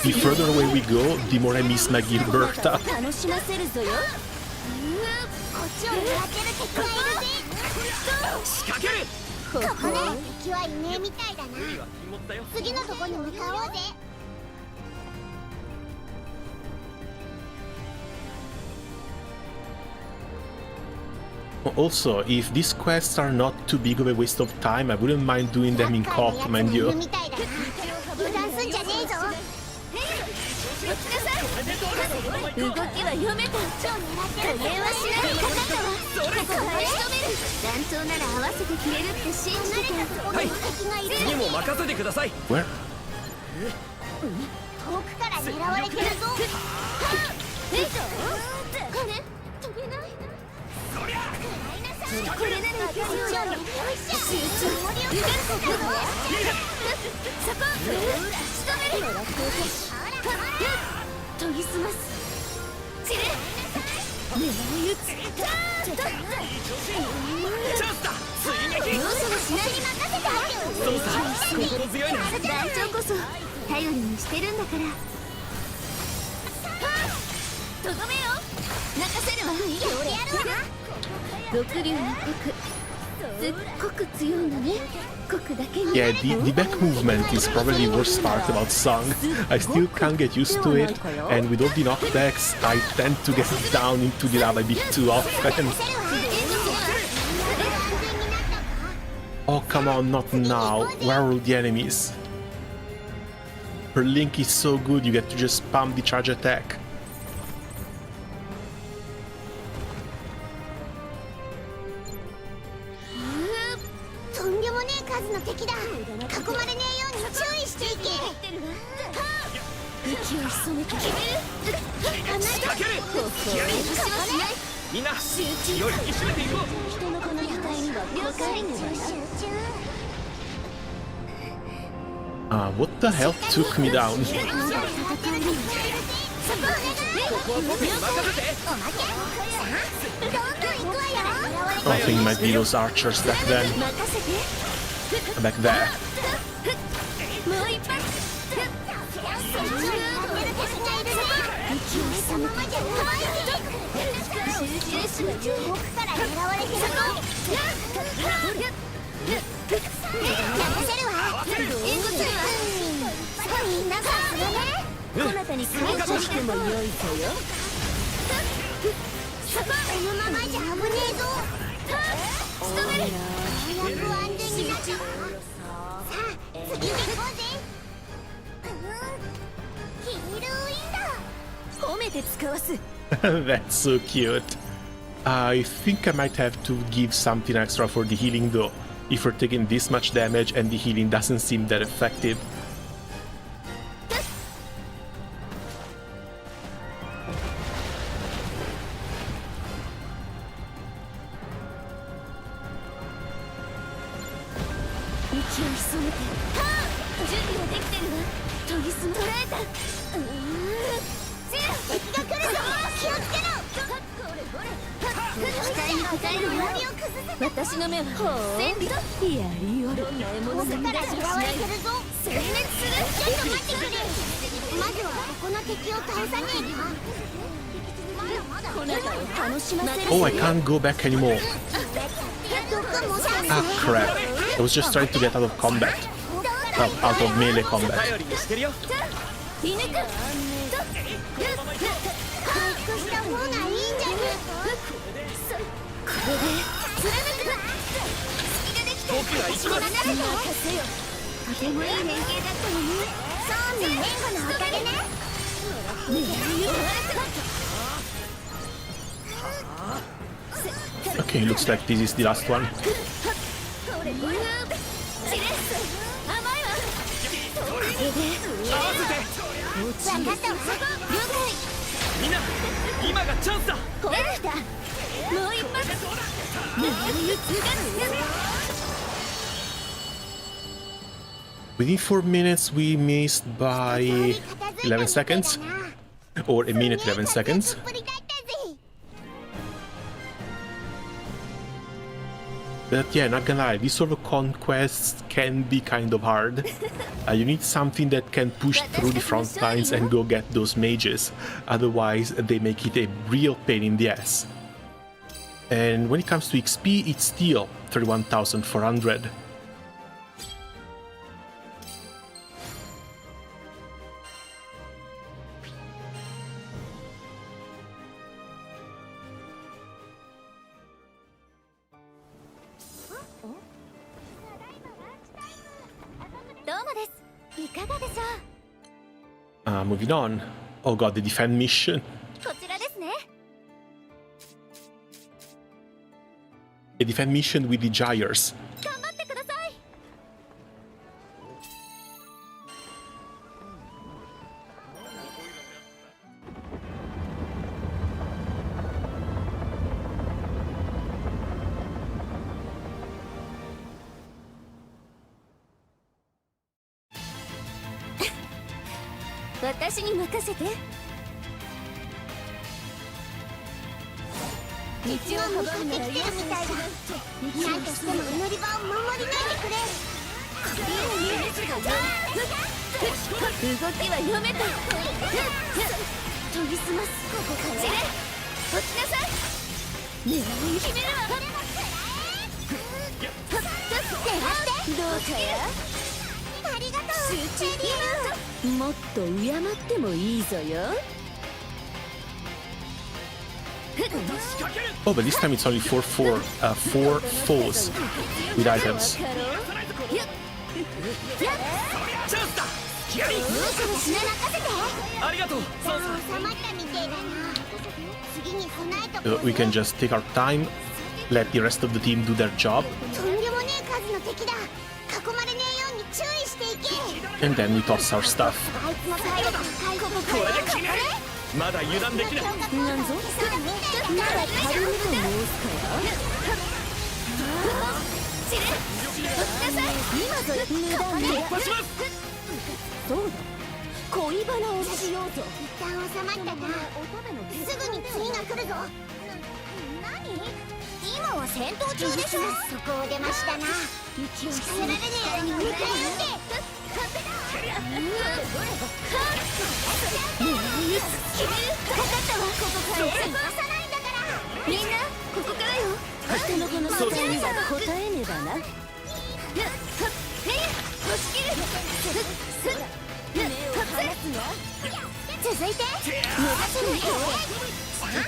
A: The further away we go, the more I miss my Gilberta.
E: 楽しませるぞよ。
C: こっちを狙ってる敵がいるぜ。
D: 仕掛ける。
C: ここね、敵はいねえみたいだな。次のとこに向かおうぜ。
A: Also, if these quests are not too big of a waste of time, I wouldn't mind doing them in co-op, mind you.
C: 油断すんじゃねえぞ。動きは読めた。加減はしない。かかったわ。ここは仕留める。団長なら合わせてくれるって信じてた。
D: はい次も任せてください。
A: Where?
C: 遠くから狙われてるぞ。えっと、これ飛べない。これならいけるよ。集中。油断すんだぞ。そこ。仕留める。研ぎ澄ます。散れ。狙い撃つ。
D: チャンスだ。追撃。
C: 容赦はしない。任せて。
D: そうさ心強いな。
C: 団長こそ頼りにしてるんだから。とどめよ。任せるわ。やるわ。毒竜のコク。すっごく強いのね。コクだけに。
A: Yeah, the back movement is probably the worst part about Song. I still can't get used to it, and with all the knockbacks, I tend to get down into the lava a bit too often. Oh, come on, not now. Where are all the enemies? Her link is so good, you get to just spam the charge attack.
C: とんでもねえ数の敵だ。囲まれねえように注意していけ。息を潜めて決める。離れた。私はしない。
D: みんな気を引き締めていこう。
C: 人のこの戦いには答えには集中。
A: What the hell took me down?
C: ここは僕に任せて。おまけ。どんどん行くわよ。
A: Oh, I think it might be those archers back then. Back there.
C: もう一発。集中。奥から狙われてる。任せるわ。援護するわ。みんなさすがね。こなたに感謝しても良いぞよ。そこ。このままじゃ危ねえぞ。仕留める。ようやく安全になった。さあ、次で行こうぜ。ヒールウィンド。褒めて使わす。
A: That's so cute. I think I might have to give something extra for the healing though. If we're taking this much damage and the healing doesn't seem that effective. Oh, I can't go back anymore. Ah, crap. I was just trying to get out of combat. Out of melee combat.
D: 頼りにしてるよ。僕が行きます。
C: とてもいい連携だったのに。ソーンの援護のおかげね。
A: Okay, looks like this is the last one.
D: みんな今がチャンスだ。
C: もう一発。
A: Within 4 minutes, we missed by 11 seconds. Or a minute 11 seconds. But yeah, not gonna lie, these sort of conquests can be kind of hard. You need something that can push through the front lines and go get those mages. Otherwise, they make it a real pain in the ass. And when it comes to XP, it's still 31,400.
C: 様です。いかがでしょう。
A: Moving on. Oh god, the defend mission.
C: こちらですね。
A: The defend mission with the Gyres.
C: 頑張ってください。私に任せて。道を阻むならよしみたいだ。なんとしても乗り場を守り抜いてくれ。動きは読めた。研ぎ澄ます。ここから落ちなさい。狙い決めるわ。どうかや。ありがとう。集中力。もっと敬ってもいいぞよ。
A: Oh, but this time it's only four foes with items.
D: ありがとう。
A: We can just take our time, let the rest of the team do their job,
C: とんでもねえ数の敵だ。囲まれねえように注意していけ。
A: and then we toss our stuff.
C: あいつの体力高い。ここからで決める。
D: まだ油断できない。
E: なんぞなら軽めと申すかよ。今ぞ無駄に
D: 突破します。
E: そうだ恋バナをしようぞ。
C: 一旦収まったな。すぐに次が来るぞ。何？今は戦闘中でしょ。そこを出ましたな。近寄られねえように迎え撃て。みんなここからよ。
E: 人の子の期待には応えねばな。
C: 続いて逃がせないよ。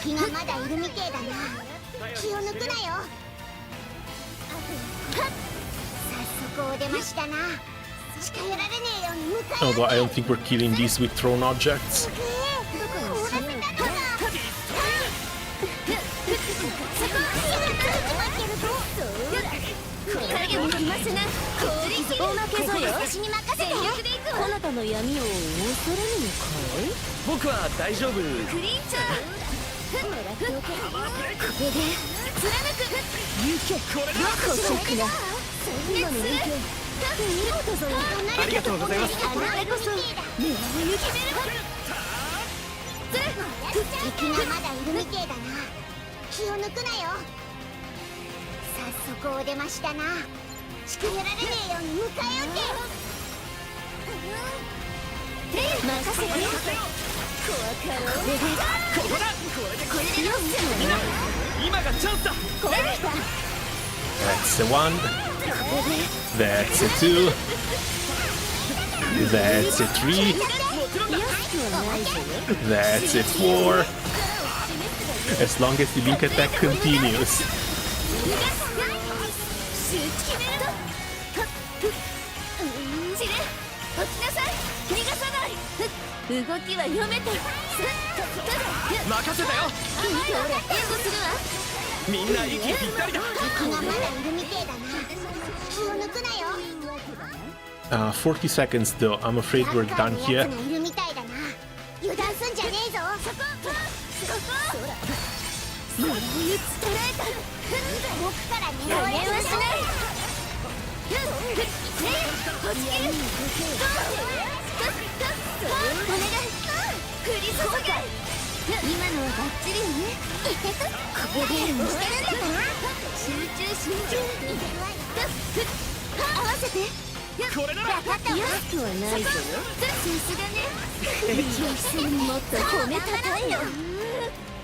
C: 敵がまだいるみてえだな。気を抜くなよ。早速お出ましたな。近寄られねえように迎え撃て。
A: Although I don't think we're killing these with thrown objects.
C: 影もいますな。
E: おまけぞよ。
C: 私に任せて。
E: こなたの闇を恐れぬのかい。
D: 僕は大丈夫。
C: クリーチャー。ここで貫く。
E: 勇気こそくな。今の連携見事ぞよ。
D: ありがとうございます。
E: あなたこそ狙いを決める。
C: 敵がまだいるみてえだな。気を抜くなよ。早速お出ましたな。近寄られねえように迎え撃て。任せて。
E: 怖かろう。
C: これでよし。
D: 今がチャンスだ。
E: これできた。
A: That's a 1. That's a 2. That's a 3. That's a 4. As long as the link attack continues.
E: 動きは読めた。
D: 任せたよ。みんな息ぴったりだ。
C: 敵がまだいるみてえだな。気を抜くなよ。
A: 40 seconds though. I'm afraid we're done here.
C: いるみたいだな。油断すんじゃねえぞ。僕から狙われはしない。お願い。降り注げ。今のはバッチリよね。ここでしてるのかな。集中集中。合わせて。
D: これなら
C: 分かったわ。
E: 安くはないぞよ。
C: さすがね。
E: 息を潜めもっと褒めたたえよ。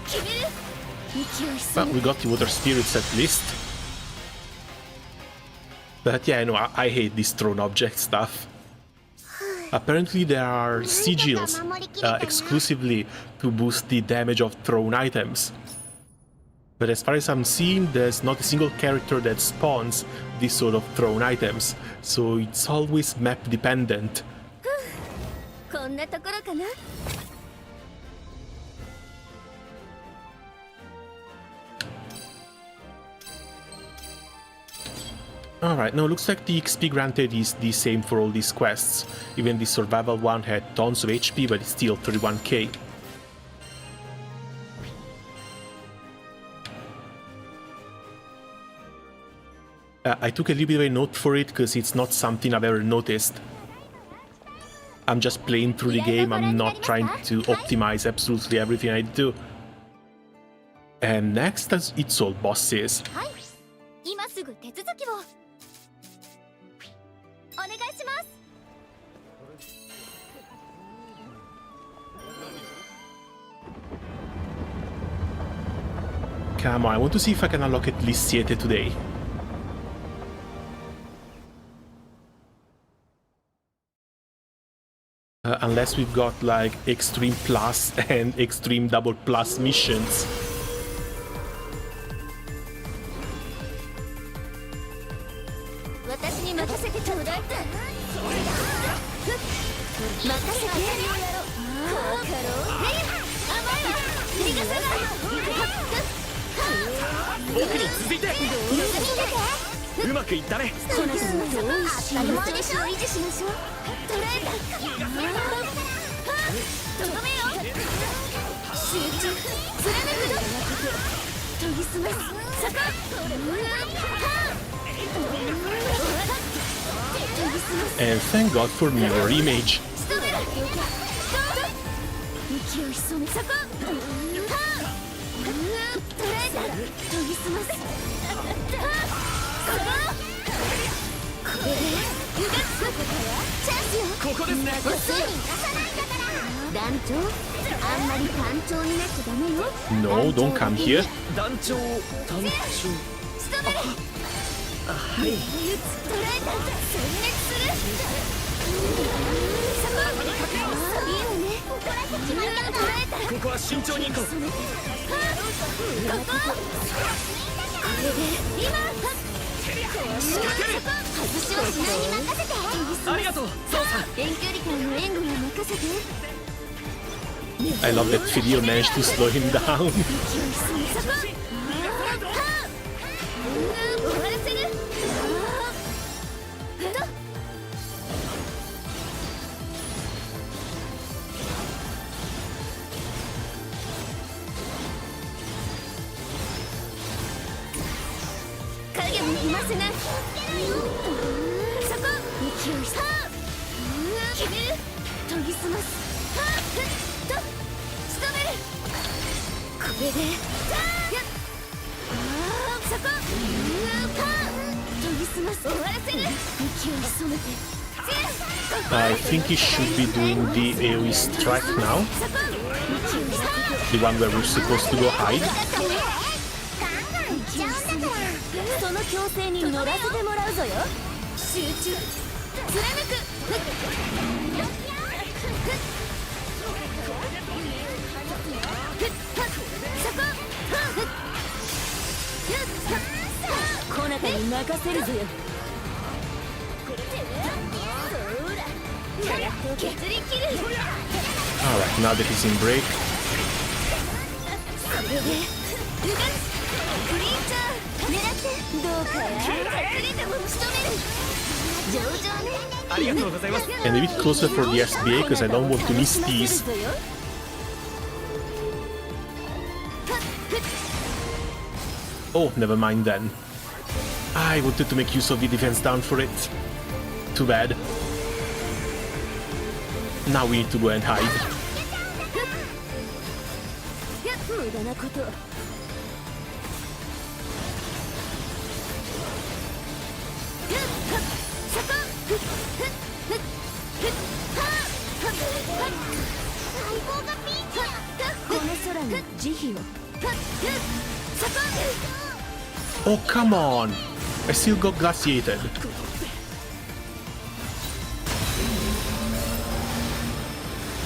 C: 決める。
A: Well, we got the water spirits at least. But yeah, I know, I hate this thrown object stuff. Apparently there are sigils exclusively to boost the damage of thrown items. But as far as I'm seeing, there's not a single character that spawns these sort of thrown items, so it's always map dependent.
C: こんなところかな。
A: Alright, now looks like the XP granted is the same for all these quests. Even the survival one had tons of HP, but it's still 31k. I took a little bit of a note for it because it's not something I've ever noticed. I'm just playing through the game, I'm not trying to optimize absolutely everything I do. And next, it's all bosses.
C: はい、今すぐ手続きをお願いします。
A: Come on, I want to see if I can unlock at least Siete today. Unless we've got like Extreme Plus and Extreme Double Plus missions. And thank God for mirror image. No, don't come here. I love that Fediel managed to slow him down. I think he should be doing the AoE strike now. The one where we're supposed to go hide. Alright, now that he's in break. And a bit closer for the SBA because I don't want to miss these. Oh, never mind then. I wanted to make use of the defense down for it. Too bad. Now we need to go and hide. Oh, come on! I still got glaciated.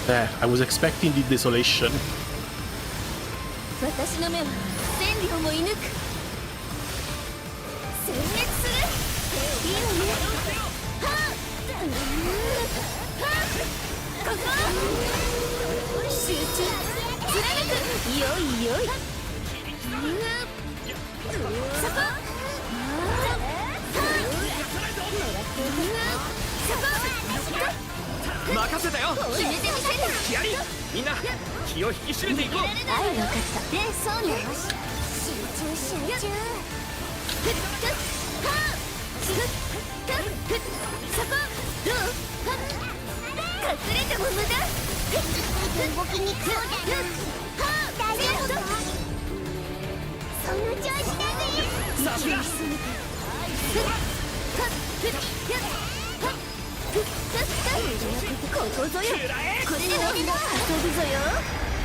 A: There, I was expecting the desolation.
E: をも射抜く。殲滅する。いいわね。はあ、ここ集中貫く。よいよい。そこ
D: 任せたよ。
E: 決めてみせる。
D: 気合い、みんな気を引き締めていこう。
E: はい、分かった。で、そうね。集中集中。ふっふっはあ。ふっふっふっ。そこどう？はっ。隠れても無駄。動きにくそうだな。はあ。大丈夫。その調子だぜ。
D: さすが。
E: ふっはっふっやっはっ。ここぞよ。これでも遊ぶぞよ。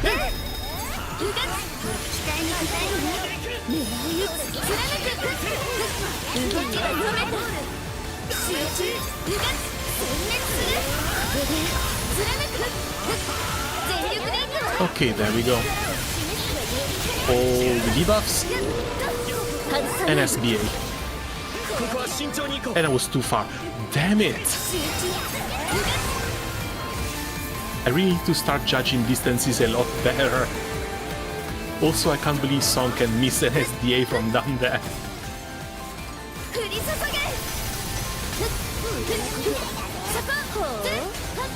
E: うが期待に応えるね。狙い撃つ。貫く。動きは読めた。集中。うが殲滅する。これで貫く。全力でいくわ。
A: Okay, there we go. All the debuffs and SBA.
D: ここは慎重に行こう。
A: And I was too far. Damn it! I really need to start judging distances a lot better. Also, I can't believe Song can miss an SDA from down there.
E: 降り注げ。そこ。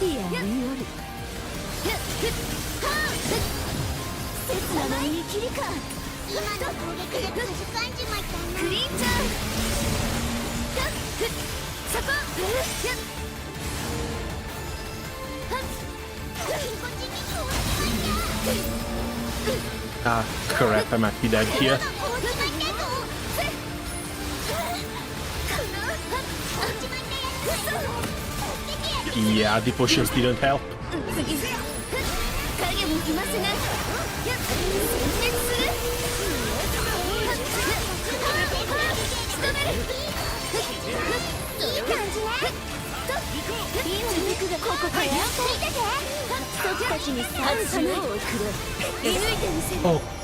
E: いや、見よる。刹那の見切りか。今の攻撃でくじかんじまいたな。クリーンチャー。そこ。
A: Ah, crap, I might be dead here. Yeah, the potions didn't help.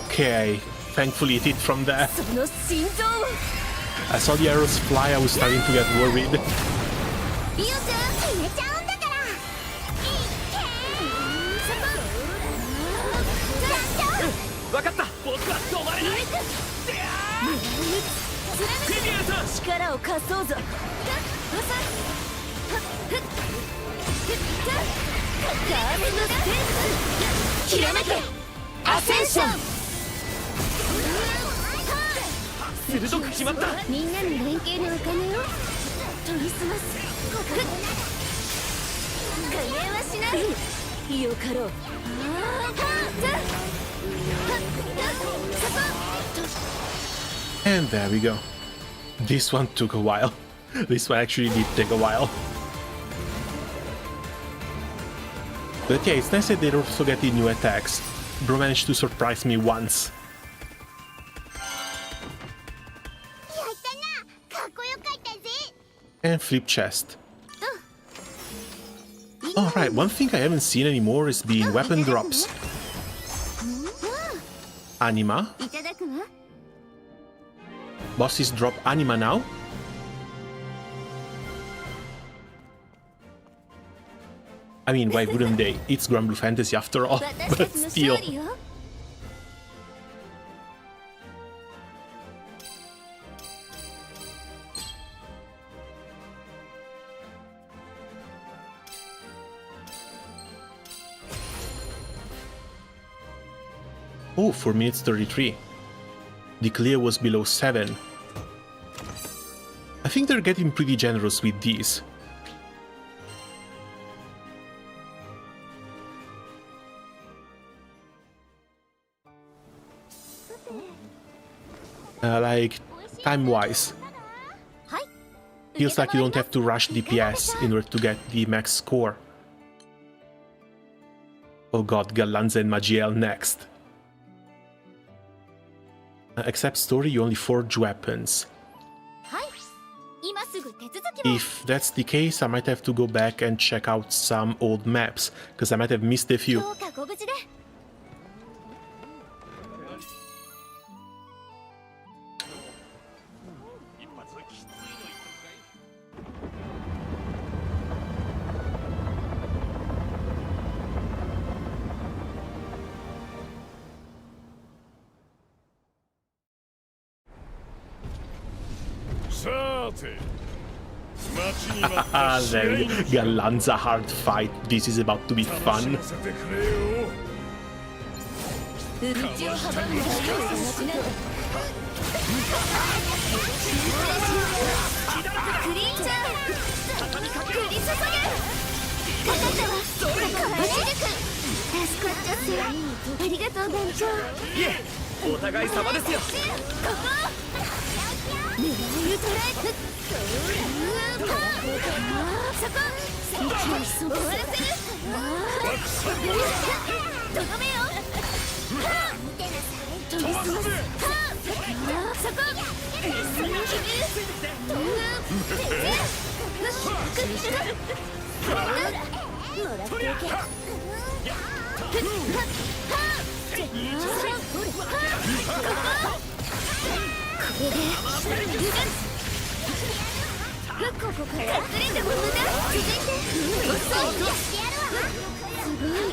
A: Okay, thankfully it hit from there. I saw the arrows fly, I was starting to get worried.
D: 分かった。僕は止まれない。フェディエルさん、
E: 力を貸そうぞ。ひらめけアセンション。
D: 鋭く決まった。
E: みんなの連携のお金を取りすます。加減はしない。よかろう。
A: And there we go. This one took a while. This one actually did take a while. But yeah, it's nice that they're also getting new attacks. Bro managed to surprise me once. And flip chest. Alright, one thing I haven't seen anymore is being weapon drops. Anima. Bosses drop Anima now? I mean, why wouldn't they? It's Granblue Fantasy after all, but still. Oh, 4 minutes 33. The clear was below 7. I think they're getting pretty generous with these. Like, time-wise. Feels like you don't have to rush DPS in order to get the max score. Oh god, Galanza and Magiel next. Except story, you only forge weapons. If that's the case, I might have to go back and check out some old maps, because I might have missed a few. There we go. Galanza hard fight. This is about to be fun.
E: 道を阻むのは容赦なしなクリーチャー降り注げかかったわ走力助かっちゃってありがとう団長
D: いえお互い様ですよ。
E: ここ狙いを捉えてそこ勢いそ終わらせるとどめよ飛びすますそこここからずれても無駄続いてすごい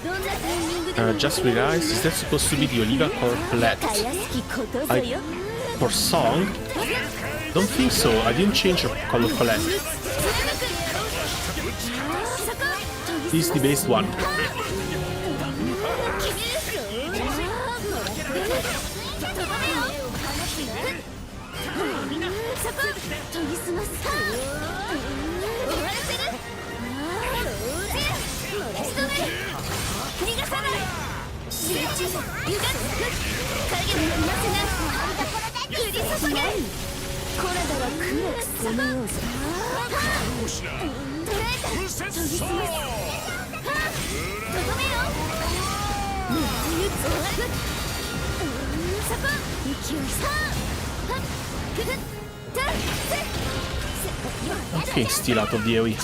E: どんなタイミングで
A: Just realized, is that supposed to be the Oliva Corplet? For Song? Don't think so, I didn't change her color palette. This is the base one.
E: 研ぎ澄ます終わらせる逃がさない集中油断影のなせな降り注げコラダは黒く攻めようぜ捕らえた研ぎ澄ますとどめよ狙い撃つそこ勢いさ
A: Okay, still out of the AoE.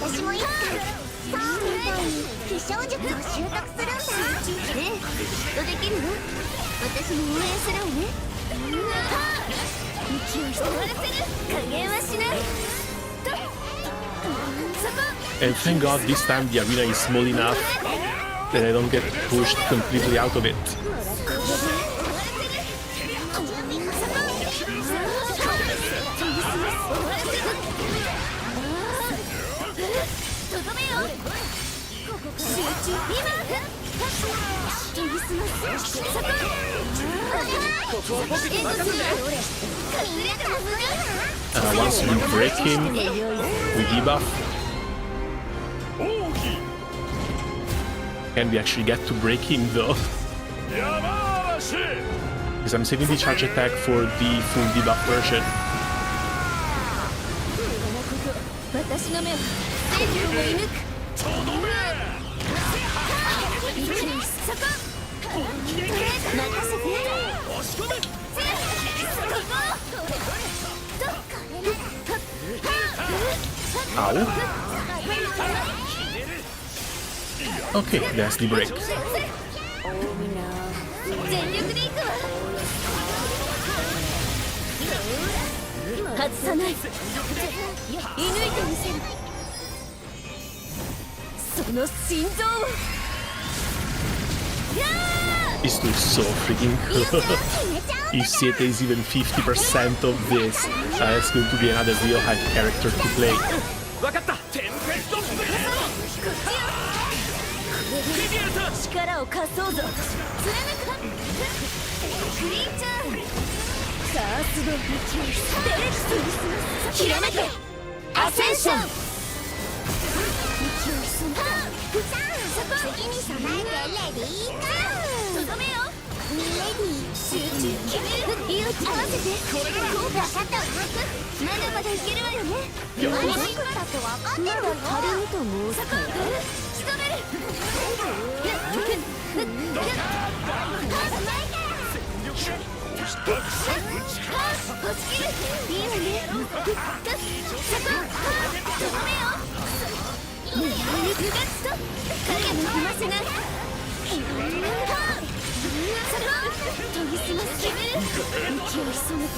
C: 私もいつかそうみたいに飛翔術を習得するんだねえきっとできるよ私も応援するわね勢い終わらせる加減はしない
A: And thank God this time the arena is small enough that I don't get pushed completely out of it. Once we break him, we debuff. Can we actually get to break him though? Because I'm saving the charge attack for the full debuff version.
E: 私の目は戦力を射抜くそこ任せて押し込め
A: Ow. Okay, that's the break.
E: 全力でいくわ外さない射抜いてみせるその心臓を
A: This looks so freaking cool. If Siete is even 50% of this, it's going to be another real hype character to play.
D: 分かったテンペストブレ
E: 力を貸そうぞ貫くクリーチャーカースドデレクスひらめけアセンション
C: 次に備えてレディーか
E: とどめよ
C: レディー
E: 集中決める合わせてこれが効果かったわまだまだいけるわよね
C: 何作ったって分かってるわよ
E: 軽みと申すかよ仕留める押し切るいいわねそことどめよ無駄に部活と影の暇せないそこ研ぎ澄ます決める息を潜めて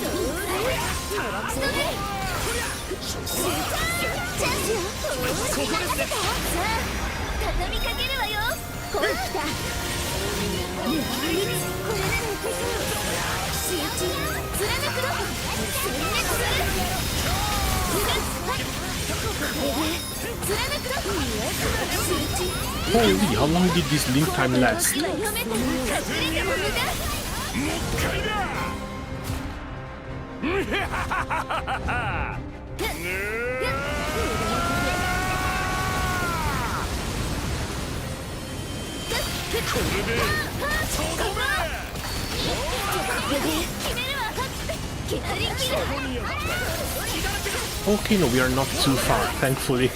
E: 仕留める
C: 畳みかけるわよ。ほら来た。これなら集中貫くの。殲滅する。
A: Holy, how long did this link time last? Okay, no, we are not too far, thankfully.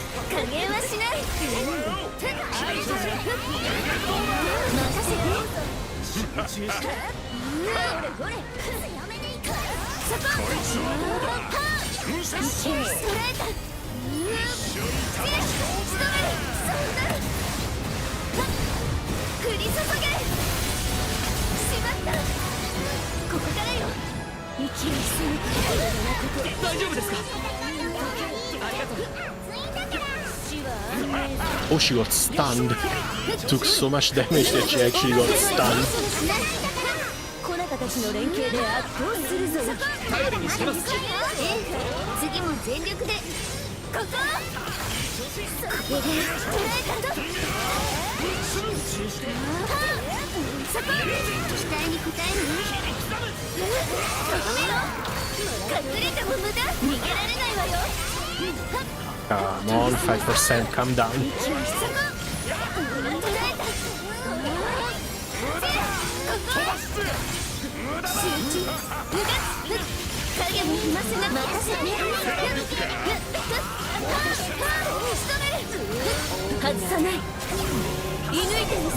A: Oh, she got stunned. Took so much damage that she actually got stunned.
C: 次も全力でここ期待に応える隠れても無駄逃げられないわよ
A: Come on, 5%, calm down.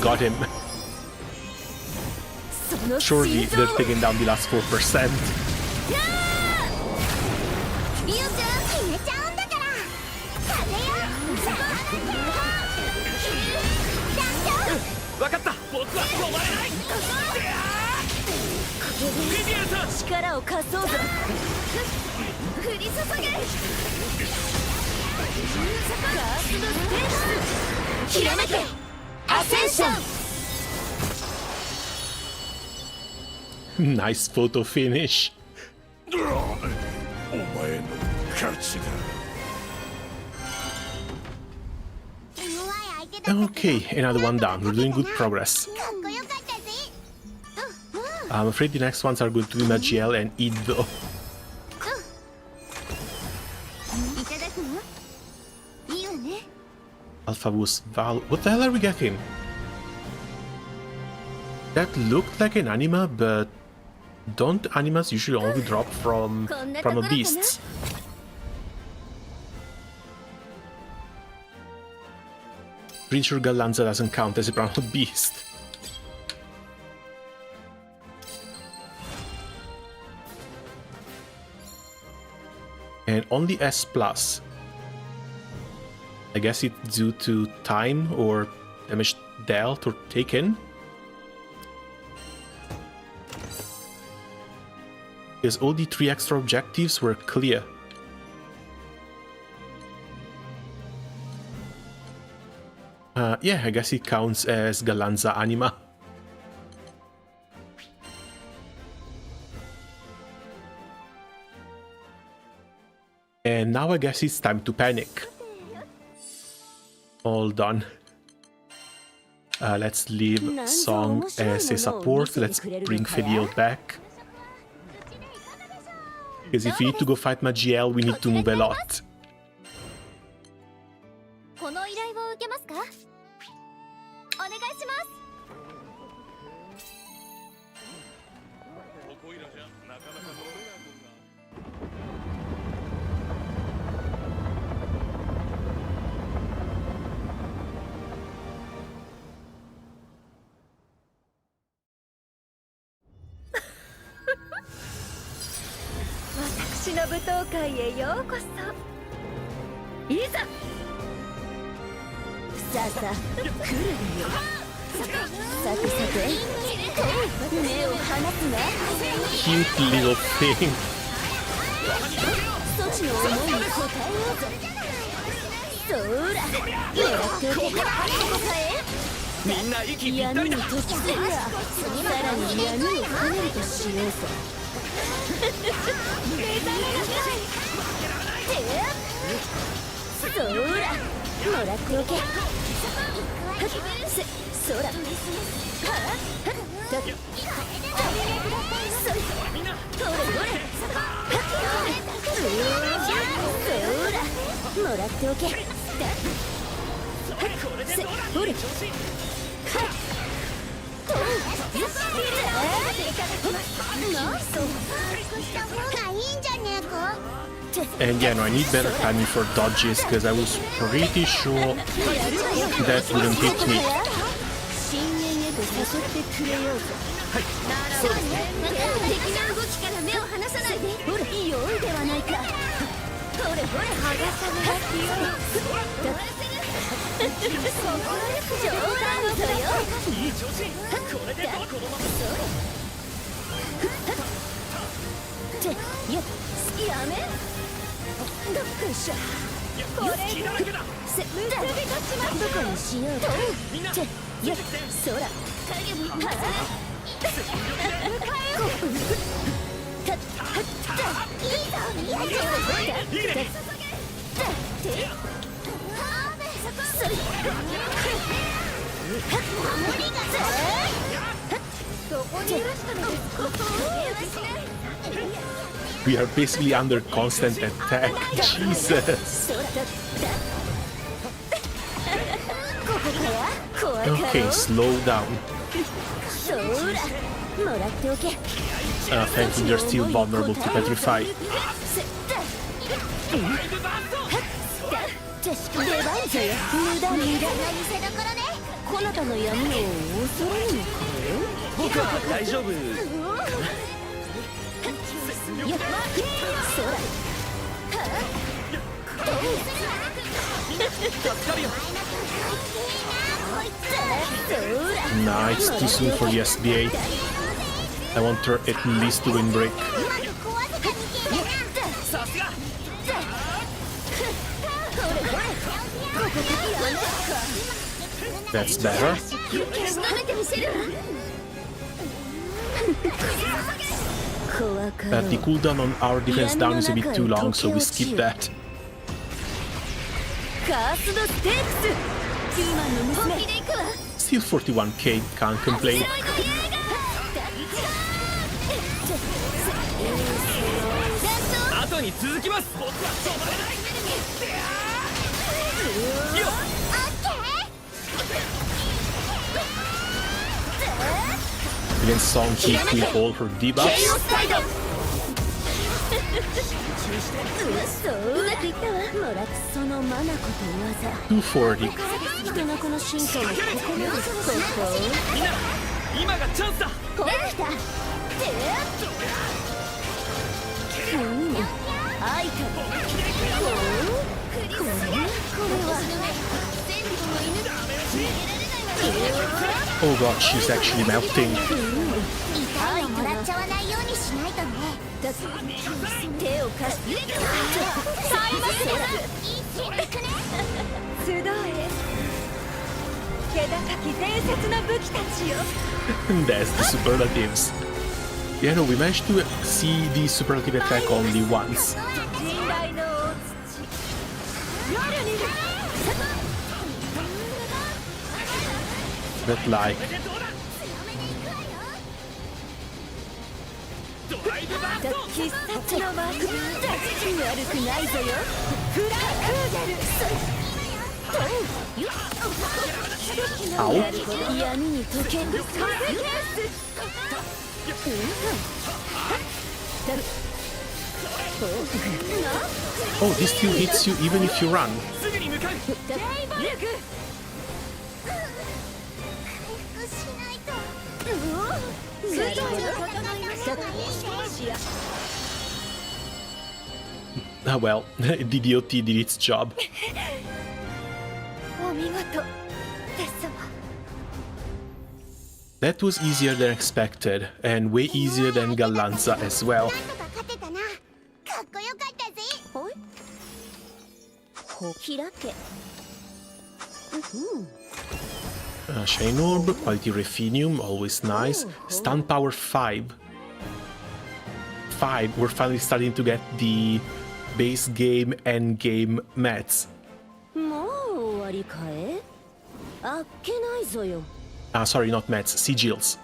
A: Got him. Surely they're taking down the last 4%. Nice photo finish. Okay, another one down. We're doing good progress. I'm afraid the next ones are going to be Magiel and Ido. Alphavus Val. What the hell are we getting? That looked like an anima, but don't animas usually only drop from a beast? Pretty sure Galanza doesn't count as a primal beast. And only S+. I guess it's due to time or damage dealt or taken. Because all the 3 extra objectives were clear. Yeah, I guess it counts as Galanza Anima. And now I guess it's time to panic. All done. Let's leave Song as a support. Let's bring Fediel back. Because if we need to go fight Magiel, we need to move a lot. Cute little thing.
E: ちの思いに応えようぞ。そーら狙っておけ。ここかえ
D: みんな息ぴったりだ。
E: 闇に突するわ。さらに闇を深めるとしようぞ。そーらもらっておけ。そらもらっておけ。ほれ
A: And yeah, no, I need better timing for dodges because I was pretty sure that wouldn't hit me.
E: 深淵へと誘ってくれようぞ。そうですね。敵の動きから目を離さないで。ほれ、良いではないか。ほれほれ、剥がさないよ。冗談ぞよ。
D: いい調子。これでこのまま。
E: やめ。どっこいしょ。これ
D: 隙だらけだ。
E: どこにしよう。
D: みんな
E: そら影もは
A: We are basically under constant attack. Jesus. Okay, slow down. Thankfully, they're still vulnerable to petrify.
E: こなたの闇を恐れるのかよ。
D: 僕は大丈夫。
A: Nah, it's too soon for the SBA. I want her at least to windbreak. That's better. But the cooldown on our defense down is a bit too long, so we skip that. Still 41k, can't complain. Against Song keep with all her debuffs. 240.
D: 今がチャンスだ。
A: Oh god, she's actually melting.
E: 手を貸して。
A: That's the superlatives. Yeah, no, we managed to see the superlative attack only once. But like... Ow. Oh, this still hits you even if you run. Ah well, the DOT did its job. That was easier than expected, and way easier than Galanza as well. Shine Orb, Quality Refinium, always nice. Stun Power 5. 5, we're finally starting to get the base game end game mats.
E: もう終わりかえ？あっけないぞよ。
A: Sorry, not mats, sigils.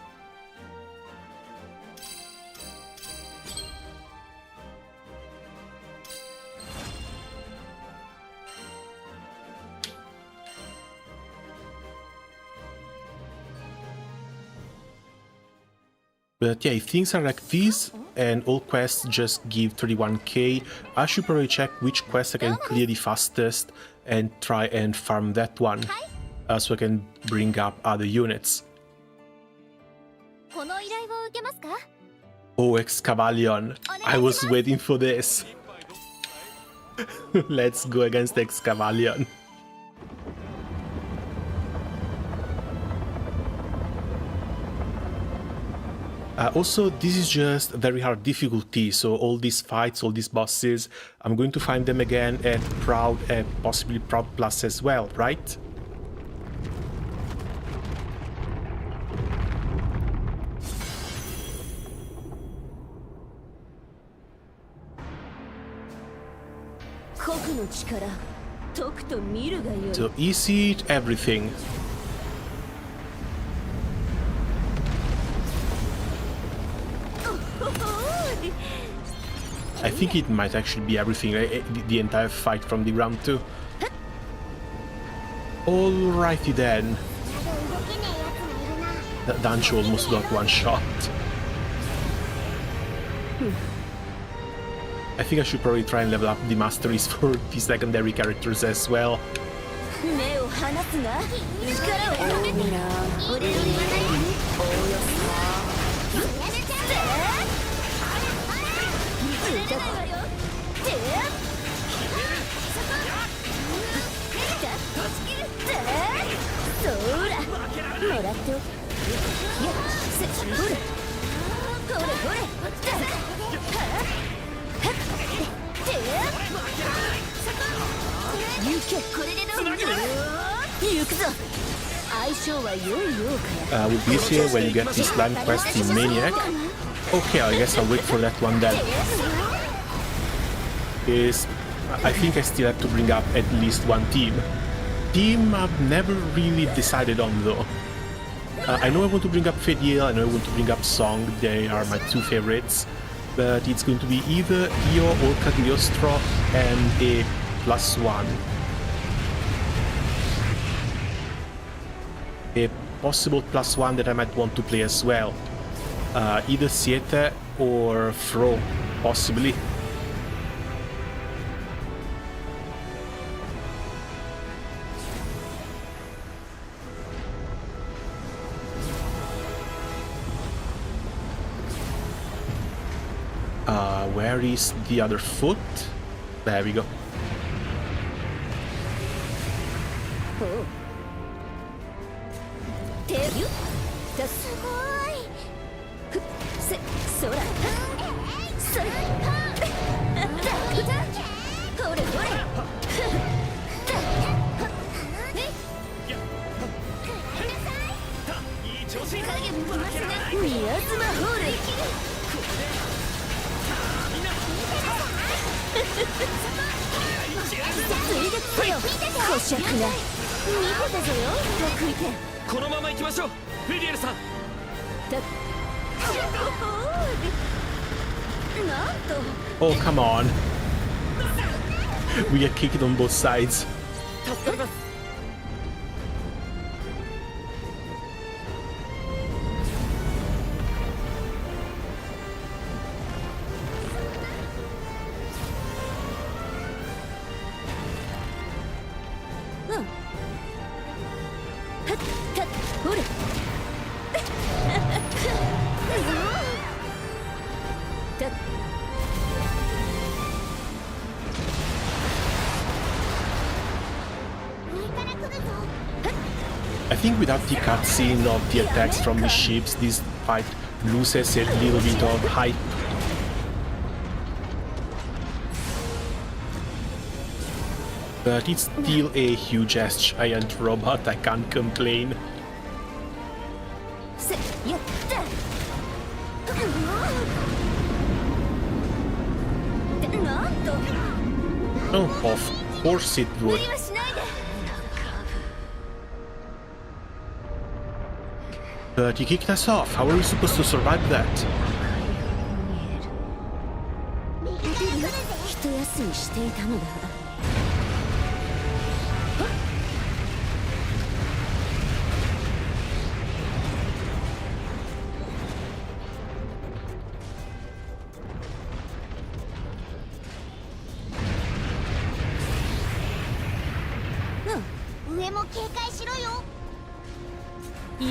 A: But yeah, if things are like this, and all quests just give 31k, I should probably check which quest I can clear the fastest and try and farm that one, so I can bring up other units. Oh, Excavalion. I was waiting for this. Let's go against Excavalion. Also, this is just very hard difficulty, so all these fights, all these bosses, I'm going to find them again at Proud, possibly Proud Plus as well, right? So easy everything. I think it might actually be everything, the entire fight from the round 2. Alrighty then. That Dancho almost got one shot. I think I should probably try and level up the masteries for the secondary characters as well. With this here, when you get this slime quest in Maniac. Okay, I guess I'll wait for that one then. I think I still have to bring up at least one team. Team I've never really decided on though. I know I want to bring up Fediel, I know I want to bring up Song, they are my two favorites. But it's going to be either Io or Cagliostro and a +1. A possible +1 that I might want to play as well. Either Siete or Fro, possibly. Where is the other foot? There we go. Oh, come on. We get kicked on both sides. I think without the cutscene of the attacks from the ships, this fight loses a little bit of hype. But it's still a huge ass giant robot, I can't complain. Oh, of course it would. But you kicked us off. How are we supposed to survive that?
E: 一休みしていたのだ。
C: 上も警戒しろよ。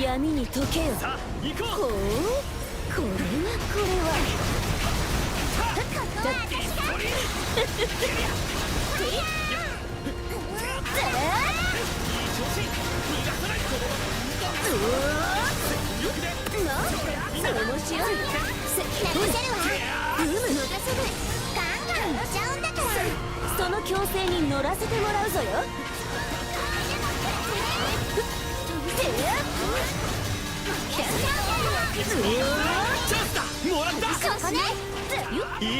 E: 闇に溶けよ。
D: さあ行こう。
E: これはその強制に乗らせてもらうぞよ。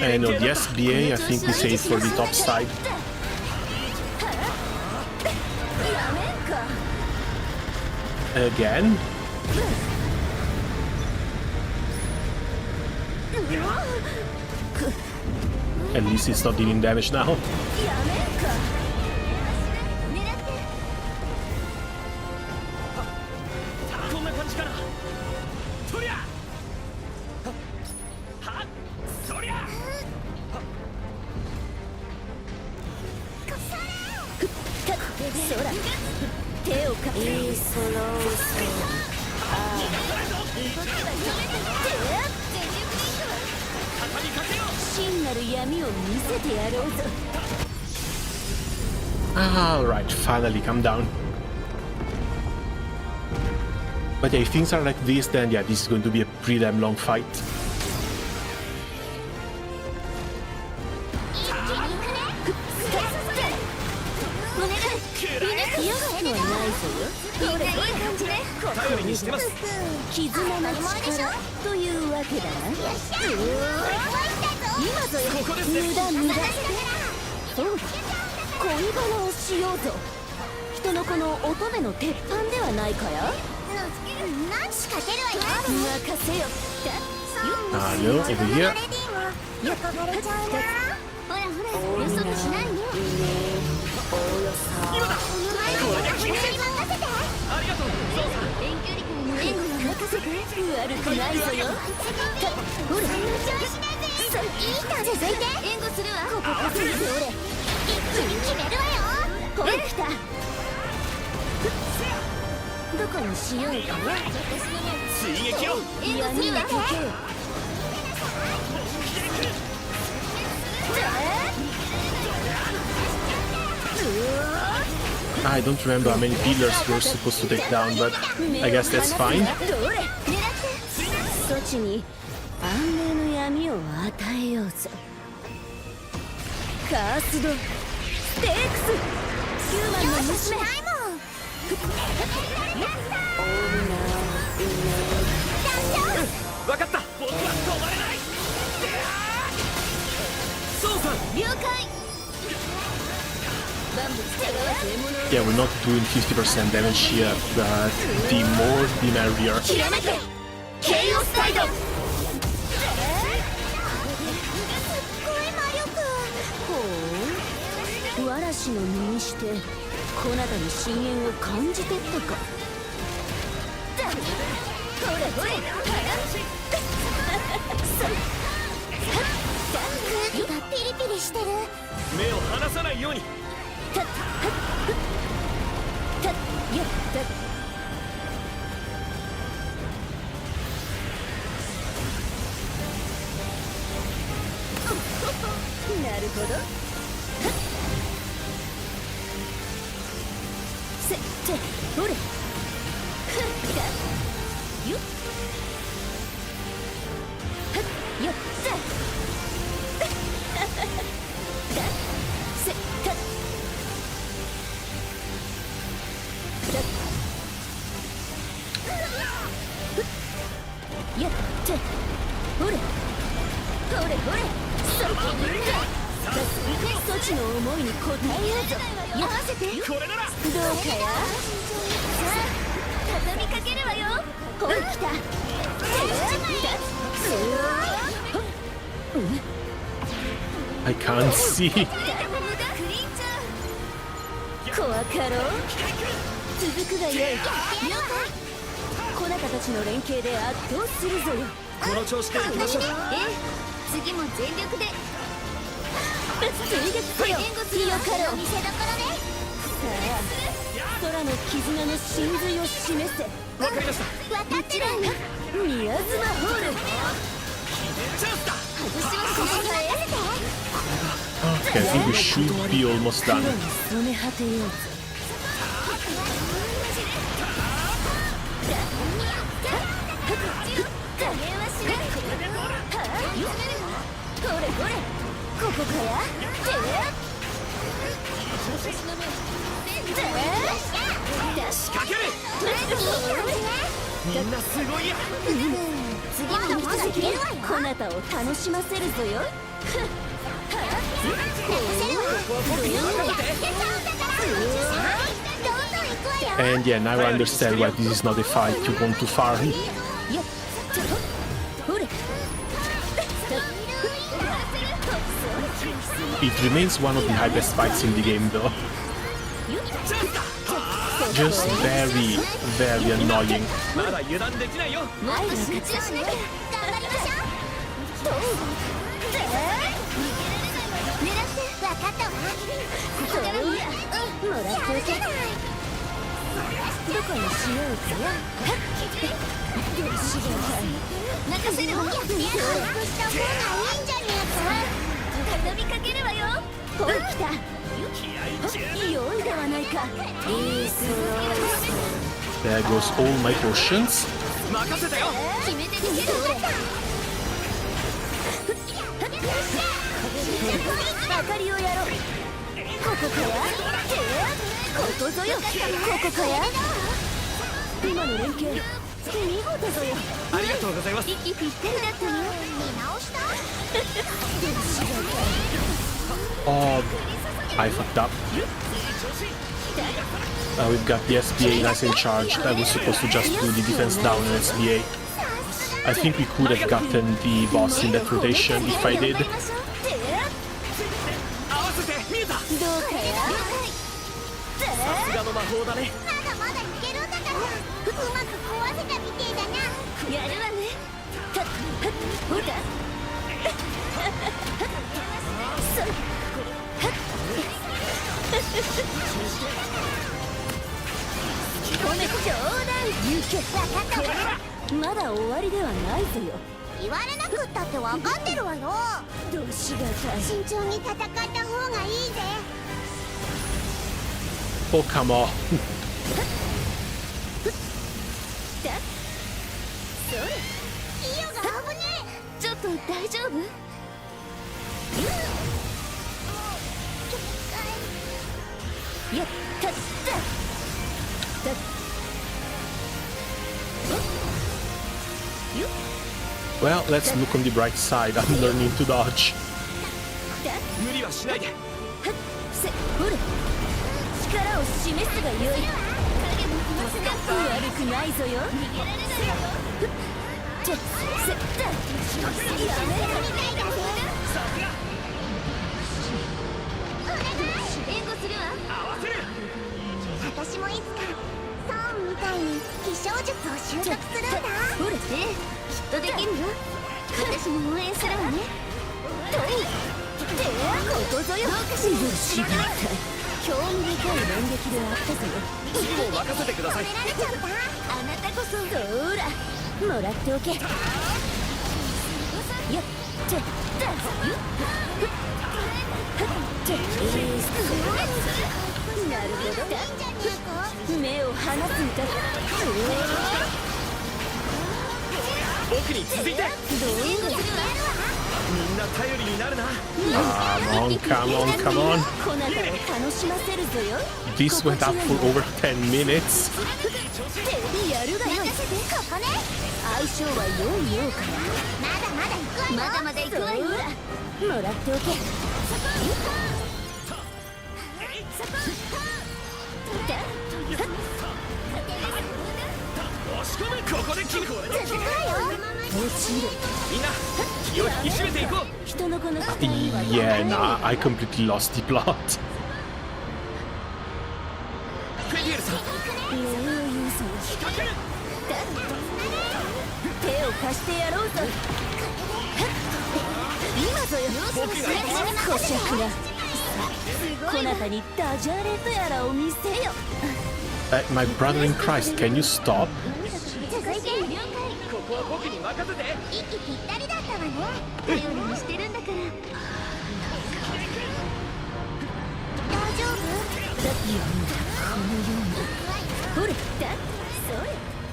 A: And on the SBA, I think we save for the top side. Again. At least it's not dealing damage now.
D: こんな感じかな。とりゃ。はっ、そりゃ。
E: そら手をかけいいソローソ真なる闇を見せてやろうぞ。
A: Alright, finally, calm down. But yeah, if things are like this, then yeah, this is going to be a pretty damn long fight. No, over here.
E: どこにしようかな。
D: 追撃を。
E: 闇を解けよ。
A: I don't remember how many pillars we're supposed to take down, but I guess that's fine.
E: そちに安寧の闇を与えようぞ。カースドステークスヒューマンの娘。
D: わかった。僕は止まれない。そうさん。
C: 了解。
A: Yeah, we're not doing 50% damage here, but the more the merrier.
E: わらしの身にしてこなたに深淵を感じてったか。
C: 空気がピリピリしてる。
D: 目を離さないように。
E: なるほど。せってほれ。よっ。よったせったほれほれそこそちの思いに応えようぞ。合わせて
D: これなら
E: どうかや。さあ畳みかけるわよ。ほいきた。
A: I can't see.
E: 怖かろう。続くがよい。こなたたちの連携で圧倒するぞよ。
D: この調子でいきましょう。
C: 次も全力で
E: 追撃せよ。よかろう。
C: 見せどころね。
E: さあ空の絆の真髄を示せ。
D: わかりました。
C: 分かってる。
E: 宮妻ホール。
D: チャンスだ。
C: 私はこの耐えて。
A: Okay, I think we should be almost done.
E: 黒に染め果てようぞ。加減はしない。ほれほれここかや。
D: 仕掛ける。みんなすごいや。
C: 次も引き続き
E: こなたを楽しませるぞよ。
A: And yeah, now I understand why this is not a fight you want to farm. It remains one of the highest fights in the game though. Just very, very annoying.
D: まだ油断できないよ。
C: もっと集中しなきゃ。頑張りましょう。狙って分かったわ。ここからもらっておけ。
E: どこにしようかや。
C: 任せるわ。見せした方がいいんじゃねえか。畳みかけるわよ。
E: ほら来た。良いではないか。
A: There goes all my potions.
D: 任せたよ。
C: 決めてみせる。
E: 明かりをやろう。ここかや。ここぞよ。ここかや。今の連携見事ぞよ。
D: ありがとうございます。
C: 息ぴったりだったよ。見直した。
A: Oh, I fucked up. We've got the SBA nice and charged. I was supposed to just do the defense down in SBA. I think we could have gotten the boss in that rotation if I did.
D: 合わせて見えた。
E: どうかや。
D: さすがの魔法だね。
C: まだまだいけるんだから。うまく壊せたみてえだな。
E: やるわね。ほら。ごめん、冗談言うけ。分かったわ。まだ終わりではないぞよ。
C: 言われなくったって分かってるわよ。
E: どうしがたい。
C: 慎重に戦った方がいいぜ。
A: Oh, come on.
E: それ。
C: イオが危ねえ。
E: ちょっと大丈夫？やったった。
A: Well, let's look on the bright side. I'm learning to dodge.
D: 無理はしないで。
E: ほれ力を示すがよい。悪くないぞよ。やめろ。
C: 援護するわ。私もいつかソーンみたいに飛翔術を習得するんだ。
E: ほれ
C: きっとできるよ。私も応援するわね。
E: ここぞよ。どうかしら。興味深い連撃であったぞよ。
D: 次も任せてください。
C: 褒められちゃった。
E: あなたこそどうらもらっておけ。やっちゃったなるほど。目を離すんだ。
D: 僕に続いて。
E: どう
D: みんな頼りになるな。
A: Come on, come on, come on.
E: こなたを楽しませるぞよ。
A: This went up for over 10 minutes.
E: やるがよい。
C: ここね。
E: 相性は良いようかな。
C: まだまだ行くわまだまだ行くわよ。
E: もらっておけ。
D: 押し込め、ここで決め。
E: 落ちる。
D: みんな気を引き締めていこう。
E: 人の子の
A: Yeah, nah, I completely lost the plot.
D: フェディエルさん、仕掛ける。
E: 手を貸してやろうぞ。今ぞよ。
D: 僕が行きます。
E: こしゃくな。こなたにダジャレとやらを見せよ。
A: My brother in Christ, can you stop?
C: 続いて
D: ここは僕に任せて。
C: 息ぴったりだったわね。頼りにしてるんだから。大丈夫？
E: ほれ、だってそれ。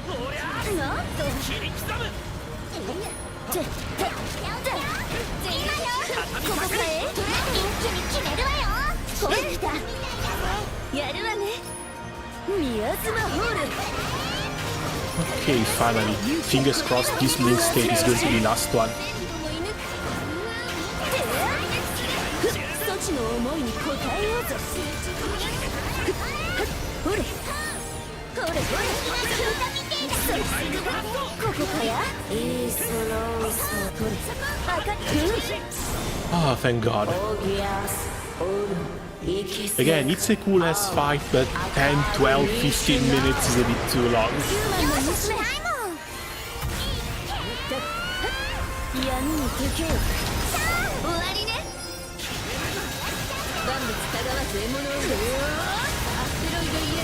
D: おりゃ
E: なんと
D: 切り刻む。
C: 今よ。ここかへ。一気に決めるわよ。
E: ほれだ。やるわね。宮妻ホール。
A: Okay, finally. Fingers crossed this link state is going to be the last one.
E: そちの思いに応えようぞ。ほれほれほれ。ここかや。そろそとれ。赤く。
A: Ah, thank God. Again, it's a cool ass fight, but 10, 12, 15 minutes is a bit too long.
E: 闇に敵を。
C: 終わりね。
E: 万物たがわず獲物をアステロイドイエ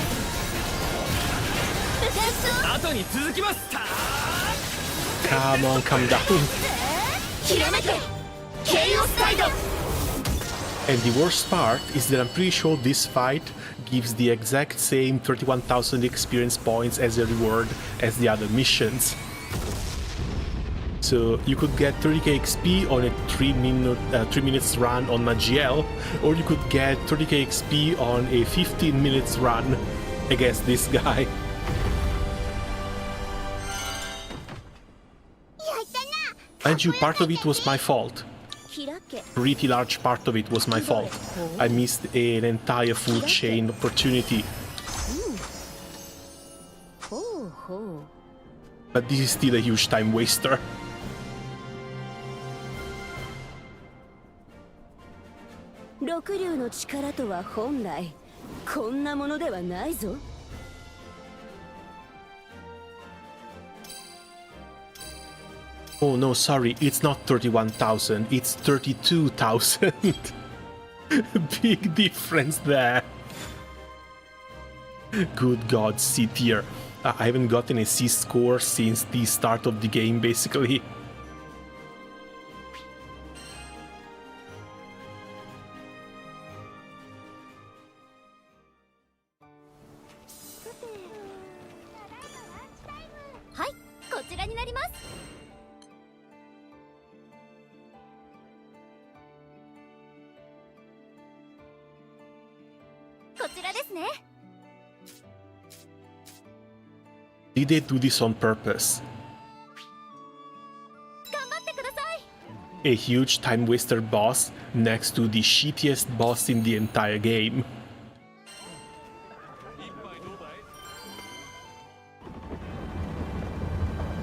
D: 後に続きます。
A: Come on, come down.
E: ひらめけケイオスタイド。
A: And the worst part is that I'm pretty sure this fight gives the exact same 31,000 experience points as a reward as the other missions. So you could get 30k XP on a 3 minutes run on Magiel, or you could get 30k XP on a 15 minutes run against this guy. And you, part of it was my fault. Pretty large part of it was my fault. I missed an entire full chain opportunity. But this is still a huge time waster.
E: 六竜の力とは本来こんなものではないぞ。
A: Oh no, sorry, it's not 31,000, it's 32,000. Big difference there. Good God, C tier. I haven't gotten a C score since the start of the game, basically.
C: Hi, こちらになります。こちらですね。
A: Did they do this on purpose?
C: 頑張ってください。
A: A huge time waster boss next to the shittiest boss in the entire game.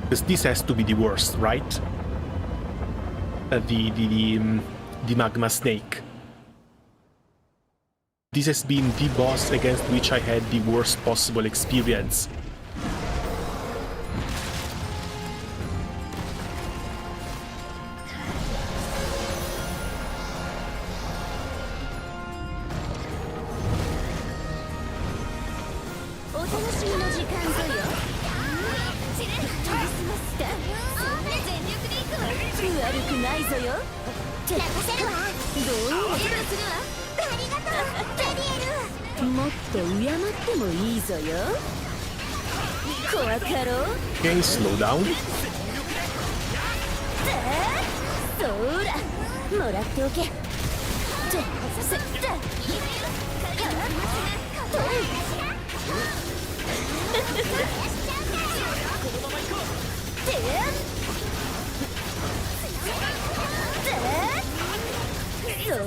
A: Because this has to be the worst, right? The magma snake. This has been the boss against which I had the worst possible experience. Okay, slow down.
E: そら、もらっておけ。そら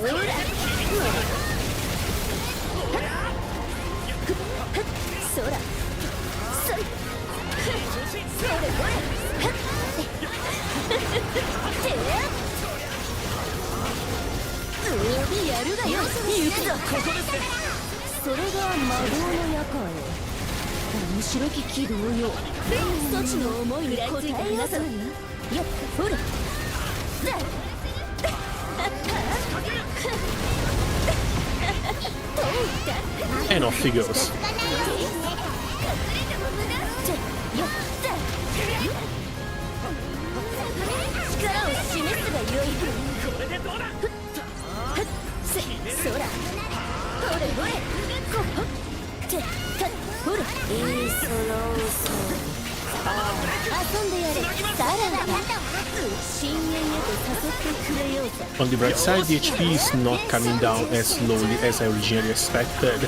E: そいそれほれやるがよ行くぞそれが魔導の夜行面白き軌道よそちの思いに応えなさいよほれ
A: And off he goes.
E: 力を示すがよいこれでどうだそらほれほれこってほれソロ遊んでやれさらば深淵へと誘ってくれようさ
A: On the bright side, the HP is not coming down as slowly as I originally expected.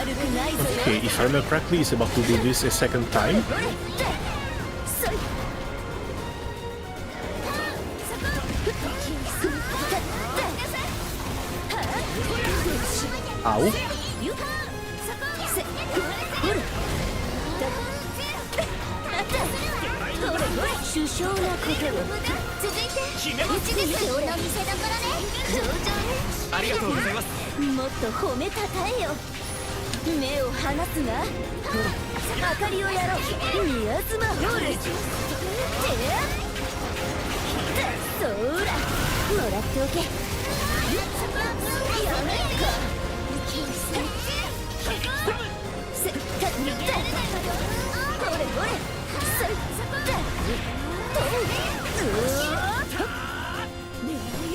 E: 悪くないぞよ
A: Okay, if I remember correctly, he's about to do this a second time. Ow.
E: 首相なことを続いてうちですよ俺の見せ所ね上々ね
D: ありがとうございます
E: もっと褒めたたえよ目を離すなほら明かりをやろう宮妻ホールてそらもらっておけやめっかほれほれ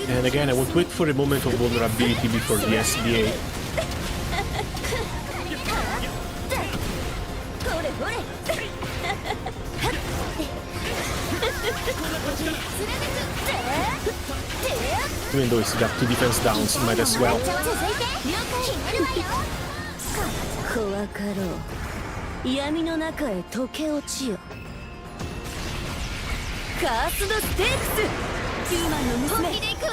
A: And again, I want to wait for a moment of vulnerability before the SDA. Even though he's got 2 defense downs, might as well.
E: 怖かろう闇の中へ溶け落ちよカースドステークスヒューマンの娘本気で行くわ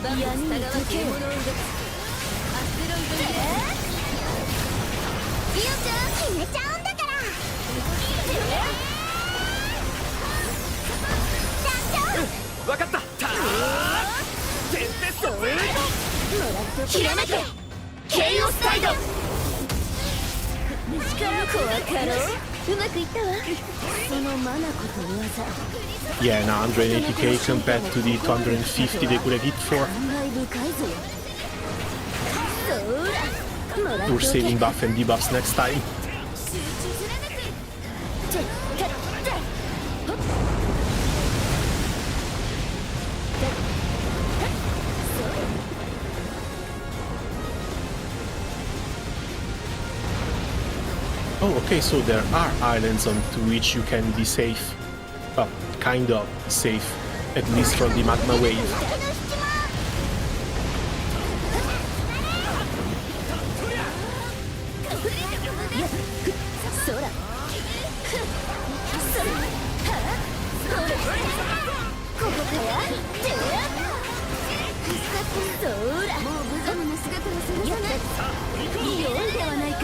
E: 闇に溶けよアステロイドにリオちゃん決めちゃうんだから
D: わかったテンペストブレイド
E: ひらめけケイオスタイド力怖かろううまくいったわそのマナコと技
A: Yeah, now 180k compared to the 250 they could have hit for.
E: 感慨深いぞそらもらってお
A: We're
E: け
A: saving buff and debuffs next time. Oh, okay, so there are islands onto which you can be safe. Well, kind of safe, at least from the magma wave.
E: そらここかやそらもう無様な姿を探さないいいよではないか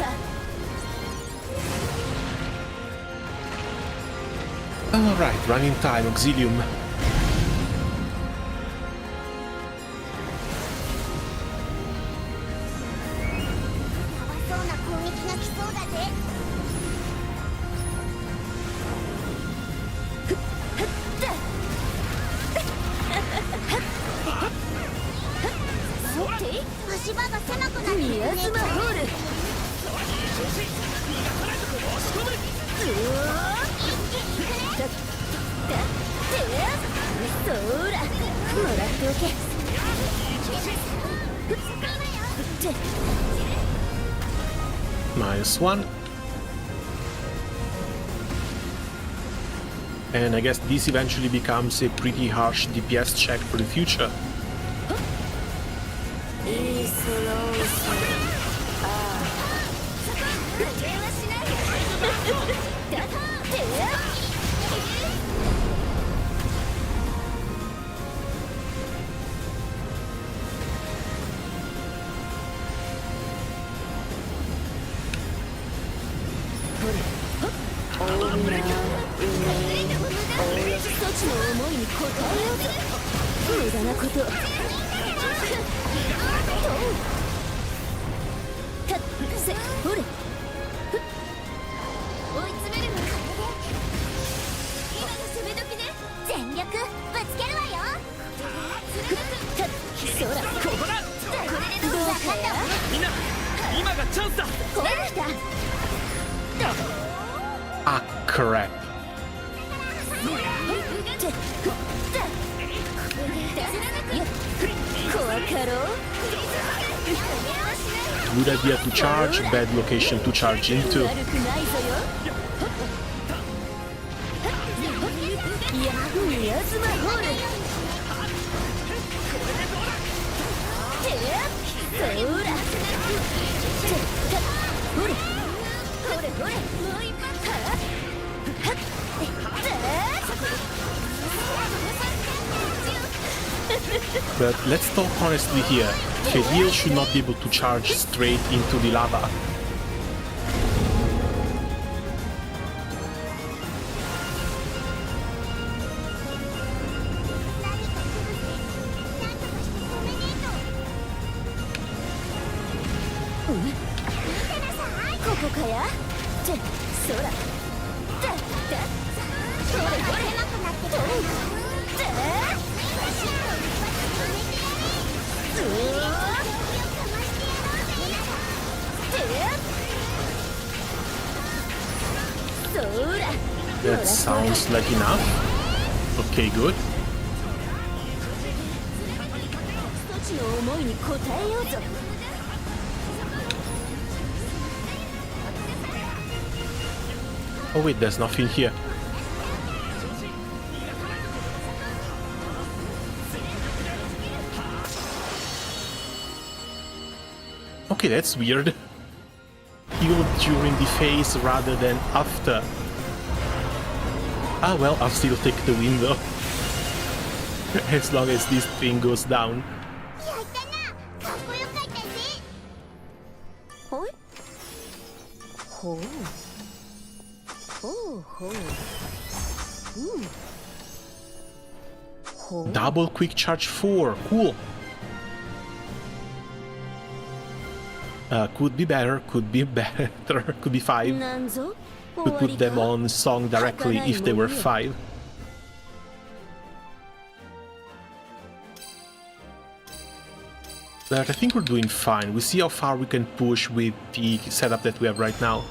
A: Alright, running time, Auxilium.
C: そうな攻撃が来そうだぜ足場が狭くなる
E: 宮妻ホールそらもらっておけ
A: -1. And I guess this eventually becomes a pretty harsh DPS check for the future.
E: いいスロースそちの思いに応えようと無駄なことほれ
C: 追い詰めるわ。今が攻め時ね。全力ぶつけるわよ。
E: そら
D: ここだ。
C: これでどうだ。
D: みんな今がチャンスだ。
E: これ来た
A: Ah, crap.
E: 怖かろう
A: Good idea to charge, bad location to charge into.
E: 悪くないぞよ宮妻ホールそらほれほれほれもう一発はっ
A: But let's talk honestly here. Fediel should not be able to charge straight into the lava. That sounds like enough. Okay, good.
E: そちの思いに応えようぞ
A: Oh wait, there's nothing here. Okay, that's weird. Heal during the phase rather than after. Ah well, I'll still take the win though. As long as this thing goes down.
E: ほいほうほうほうほう
A: Double quick charge 4, cool. Could be better, could be better, could be 5.
E: なんぞ
A: Could put them on Song directly if they were 5. But I think we're doing fine. We'll see how far we can push with the setup that we have right now.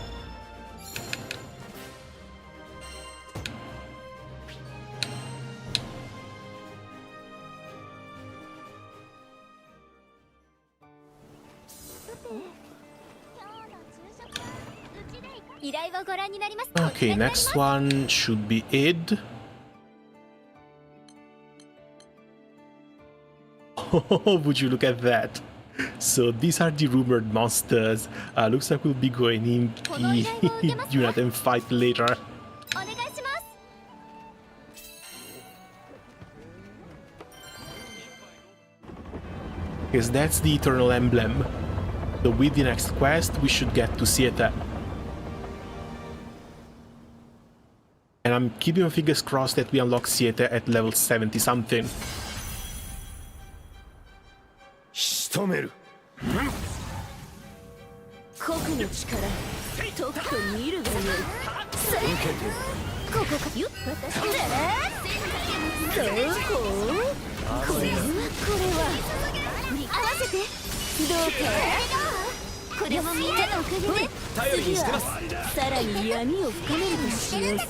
A: Okay, next one should be Id. Oh, would you look at that? So these are the rumored monsters. Looks like we'll be going in the Uniten fight later. Because that's the Eternal Emblem. So with the next quest, we should get to Sieta. And I'm keeping my fingers crossed that we unlock Sieta at level 70 something.
B: 仕留める。
E: 国の力とくと見るがよいここかよ私どここれはこれは合わせてどうかこれもみんなのおかげで次はさらに闇を深めるとしようぞ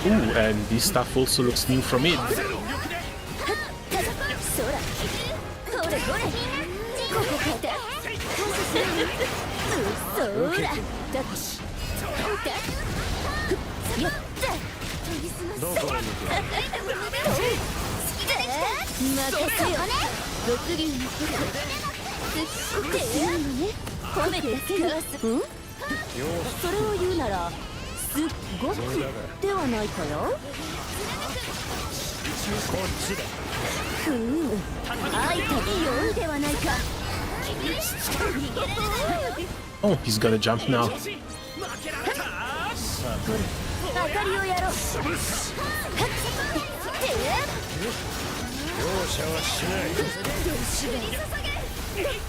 A: Ooh, and this stuff also looks new from it.
E: 変えてそーらだやった
F: どこを向く
E: 任せよ六流のプロっていうのね褒めてすぐそれを言うならすっごくではないかよ
F: こっちだ
E: ふんあいたで良いではないか
A: Oh, he's gonna jump now.
E: 明かりをやろう
F: 容赦はしない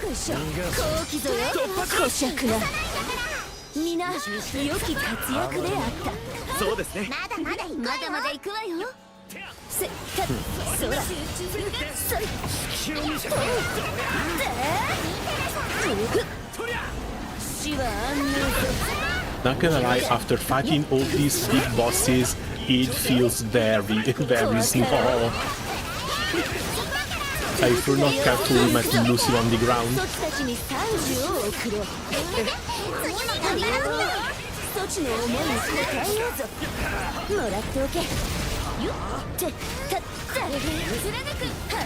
E: こいしょ好機ぞよこしゃくな皆良き活躍であった
D: そうですね。
C: まだまだ行くわよ。
E: そらそい死は安寧
A: Not gonna lie, after fighting all these big bosses, it feels very, very small. I prefer not careful with my Lucy on the ground.
E: そちたちに30を送ろうそちの思いに応えようぞもらっておけよってたった貫くは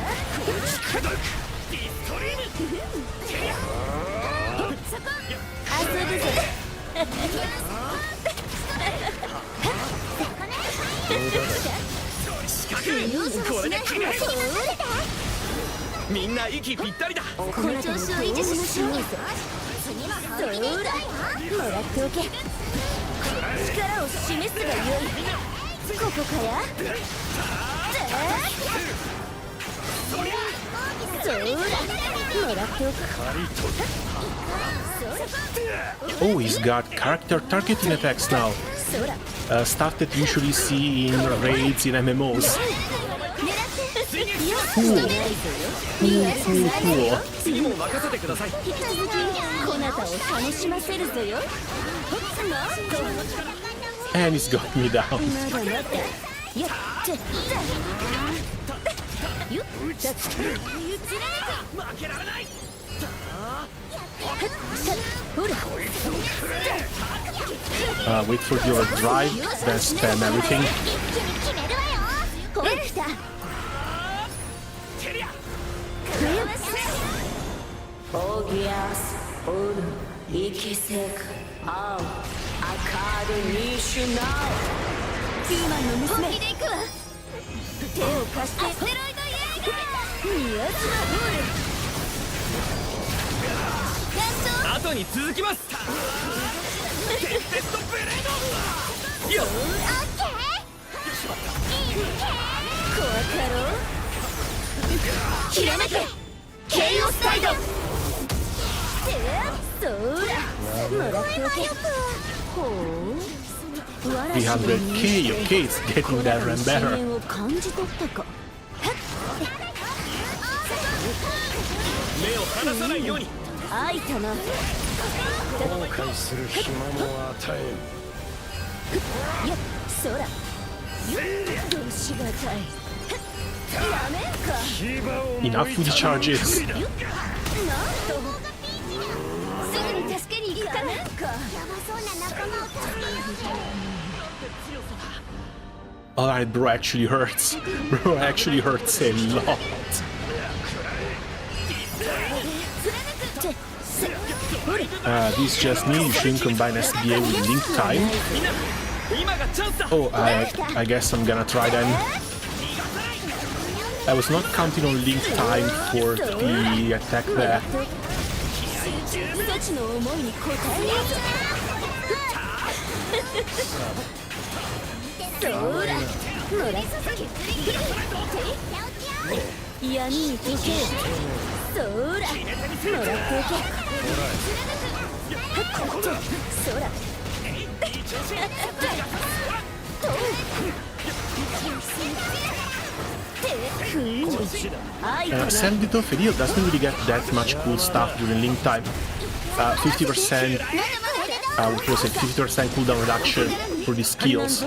E: 遊ぶぞ
D: これで決める。みんな息ぴったりだ。
E: この調子を維持しましょうそらもらっておけ力を示すがよいここかやそらもらっておく
A: Oh, he's got character targeting attacks now.
E: そら
A: Stuff that you usually see in raids in MMOs. Cool. Cool.
D: 次も任せてください。
E: 引き続きこなたを楽しませるぞよ
A: And he's got me down.
E: まだまだやってよっ
D: 負けられない。
E: ほら
A: Wait for your drive, then spam everything.
E: ほら来たオギアスオルイキセクアウアカードニッシュナウヒューマンの娘手を貸してアステロイドイエーイ
D: 後に続きます。テンペストブレード。よっ。
E: 怖かろひらめけケイオスタイドそらもらっておけほう
A: 300k, okay, it's getting better and better.
E: を感じ取ったか
D: 目を離さないように。
E: あいたな
F: 後悔する暇も与えん
E: やそらよどうしがたいやめんか
A: Enough with the charges.
E: なんとすぐに助けに行かないかやばそうな仲間を助け
A: Alright, bro actually hurts. Bro actually hurts a lot. This just means you shouldn't combine SBA with link time. Oh, I guess I'm gonna try then. I was not counting on link time for the attack there.
E: そちの思いに応えようぞそらもら闇に溶けそらもらっておけそら
A: Song and Fediel doesn't really get that much cool stuff during link time. 50%, what was it, 50% cooldown reduction for the skills.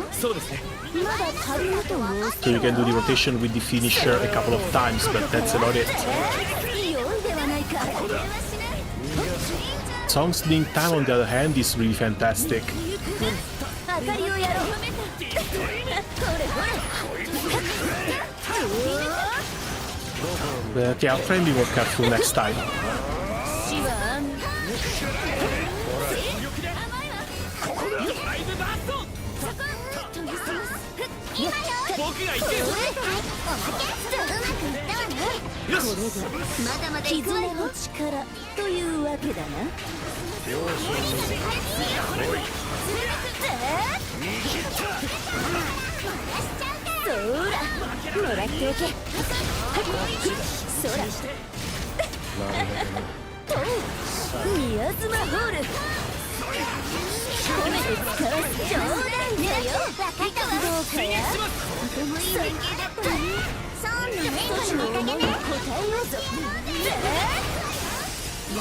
A: So you can do the rotation with the finisher a couple of times, but that's about it. Song's link time, on the other hand, is really fantastic.
E: 明かりをやろう。ほれほれ。
A: But yeah, I'll try and be more careful next time.
E: 死は安
D: 僕が行くよ。
E: まだまだ絆の力というわけだな。そら、もらっておけ。そら。宮妻ホール。褒めて使う冗談だよ。分かったわ。どうかや。とてもいい連携だったね。そんな命のおかげで答えようぞ。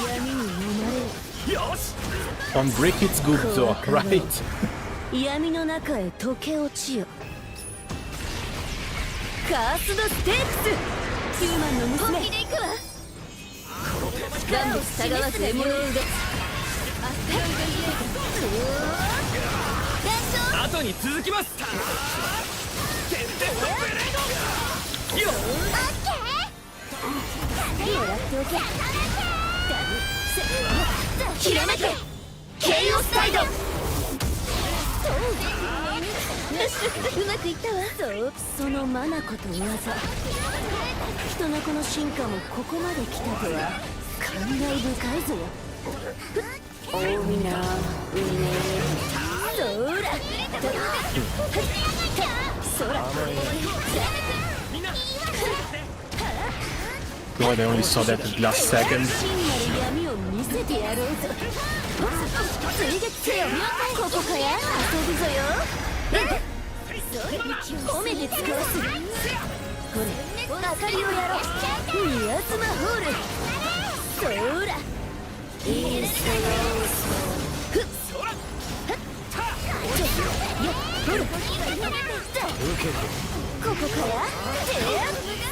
E: 闇に飲まれる。
D: よし。
A: On break, it's good though, right?
E: 闇の中へ溶け落ちよ。カースドステークス。ヒューマンの娘。本気で行くわ。ガンに従わず獲物を奪つ。
D: 後に続きます。よ
E: もらっておけ。ひらめけ。ケイオスサイド。うまくいったわ。そうそのマナコと噂。人の子の進化もここまで来たとは感慨深いぞよ。大みな海のそらそら
A: God, I only saw that at the last second.
E: 闇を見せてやろうぞ。追撃せよ。ここかや遊ぶぞよ。褒めて使わす。これ明かりをやろう。宮妻ホール。そらいいっすよ。ふっここから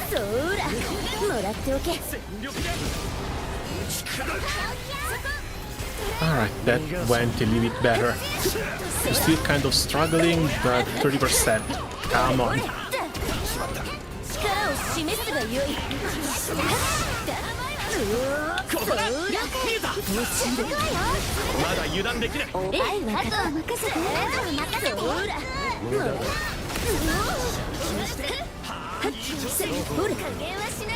E: そらもらっておけ。
A: Alright, that went a little bit better. We're still kind of struggling, but 30%. Come on.
E: 力を示すがよい。
D: まだ油断できない。
E: あとは任せて。ほらほら加減はしない。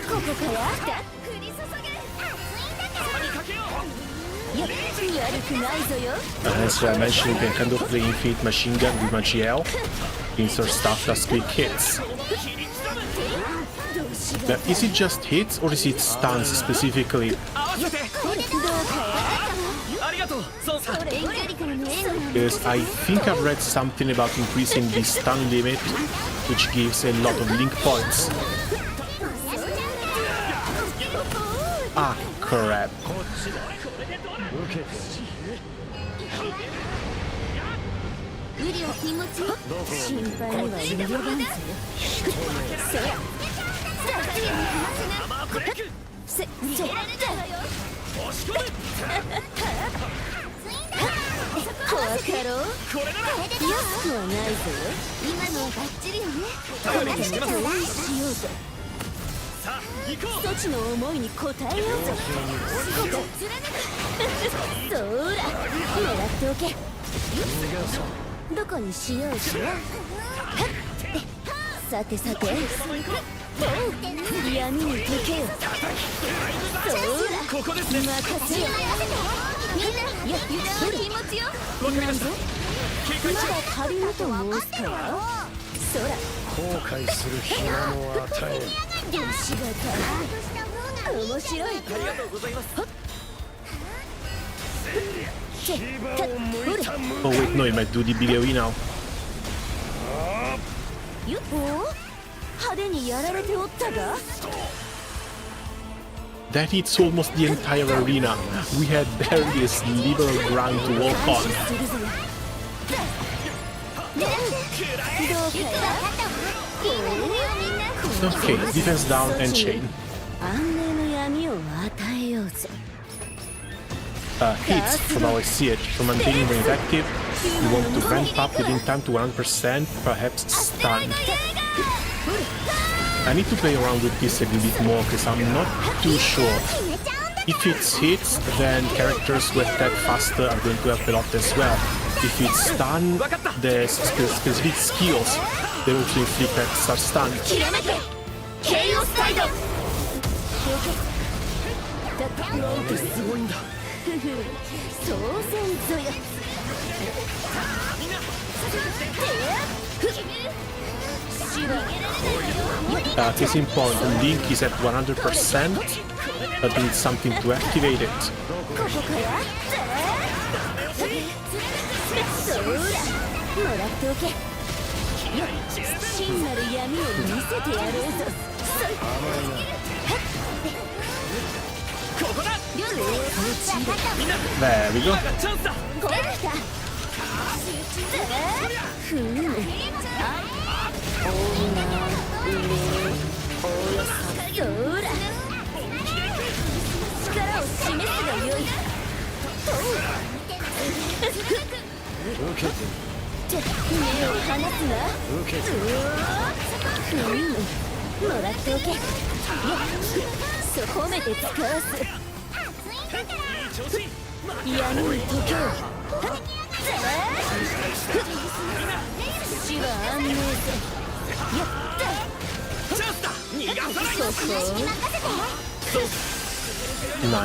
E: ここから降り注げ。いや悪くないぞよ。
A: As I mentioned, you can kind of play Infinite Machine Gun with my GL. Insert stuff does quick hits. But is it just hits or is it stuns specifically?
D: 合わせて。ありがとう、ソンさん。
A: Because I think I've read something about increasing the stun limit, which gives a lot of link points. Ah, crap.
E: 心配には及ばんぞよ。怖かろう。安くはないぞよ。今のはバッチリよね。これで共演しようぞ。一つの思いに応えようぞ。そらもらっておけ。どこにしようしよう。さてさて闇に溶けよ。
D: ここですね。
E: 任せよ。みんな油断は禁物よ。なんぞまだ足りぬと申すか。そら
B: 後悔する暇も与えん。
E: よしがた面白い。
D: ありがとうございます。
A: Oh wait, no, you might do the big AoE now.
E: よっ派手にやられておったが。
A: That hits almost the entire arena. We had barely a sliver of ground to walk on. Okay, defense down and chain.
E: 安寧の闇を
A: hits from how I see it. For maintaining range active, you want to ramp up within time to 100%, perhaps stun. I need to play around with this a little bit more because I'm not too sure. If it's hits, then characters who attack faster are going to help a lot as well. If it's stun, the specific skills they also inflict extra stun. Case in point, Link is at 100%, but needs something to activate it. There we go.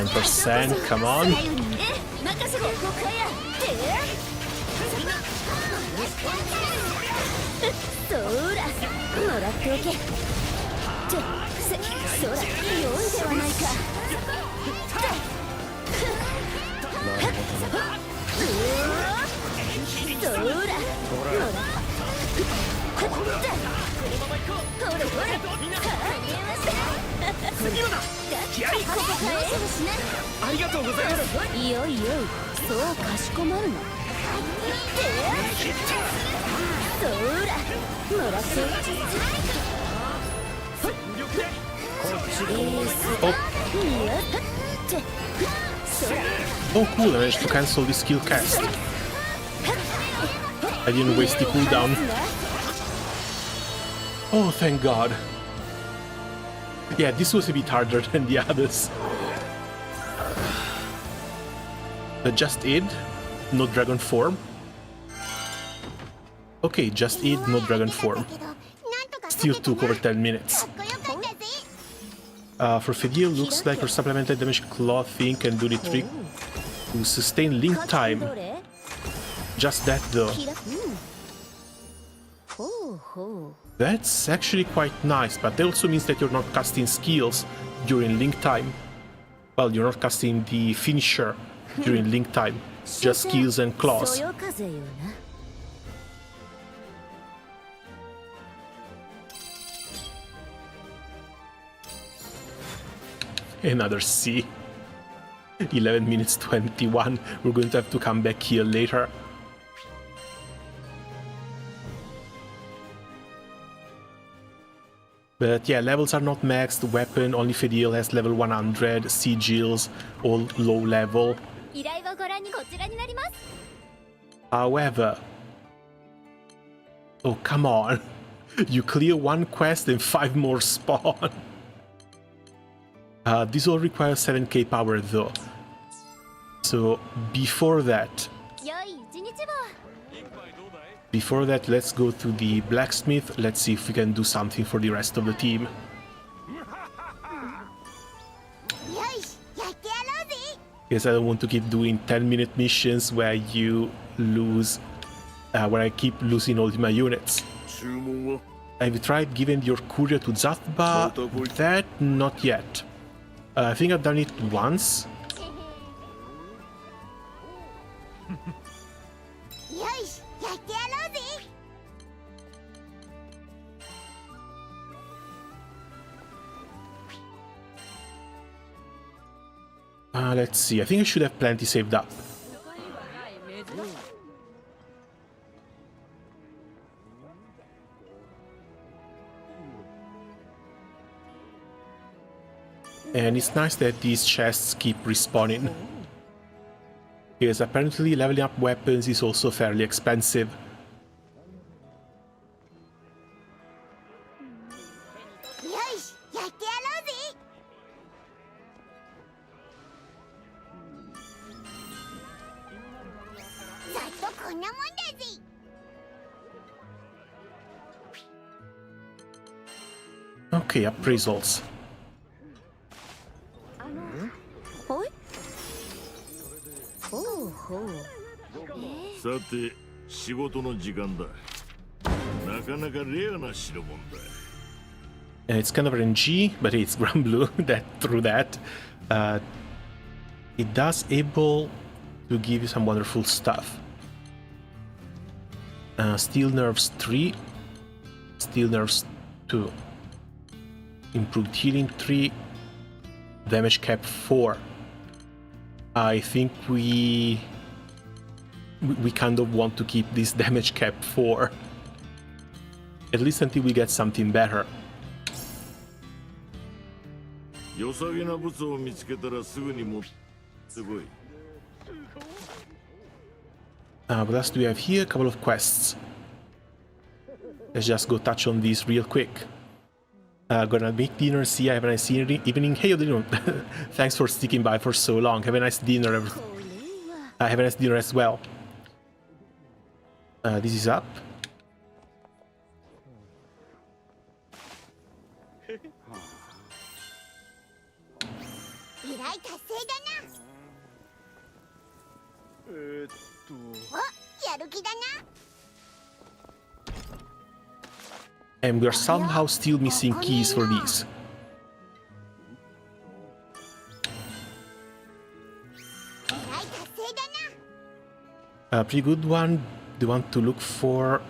A: %, come on. Oh cool, I managed to cancel the skill cast. I didn't waste the cooldown. Oh, thank God. Yeah, this was a bit harder than the others. But just id, no dragon form. Okay, just id, no dragon form. Still took over 10 minutes. For Fediel, looks like her supplemented damage clothing can do the trick to sustain link time. Just that though. That's actually quite nice, but that also means that you're not casting skills during link time. Well, you're not casting the finisher during link time, just skills and claws. Another C. 11 minutes 21. We're going to have to come back here later. But yeah, levels are not maxed. Weapon, only Fediel has level 100. Sigils, all low level. However... Oh, come on. You clear one quest and 5 more spawn. This all requires 7k power though. So before that, let's go to the blacksmith. Let's see if we can do something for the rest of the team. Because I don't want to keep doing 10-minute missions where you lose, where I keep losing all my units. Have you tried giving your courier to Zathba? That, not yet. I think I've done it once. Let's see, I think I should have plenty saved up. And it's nice that these chests keep respawning. because apparently leveling up weapons is also fairly expensive. Okay, appraisals.
I: さて仕事の時間だ。なかなかレアな代物だ。
A: It's kind of RNG, but it's Granblue that through that. It does able to give you some wonderful stuff. Steel Nerves 3, Steel Nerves 2, Improved Healing 3, Damage Cap 4. I think we kind of want to keep this damage cap 4. At least until we get something better.
I: 良さげな物を見つけたらすぐに持ってこい。
A: What else do we have here? A couple of quests. Let's just go touch on these real quick. Gonna make dinner, see ya, have a nice evening. Hey, Odino, thanks for sticking by for so long. Have a nice dinner. Have a nice dinner as well. This is up. And we're somehow still missing keys for these. A pretty good one. Do you want to look for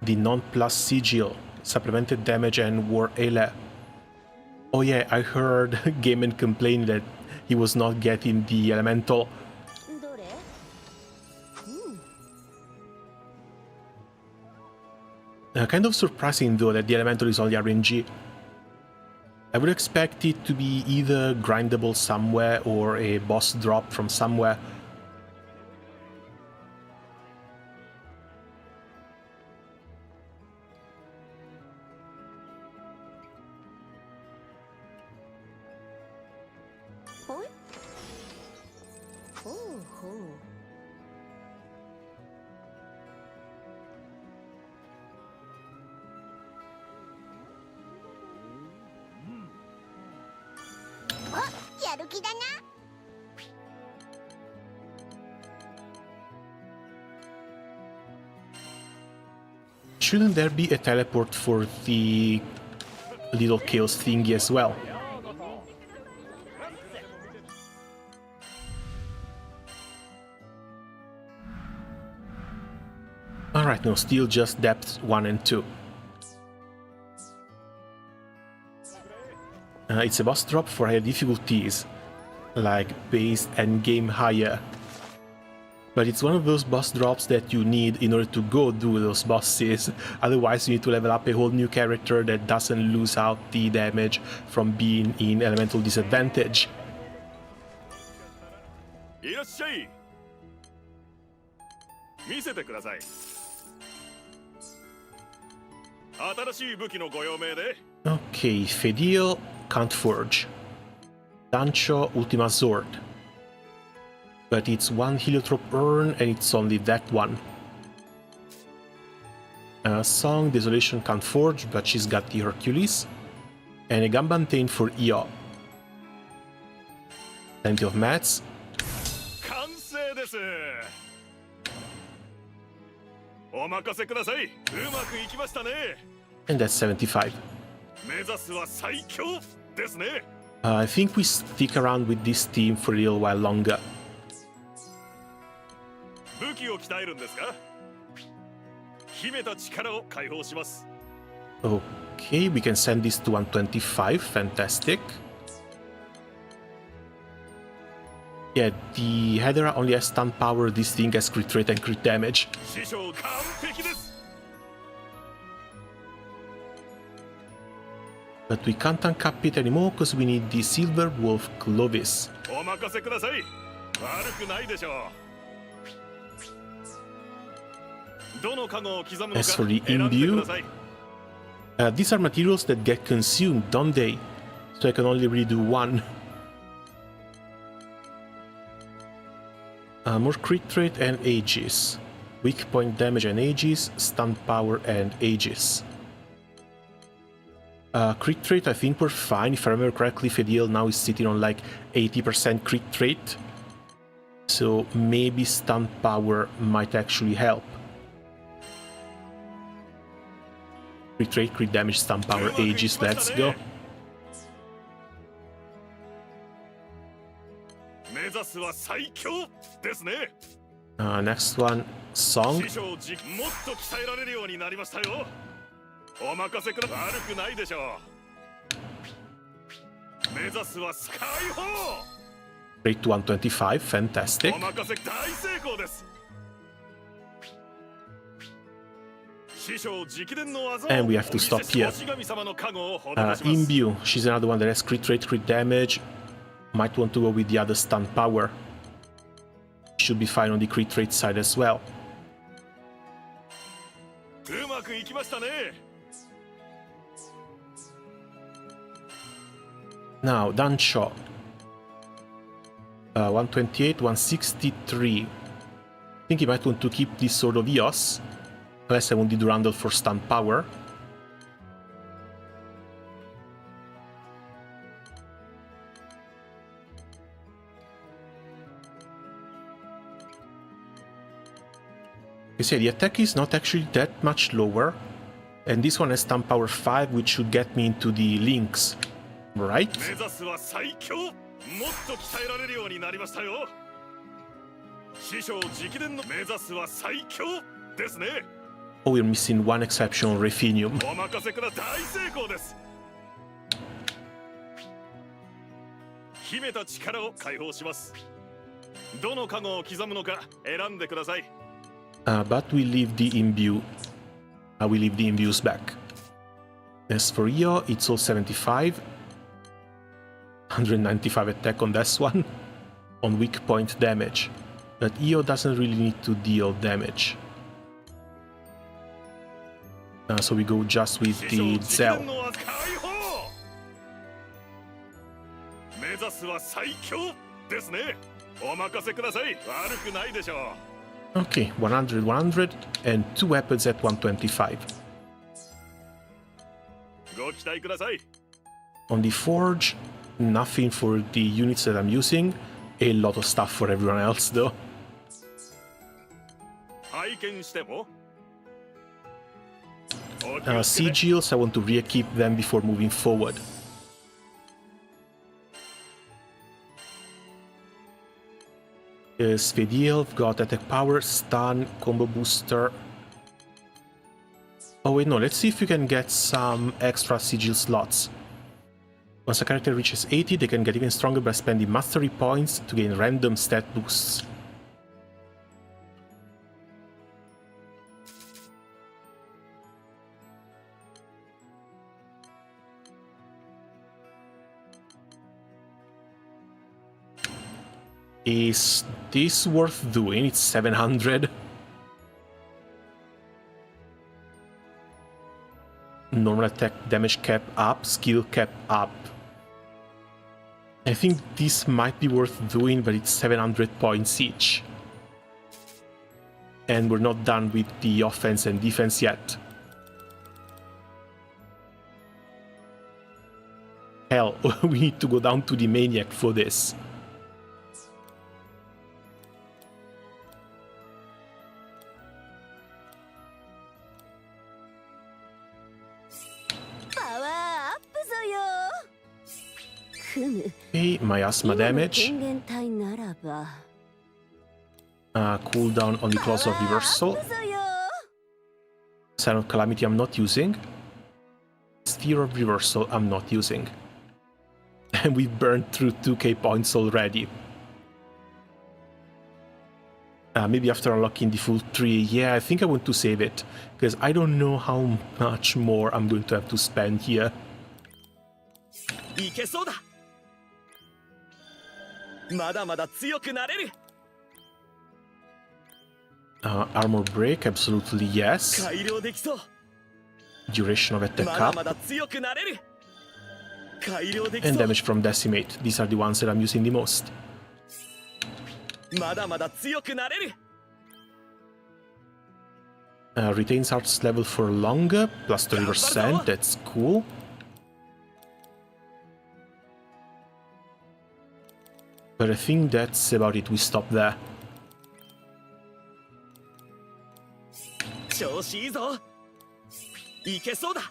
A: the non-plus sigil, supplemented damage and war ele? Oh yeah, I heard Gaiman complain that he was not getting the elemental. Kind of surprising though that the elemental is only RNG. I would expect it to be either grindable somewhere or a boss drop from somewhere. Shouldn't there be a teleport for the little chaos thingy as well? Alright, no, still just depths 1 and 2. It's a boss drop for higher difficulties, like base and game higher. But it's one of those boss drops that you need in order to go do those bosses. Otherwise you need to level up a whole new character that doesn't lose out the damage from being in elemental disadvantage.
I: いらっしゃい。見せてください。新しい武器のご用命で。
A: Okay, Fediel can't forge. Dancho Ultima Sword. But it's one heliotrope urn and it's only that one. Song, Desolation can't forge, but she's got the Hercules. And a Gambantane for Io. Plenty of mats.
I: 完成です。お任せください。うまくいきましたね。
A: And that's 75.
I: 目指すは最強ですね。
A: I think we stick around with this team for a little while longer.
I: 武器を鍛えるんですか？秘めた力を解放します。
A: Okay, we can send this to 125. Fantastic. Yeah, the Hedera only has stun power. This thing has crit rate and crit damage.
I: 師匠完璧です。
A: But we can't uncap it anymore because we need the Silver Wolf Clovis.
I: お任せください。
A: As for the imbue, these are materials that get consumed, don't they? So I can only really do one. More crit rate and ages. Weak point damage and ages, stun power and ages. Crit rate, I think we're fine. If I remember correctly, Fediel now is sitting on like 80% crit rate. So maybe stun power might actually help. Crit rate, crit damage, stun power, ages, let's go. Next one, Song. Rate to 125, fantastic. And we have to stop here. Imbue, she's another one that has crit rate, crit damage. Might want to go with the other stun power. Should be fine on the crit rate side as well. Now, Dancho. 128, 163. I think he might want to keep this Sword of Eos. Unless I want the Durandal for stun power. You see, the attack is not actually that much lower. And this one has stun power 5, which should get me into the links. Right? Oh, we're missing one exceptional Refinium. But we leave the imbue. We leave the imbues back. As for Io, it's all 75. 195 attack on this one. On weak point damage. But Io doesn't really need to deal damage. So we go just with the Zell. Okay, 100, 100, and 2 weapons at 125. On the Forge, nothing for the units that I'm using. A lot of stuff for everyone else, though. Sigils, I want to re-equip them before moving forward. Fediel, got attack power, stun, combo booster. Oh wait, no, let's see if you can get some extra sigil slots. Once a character reaches 80, they can get even stronger by spending mastery points to gain random stat boosts. Is this worth doing? It's 700. Normal attack damage cap up, skill cap up. I think this might be worth doing, but it's 700 points each. And we're not done with the offense and defense yet. Hell, we need to go down to the Maniac for this. Okay, miasma damage. Cooldown on the Claws of Reversal. Sign of Calamity I'm not using. Sphere of Reversal I'm not using. And we burned through 2k points already. Maybe after unlocking the full 3, yeah, I think I want to save it. Because I don't know how much more I'm going to have to spend here.
D: まだまだ強くなれる。
A: Armor break, absolutely yes.
D: 改良できそう。
A: Duration of attack
D: まだ
A: up.
D: まだ強くなれる。改良でき
A: And
D: そう。
A: damage from decimate. These are the ones that I'm using the most.
D: まだまだ強くなれる。
A: Retains arts level for longer, plus 30%. That's cool. But I think that's about it. We stop there.
D: 調子いいぞ。いけそうだ。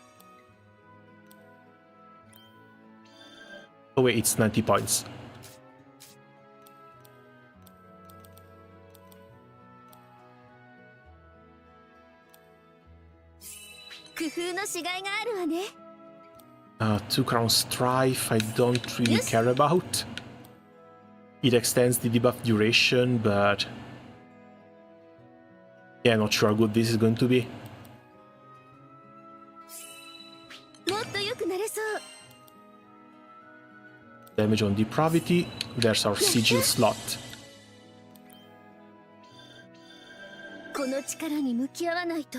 A: Oh wait, it's 90 points.
C: 工夫のしがいがあるわね。
A: Two crown strife, I don't really care about. It extends the debuff duration, but yeah, not sure how good this is going to be.
C: もっと良くなれそう。
A: Damage on depravity. There's our sigil slot.
C: この力に向き合わないと。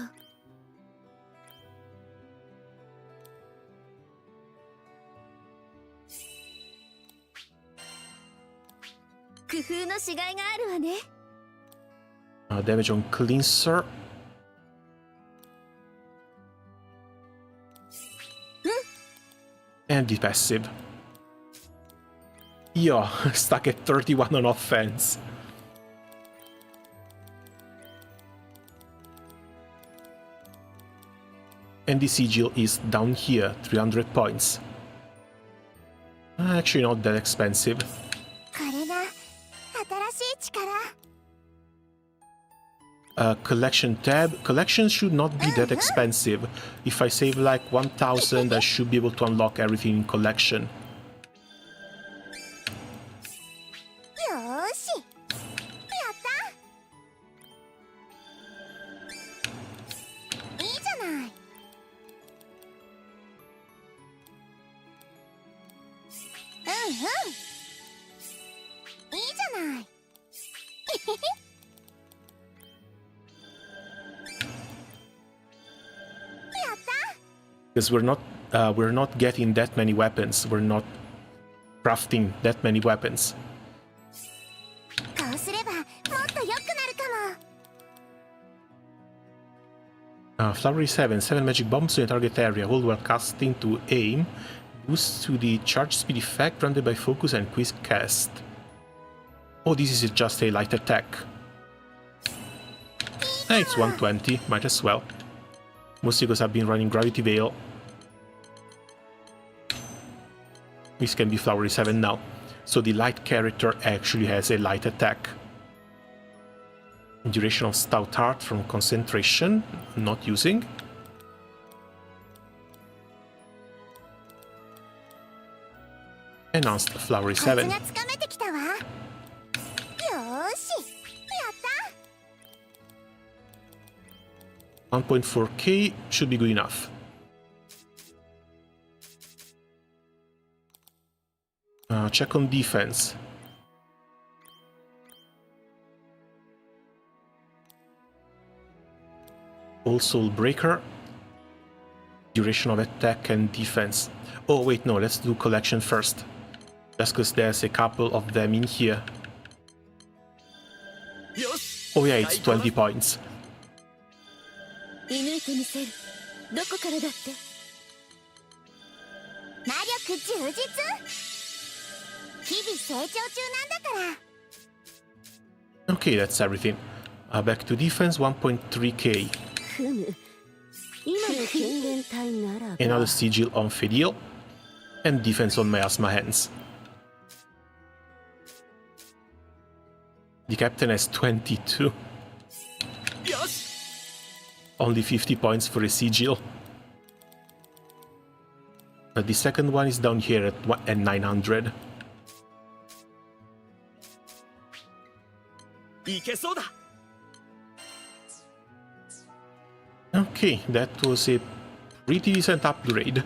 C: 工夫のしがいがあるわね。
A: Damage on cleanser. And the passive. Yeah, stuck at 31 on offense. And the sigil is down here, 300 points. Actually not that expensive.
C: これが新しい力。
A: Collection tab. Collection should not be that expensive. If I save like 1000, I should be able to unlock everything in collection.
C: よーし。やった。いいじゃない。うんうん。いいじゃない。
A: Because we're not getting that many weapons. We're not crafting that many weapons.
C: こうすればもっと良くなるかも。
A: Flowery 7. 7 magic bombs in a target area. Hold while casting to aim. Boost to the charge speed effect granted by focus and quick cast. Oh, this is just a light attack. It's 120. Might as well. Mostly because I've been running Gravity Veil. This can be Flowery 7 now. So the light character actually has a light attack. Duration of Stout Heart from concentration. Not using. Enhanced Flowery 7.
C: コツがつかめてきたわ。よーし。やった。
A: 1.4k should be good enough. Check on defense. Also Breaker. Duration of attack and defense. Oh wait, no, let's do collection first. Just because there's a couple of them in here. Oh yeah, it's 20 points.
C: 射抜いてみせる。どこからだって。魔力充実。日々成長中なんだから。
A: Okay, that's everything. Back to defense, 1.3k.
E: ふむ。今の権限体ならば。
A: Another sigil on Fediel. And defense on Miasma Hands. The captain has 22. Only 50 points for a sigil. But the second one is down here at 900. Okay, that was a pretty decent upgrade.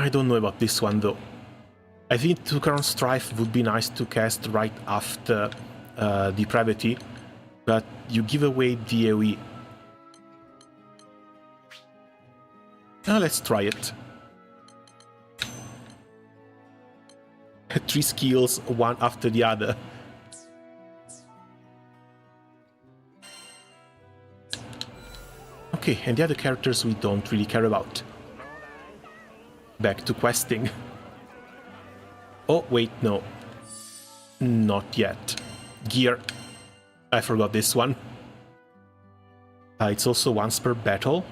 A: I don't know about this one though. I think Two-Crown Strife would be nice to cast right after Depravity, but you give away the AoE. Now let's try it. 3 skills, one after the other. Okay, and the other characters we don't really care about. Back to questing. Oh, wait, no. Not yet. Gear. I forgot this one. It's also once per battle.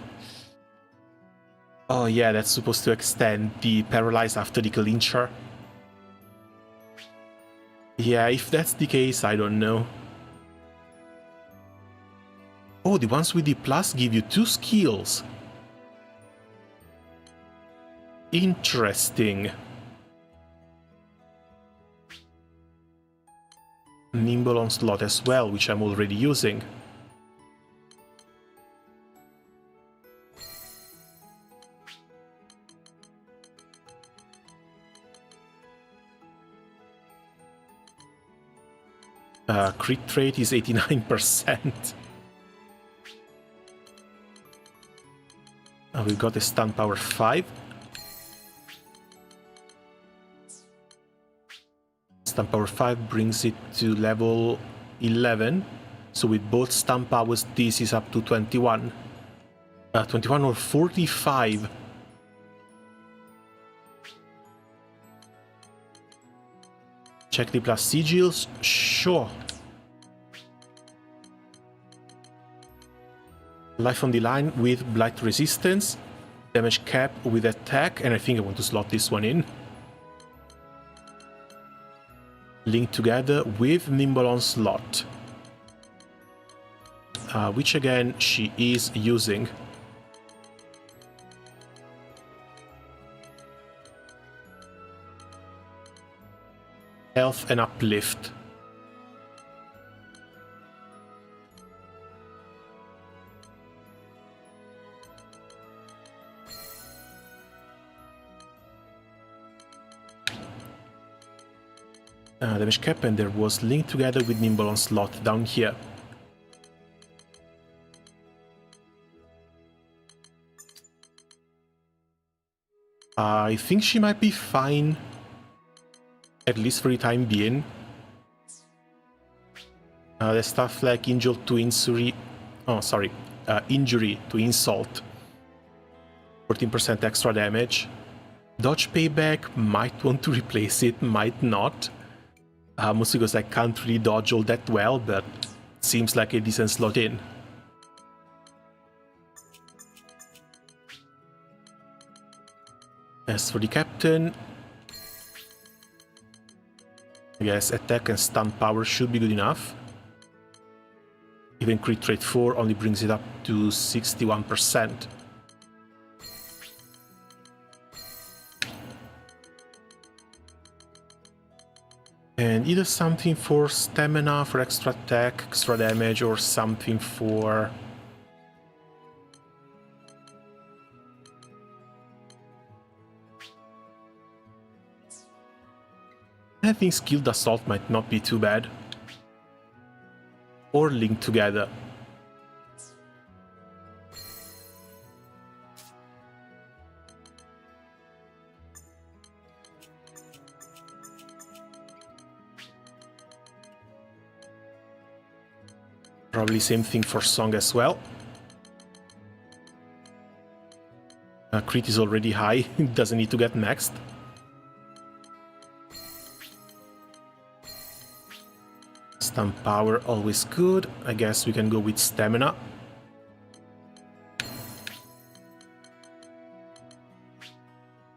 A: Oh yeah, that's supposed to extend the paralyze after the clincher. Yeah, if that's the case, I don't know. Oh, the ones with the plus give you 2 skills. Interesting. Nimble Onslaught as well, which I'm already using. Crit rate is 89%. We've got a stun power 5. Stun power 5 brings it to level 11. So with both stun powers, this is up to 21. 21 or 45. Check the plus sigils. Sure. Life on the line with blight resistance. Damage cap with attack. And I think I want to slot this one in. Link together with Nimble Onslaught. Which again she is using. Health and uplift. Damage cap, and there was linked together with Nimble Onslaught down here. I think she might be fine. At least for the time being. There's stuff like injury to injury. Oh, sorry. Injury to insult. 14% extra damage. Dodge payback. Might want to replace it, might not. Mostly because I can't really dodge all that well, but seems like a decent slot in. As for the captain, I guess attack and stun power should be good enough. Even crit rate 4 only brings it up to 61%. And either something for stamina, for extra attack, extra damage, or something for... I think Skilled Assault might not be too bad. Or linked together. Probably same thing for Song as well. Crit is already high, it doesn't need to get maxed. Stun power, always good. I guess we can go with stamina.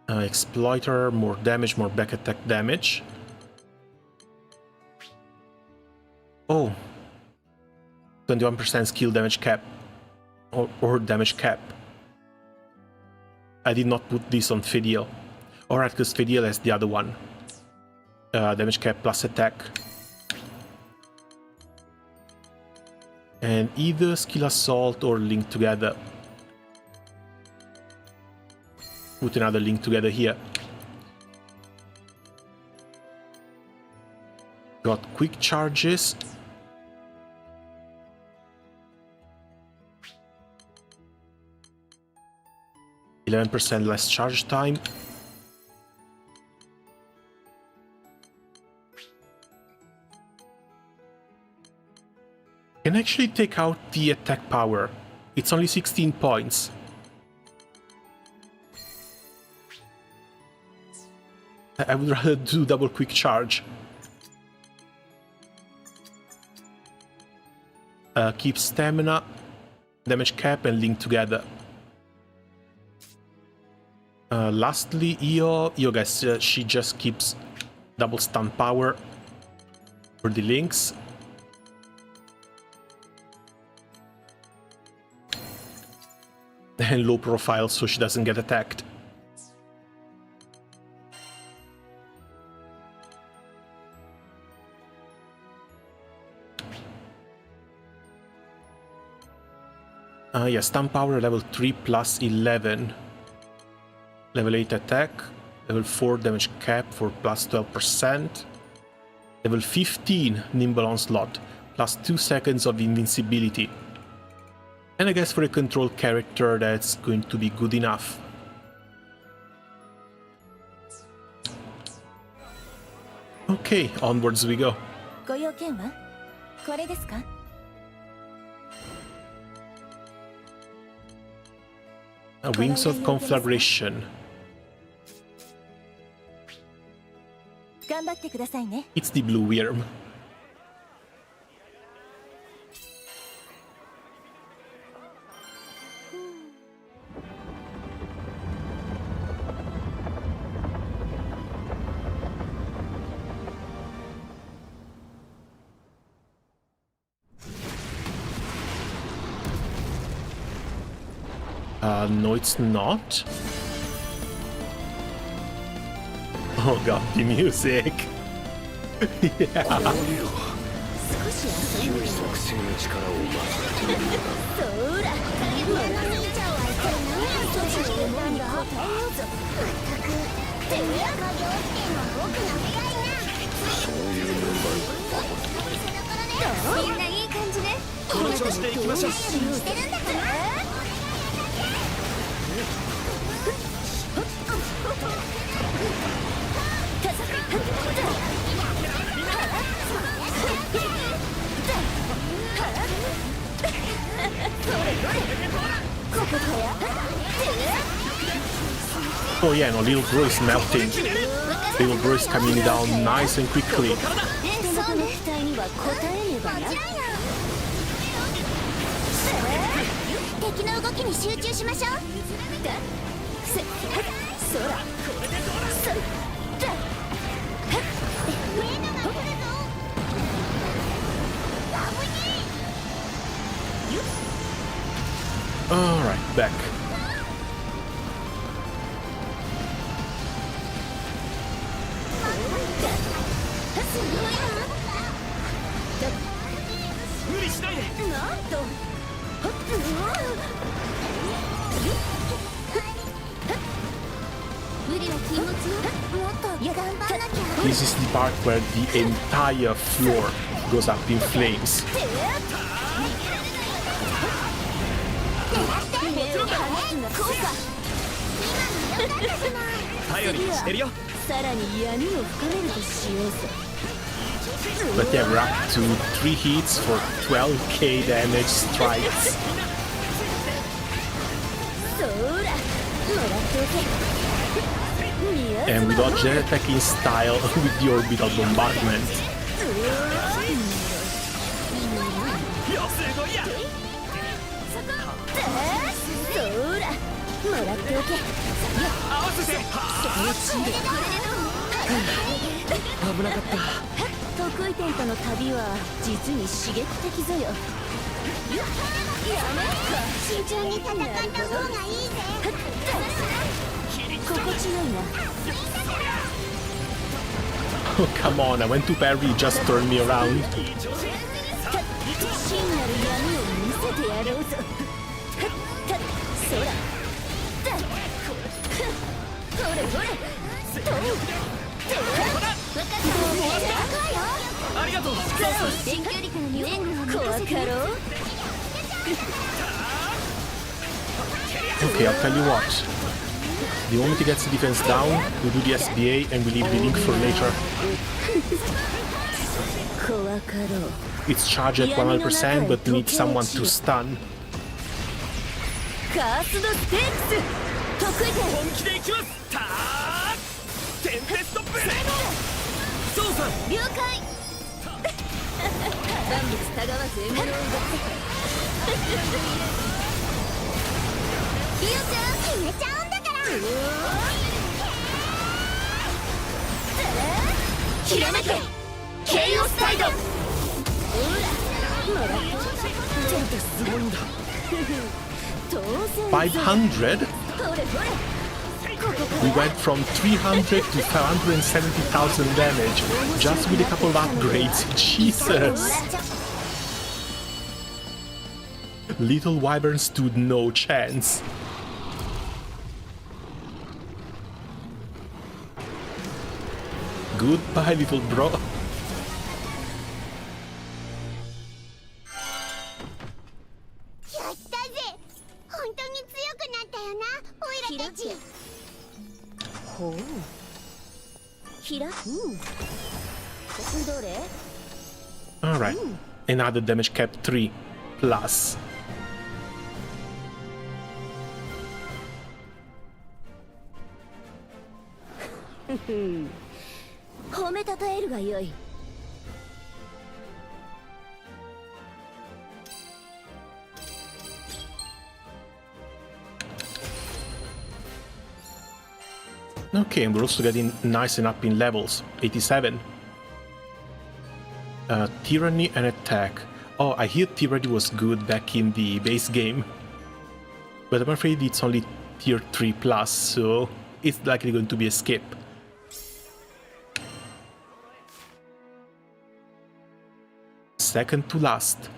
A: Exploiter, more damage, more back attack damage. Oh. 21% skill damage cap. Or damage cap. I did not put this on Fediel. Alright, because Fediel has the other one. Damage cap plus attack. And either skill assault or link together. put another link together here. Got quick charges. %, less charge time. Can actually take out the attack power. It's only 16 points. I would rather do double quick charge. Keep stamina, damage cap, and link together. Lastly, Io guess she just keeps double stun power for the links. And low profile so she doesn't get attacked. Yeah, stun power level 3 plus 11. Level 8 attack. Level 4 damage cap for plus 12%. Level 15 nimble onslaught. Plus 2 seconds of invincibility. And I guess for a control character that's going to be good enough. Okay, onwards we go.
E: ご用件はこれですか?
A: Wings of Conflagration.
E: 頑張ってくださいね.
A: It's the blue worm. No, it's not. Oh god, the music. Yeah.
E: 少し遊んでみよう。
B: 作戦の力をまとめてみる。
E: そら、上の兄ちゃんは一体何を阻止してるんだ。答えようぞ。まったく、てめえが用っていうのは僕の未来な。
B: そういう問題。
C: みんないい感じね。
D: この調子でいきましょう。
C: してるんだから。
A: Oh yeah, no, little bro is melting. Little bro is coming down nice and quickly.
E: 僕の期待には応えねばな。
C: 敵の動きに集中しましょう。
E: そら、それ、だ。
A: Alright, back. This is the part where the entire floor goes up in flames.
D: 頼りにしてるよ。
E: さらに闇を深めるとしようぞ。
A: But yeah, we're up to 3 hits for 12k damage strikes.
E: そら、もらっておけ。
A: And we dodge that attack in style with the orbital bombardment.
E: そら、もらっておけ。
D: 合わせて。危なかった。
E: 得意点との旅は実に刺激的ぞよ。やめっか。慎重に戦った方がいいぜ。心地よいな。
A: Oh, come on, I went to parry, just turned me around.
E: 真なる闇を見せてやろうぞ。そら。
D: ありがとう。
C: 遠距離からの援護を
E: 怖かろう。
A: Okay, I'll tell you what. The moment he gets the defense down, we do the SBA and we leave the link for later.
E: 怖かろう。
A: It's charged at 100%, but we need someone to stun.
E: カースドステークス得意点。
D: 本気でいきます。ターテンペストブレード。操作。
C: 了解
E: 万物たがわず獲物を奪って
C: リオちゃん決めちゃうんだからひらめけケイオスタイド
E: ちょっとすごいんだ当然
A: 500? We went from 300 to 570,000 damage just with a couple of upgrades. Jesus! Little Wyvern stood no chance. Goodbye, little bro.
C: やったぜ本当に強くなったよなオイラたち
E: ほうひらどれ
A: Alright, another damage cap 3 plus.
E: 褒めたたえるがよい
A: Okay, and we're also getting nice and up in levels. 87. Tyranny and attack. Oh, I hear Tyranny was good back in the base game. But I'm afraid it's only tier 3 plus, so it's likely going to be a skip. Second to last.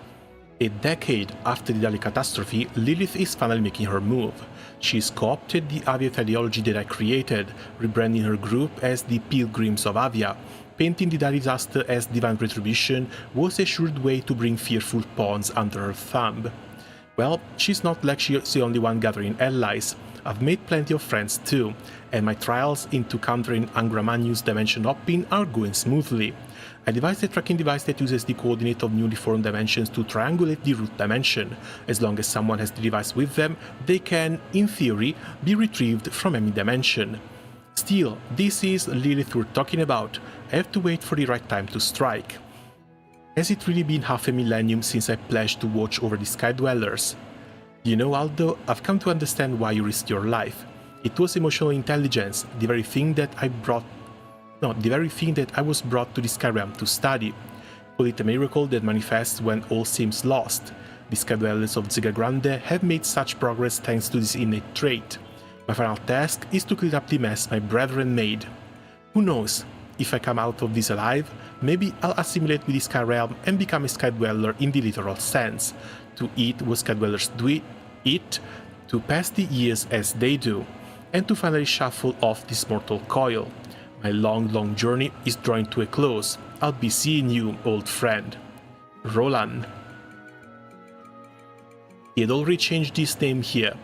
A: A decade after the Dali catastrophe, Lilith is finally making her move. She's co-opted the Avia ideology that I created, rebranding her group as the Pilgrims of Avia. Painting the Dali disaster as divine retribution was a sure way to bring fearful pawns under her thumb. Well, she's not like she's the only one gathering allies. I've made plenty of friends too, and my trials into countering Angramanu's dimension hopping are going smoothly. I devised a tracking device that uses the coordinate of newly formed dimensions to triangulate the root dimension. As long as someone has the device with them, they can, in theory, be retrieved from any dimension. Still, this is Lilith we're talking about. I have to wait for the right time to strike. Has it really been half a millennium since I pledged to watch over the Sky Dwellers? You know, Aldo, I've come to understand why you risked your life. It was emotional intelligence, the very thing that I was brought to the Sky Realm to study. Call it a miracle that manifests when all seems lost. The Sky Dwellers of Ziga Grande have made such progress thanks to this innate trait. My final task is to clean up the mess my brethren made. Who knows, if I come out of this alive, maybe I'll assimilate with the Sky Realm and become a Sky Dweller in the literal sense. To eat what Sky Dwellers do eat, to pass the years as they do, and to finally shuffle off this mortal coil. My long journey is drawing to a close. I'll be seeing you, old friend. Roland. He had already changed his name here,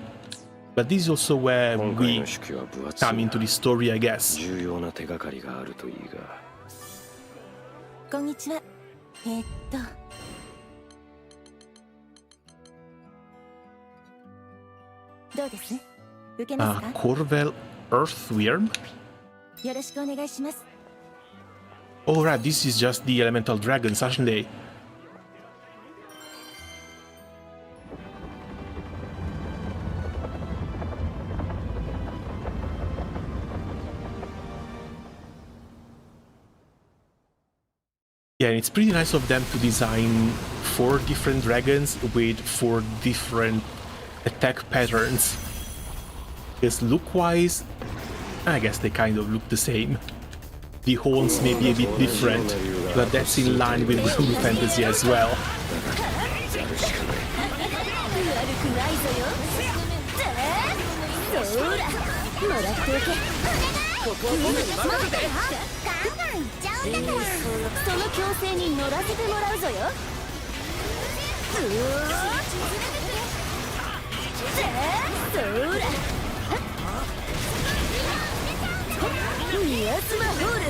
A: but this is also where we come into the story, I guess.
B: 重要な手がかりがあるといいが。
E: こんにちはどうです受けますか
A: Corvel Earthworm?
E: よろしくお願いします
A: Oh right, this is just the elemental dragons, aren't they? Yeah, and it's pretty nice of them to design 4 different dragons with 4 different attack patterns. Because look-wise, I guess they kind of look the same. The horns may be a bit different, but that's in line with Granblue fantasy as well.
E: もらっておけ。
D: ここは僕に任せて。
C: ガンガンいっちゃうんだから。
E: その強制に乗らせてもらうぞよ。そらミアスマホール。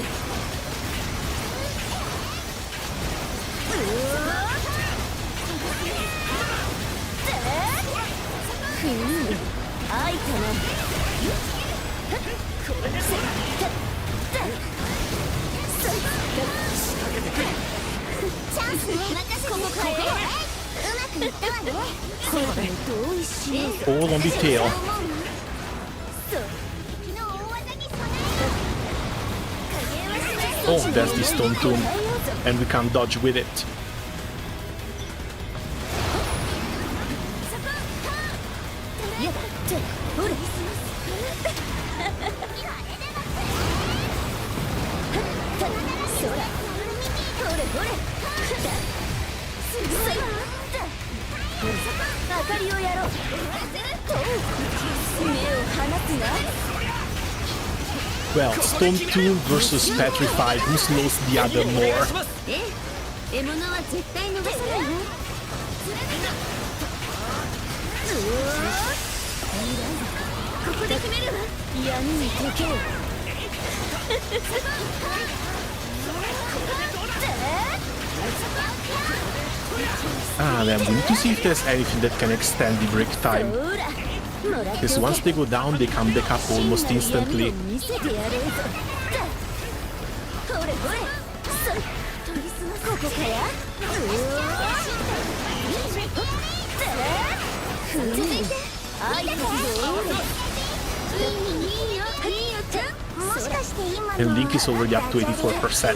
E: あいたな。
C: チャンスね。ここからうまくいったわね。
E: これで同意しよう。
A: All on the tail. Oh, there's the stone tomb, and we can't dodge with it. Well, Stone Tomb versus Petrified, who slows the other more?
E: 獲物は絶対逃さないよ。ここで決めるわ。闇に溶けよ。
A: Then we need to see if there's anything that can extend the break time. Because once they go down, they come back up almost instantly. And Link is already up to 84%.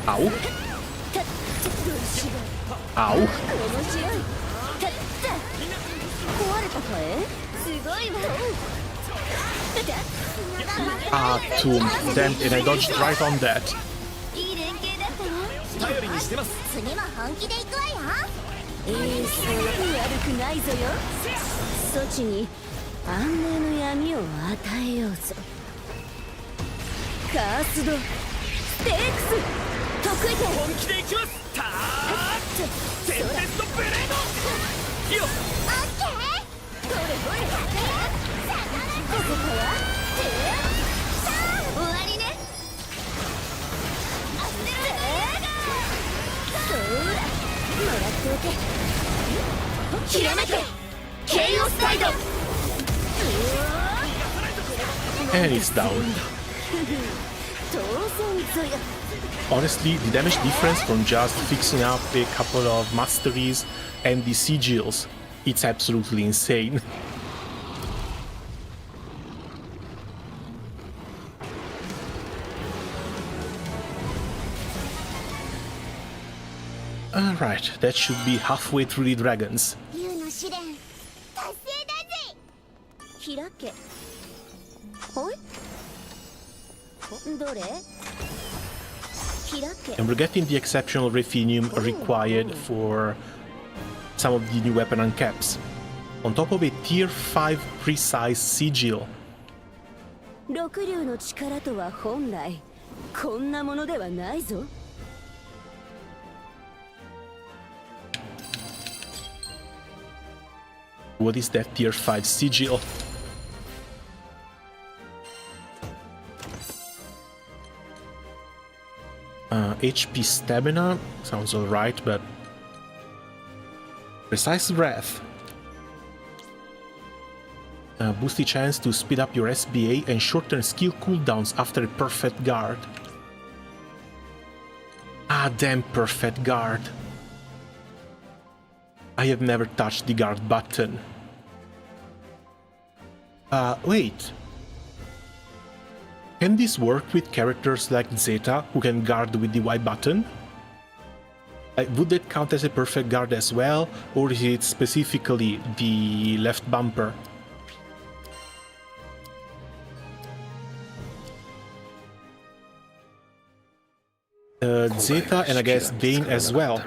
A: あおあお Ah, Tomb. Damn it, I dodged right on that.
D: 頼りにしてます。
C: 次も本気で行くわよ。
E: 悪くないぞよ。そちに安寧の闇を与えようぞ。カースドステークス得意点。
D: 本気で行きます。ターテンペストブレード。よっ。
C: オッケー。ここから終わりね。もらっておけ。ひらめけケイオスタイド。
A: And it's down. Honestly, the damage difference from just fixing up a couple of masteries and the sigils, it's absolutely insane. Alright, that should be halfway through the dragons.
C: 竜の試練達成だぜ。
E: 開け。ほい。どれ？開け。
A: And we're getting the exceptional Ruthenium required for some of the new weapon uncaps. On top of a tier 5 precise sigil.
E: 六竜の力とは本来こんなものではないぞ。
A: What is that tier 5 sigil? HP stamina sounds alright, but precise breath. Boost the chance to speed up your SBA and shorten skill cooldowns after a perfect guard. Ah, damn perfect guard. I have never touched the guard button. Wait. Can this work with characters like Zeta, who can guard with the Y button? Would that count as a perfect guard as well, or is it specifically the left bumper? Zeta and I guess Vayne as well.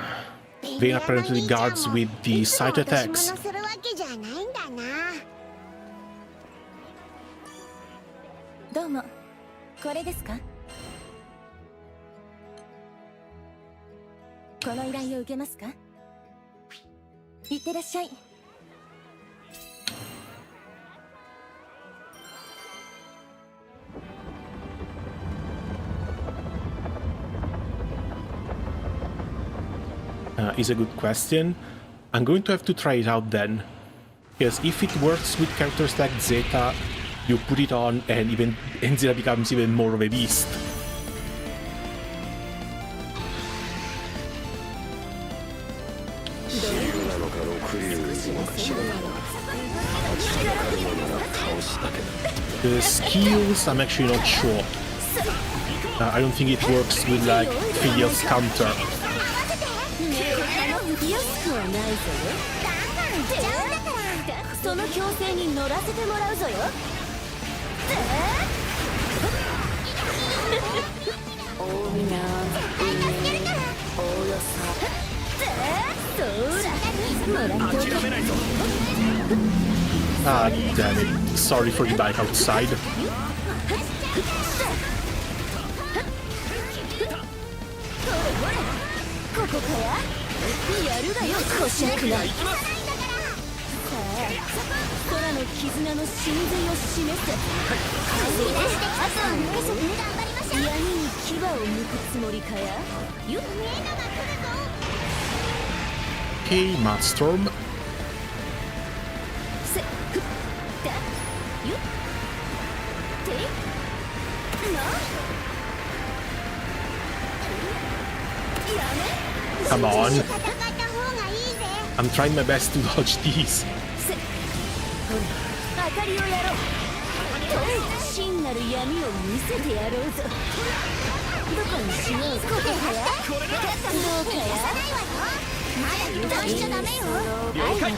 A: Vayne apparently guards with the sight attacks.
E: どうも、これですか？この依頼を受けますか？いってらっしゃい。
A: Is a good question. I'm going to have to try it out then. Because if it works with characters like Zeta, you put it on and Zeta becomes even more of a beast. The skills, I'm actually not sure. I don't think it works with like Fediel's counter.
E: その強制に乗らせてもらうぞよ。大皆おおよさそらもらっておけ。
A: Ah, damn it. Sorry for the bike outside.
E: ここからやるがよ、こしゃくな。さあ、空の絆の真髄を示せ。あとは任せて頑張りましょう。闇に牙を向くつもりかや。よっ。
A: Okay, Mudstorm.
E: せ、ふっ、だ、よっ。て、な。
A: Come on. I'm trying my best to dodge these.
E: 明かりをやろう。真なる闇を見せてやろうぞ。どこにしよう。ここかや。どうかや。まだ油断しちゃダメよ。はい、分かった。も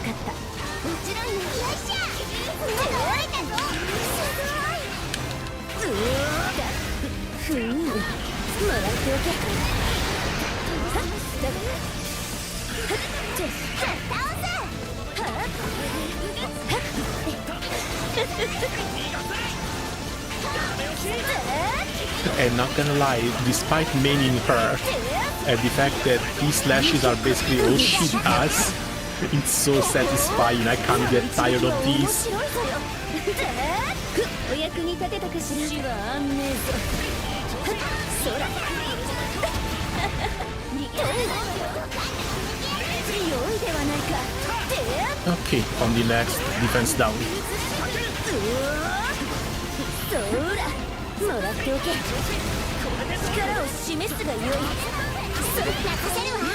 E: ちろんよ。よっしゃ。動いたぞ。すごい。ふん。もらっておけ。
A: And not gonna lie, despite maining her, and the fact that these slashes are basically all she does, it's so satisfying. I can't get tired of these.
E: お役に立てたかしら。死は安寧ぞ。そら。良いではないか。
A: Okay, on the next, defense down.
E: そら、もらっておけ。力を示すがよい。任せるわ。もっ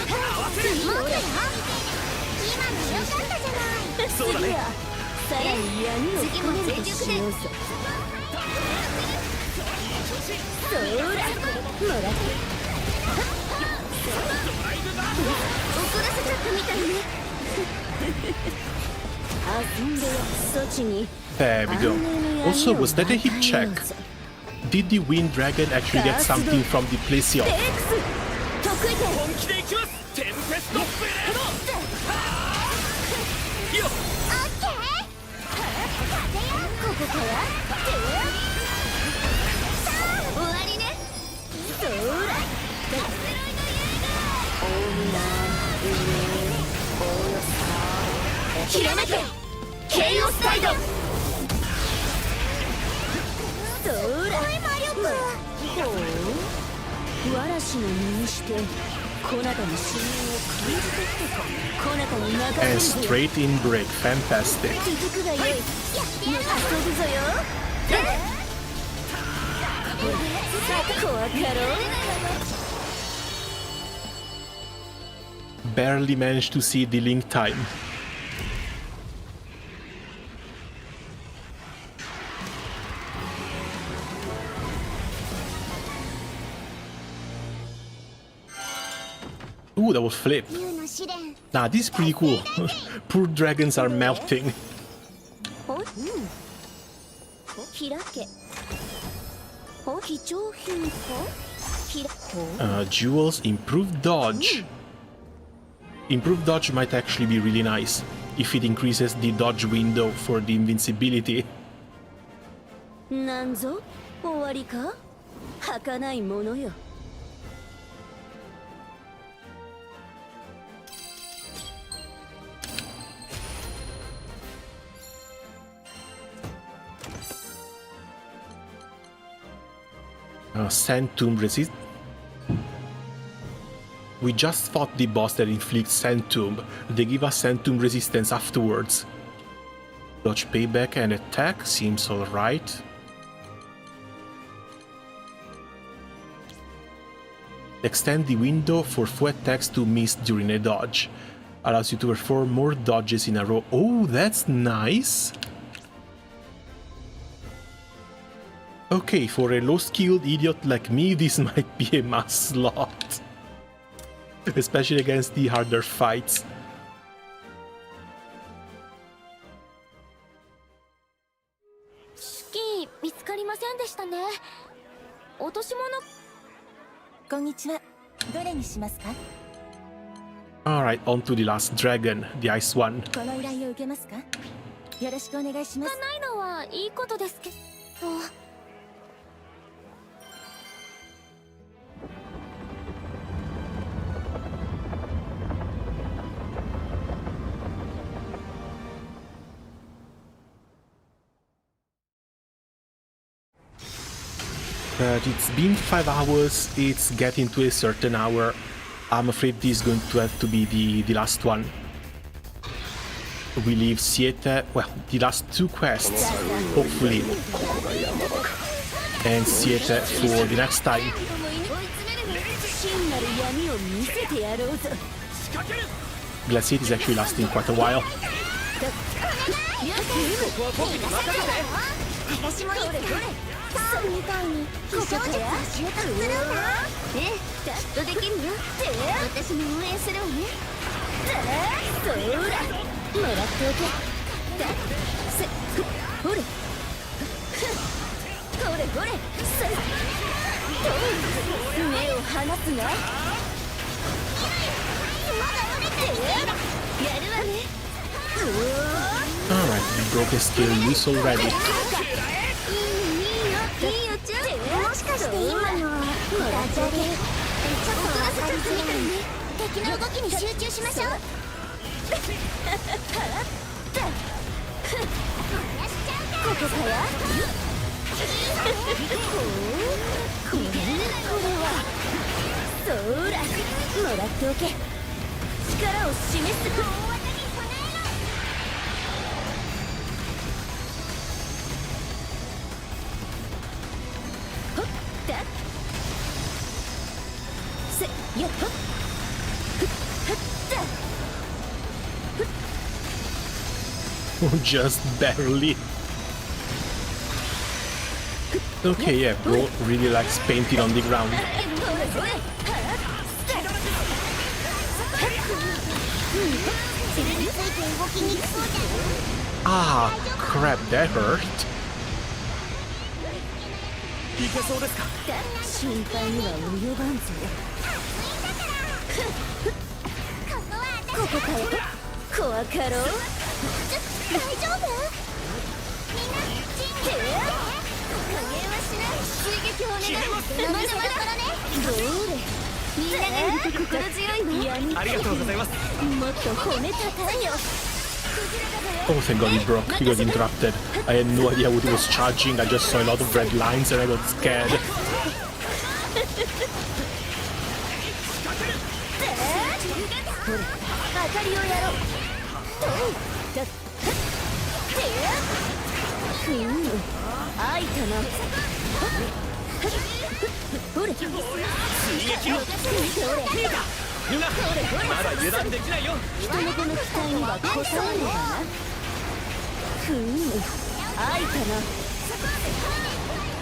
E: とよ。今のよかったじゃない。そうだね。さらに闇を込めるとしようぞ。そら、もらって。 怒らせちゃったみたいね。遊んでよ、そちに。
A: There we go. Also, was that a hit check? Did the Wind Dragon actually get something from the Plesion?
D: 本気でいきます。テンペストブレード。よっ。
E: オッケー。ここから。終わりね。そら。 ひらめけケイオスタイド。そら魔力。わらしの身にしてこなたの信用を感じてきてか。こなたに任せ
A: And straight in break, fantastic.
E: 続くがよい。遊ぶぞよ。怖かろう。
A: Barely managed to see the link time. Ooh, that was flip. Nah, this is pretty cool. Poor dragons are melting.
E: 開け。貴重品か？
A: Jewels, improved dodge. Improved dodge might actually be really nice if it increases the dodge window for the invincibility.
E: なんぞ終わりか儚いものよ。
A: Sand Tomb resist. We just fought the boss that inflicts Sand Tomb. They give us Sand Tomb resistance afterwards. Dodge payback and attack seems alright. Extend the window for full attacks to miss during a dodge. Allows you to perform more dodges in a row. Oh, that's nice! Okay, for a low-skilled idiot like me, this might be a must slot. Especially against the harder fights. Alright, on to the last dragon, the ice one. But it's been 5 hours, it's getting to a certain hour. I'm afraid this is going to have to be the last one. We leave Siete, well, the last 2 quests, hopefully. And Siete for the next time. Glaciate is actually lasting quite a while. Alright, we broke a skill loose already. Just barely. Okay, yeah, bro really likes painting on the ground. Ah, crap, that hurt. Oh, thank God he broke. He got interrupted. I had no idea what he was charging. I just saw a lot of red lines and I got scared.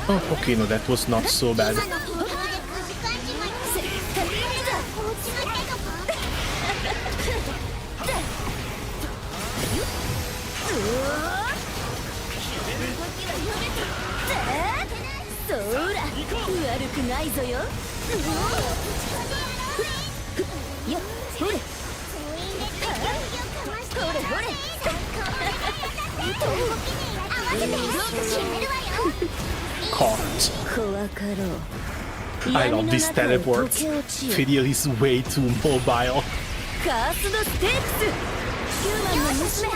A: Oh, okay, no, that was not so bad.
E: よっほれほれほれ
A: Caught.
E: 怖かろう
A: I love these teleports. Fediel is way too mobile.
E: カースドステークスヒューマンの娘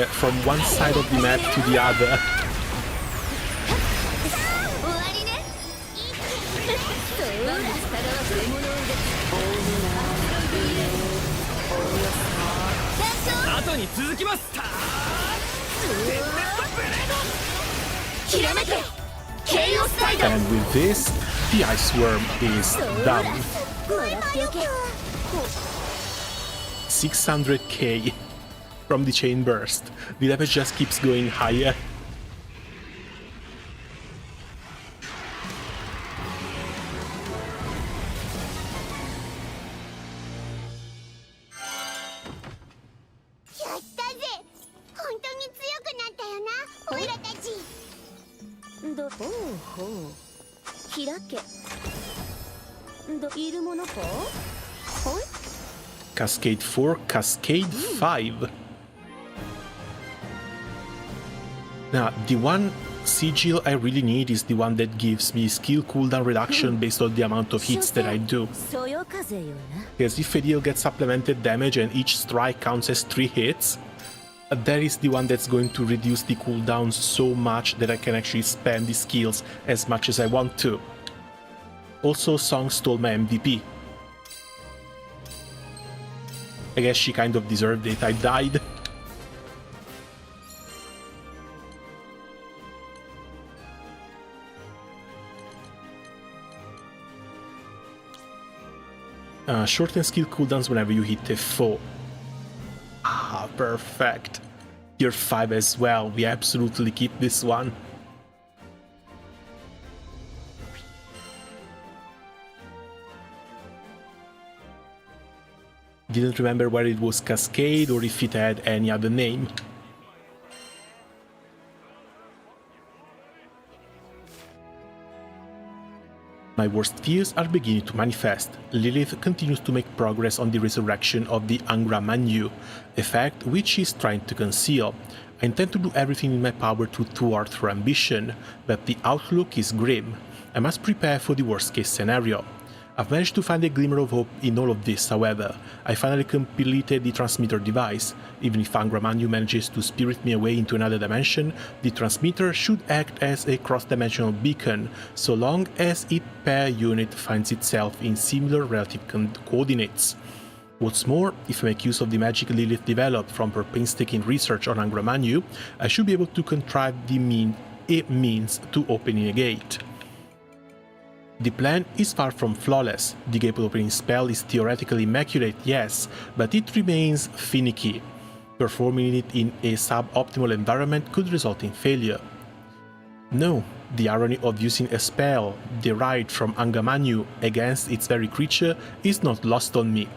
A: From one side of the map to the other.
C: 終わりね
E: そうだ下側獲物
D: 後に続きます。
E: ひらめけケイオスサイド
A: And with this, the ice worm is done.
E: もらっておけ
A: 600k from the chain burst. The damage just keeps going higher.
E: どほうほう開けどいるものかほい
A: Cascade 4, Cascade 5. Now, the one sigil I really need is the one that gives me skill cooldown reduction based on the amount of hits that I do.
E: そよ風よな
A: Because if Fediel gets supplemented damage and each strike counts as 3 hits, that is the one that's going to reduce the cooldown so much that I can actually spam the skills as much as I want to. Also, Song stole my MVP. I guess she kind of deserved it. I died. Shorten skill cooldowns whenever you hit a foe. Ah, perfect. Tier 5 as well. We absolutely keep this one. Didn't remember whether it was Cascade or if it had any other name. My worst fears are beginning to manifest. Lilith continues to make progress on the resurrection of the Angra Mainyu, a fact which she is trying to conceal. I intend to do everything in my power to thwart her ambition, but the outlook is grim. I must prepare for the worst case scenario. I've managed to find a glimmer of hope in all of this, however. I finally completed the transmitter device. Even if Angra Mainyu manages to spirit me away into another dimension, the transmitter should act as a cross-dimensional beacon, so long as its pair unit finds itself in similar relative coordinates. What's more, if I make use of the magic Lilith developed from her painstaking research on Angra Mainyu, I should be able to contrive a means to opening a gate. The plan is far from flawless. The gate opening spell is theoretically immaculate, yes, but it remains finicky. Performing it in a suboptimal environment could result in failure. No, the irony of using a spell derived from Angra Mainyu against its very creature is not lost on me.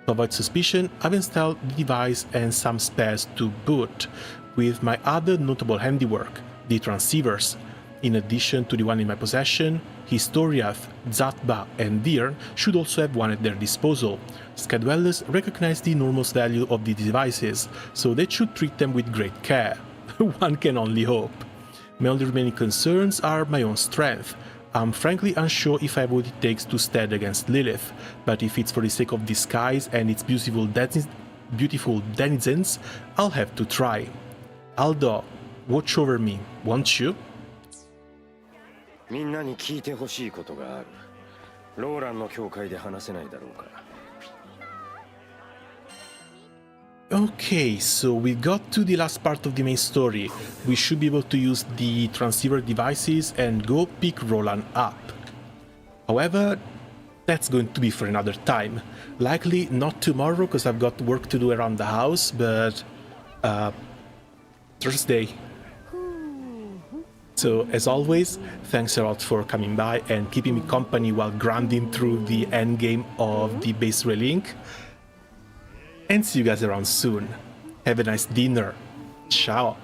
A: To avoid suspicion, I've installed the device and some spares to boot, with my other notable handiwork, the transceivers. In addition to the one in my possession, Historiath, Zatba, and Deer should also have one at their disposal. Scadwellers recognize the enormous value of the devices, so they should treat them with great care. One can only hope. My only remaining concerns are my own strength. I'm frankly unsure if I have what it takes to stand against Lilith, but if it's for the sake of disguise and its beautiful denizens, I'll have to try. Aldo, watch over me, won't you?
B: みんなに聞いてほしいことがある。ローランの教会で話せないだろうか。
A: Okay, so we got to the last part of the main story. We should be able to use the transceiver devices and go pick Roland up. However, that's going to be for another time. Likely not tomorrow because I've got work to do around the house, but Thursday. So, as always, thanks a lot for coming by and keeping me company while grinding through the endgame of the base relink. And see you guys around soon. Have a nice dinner. Ciao.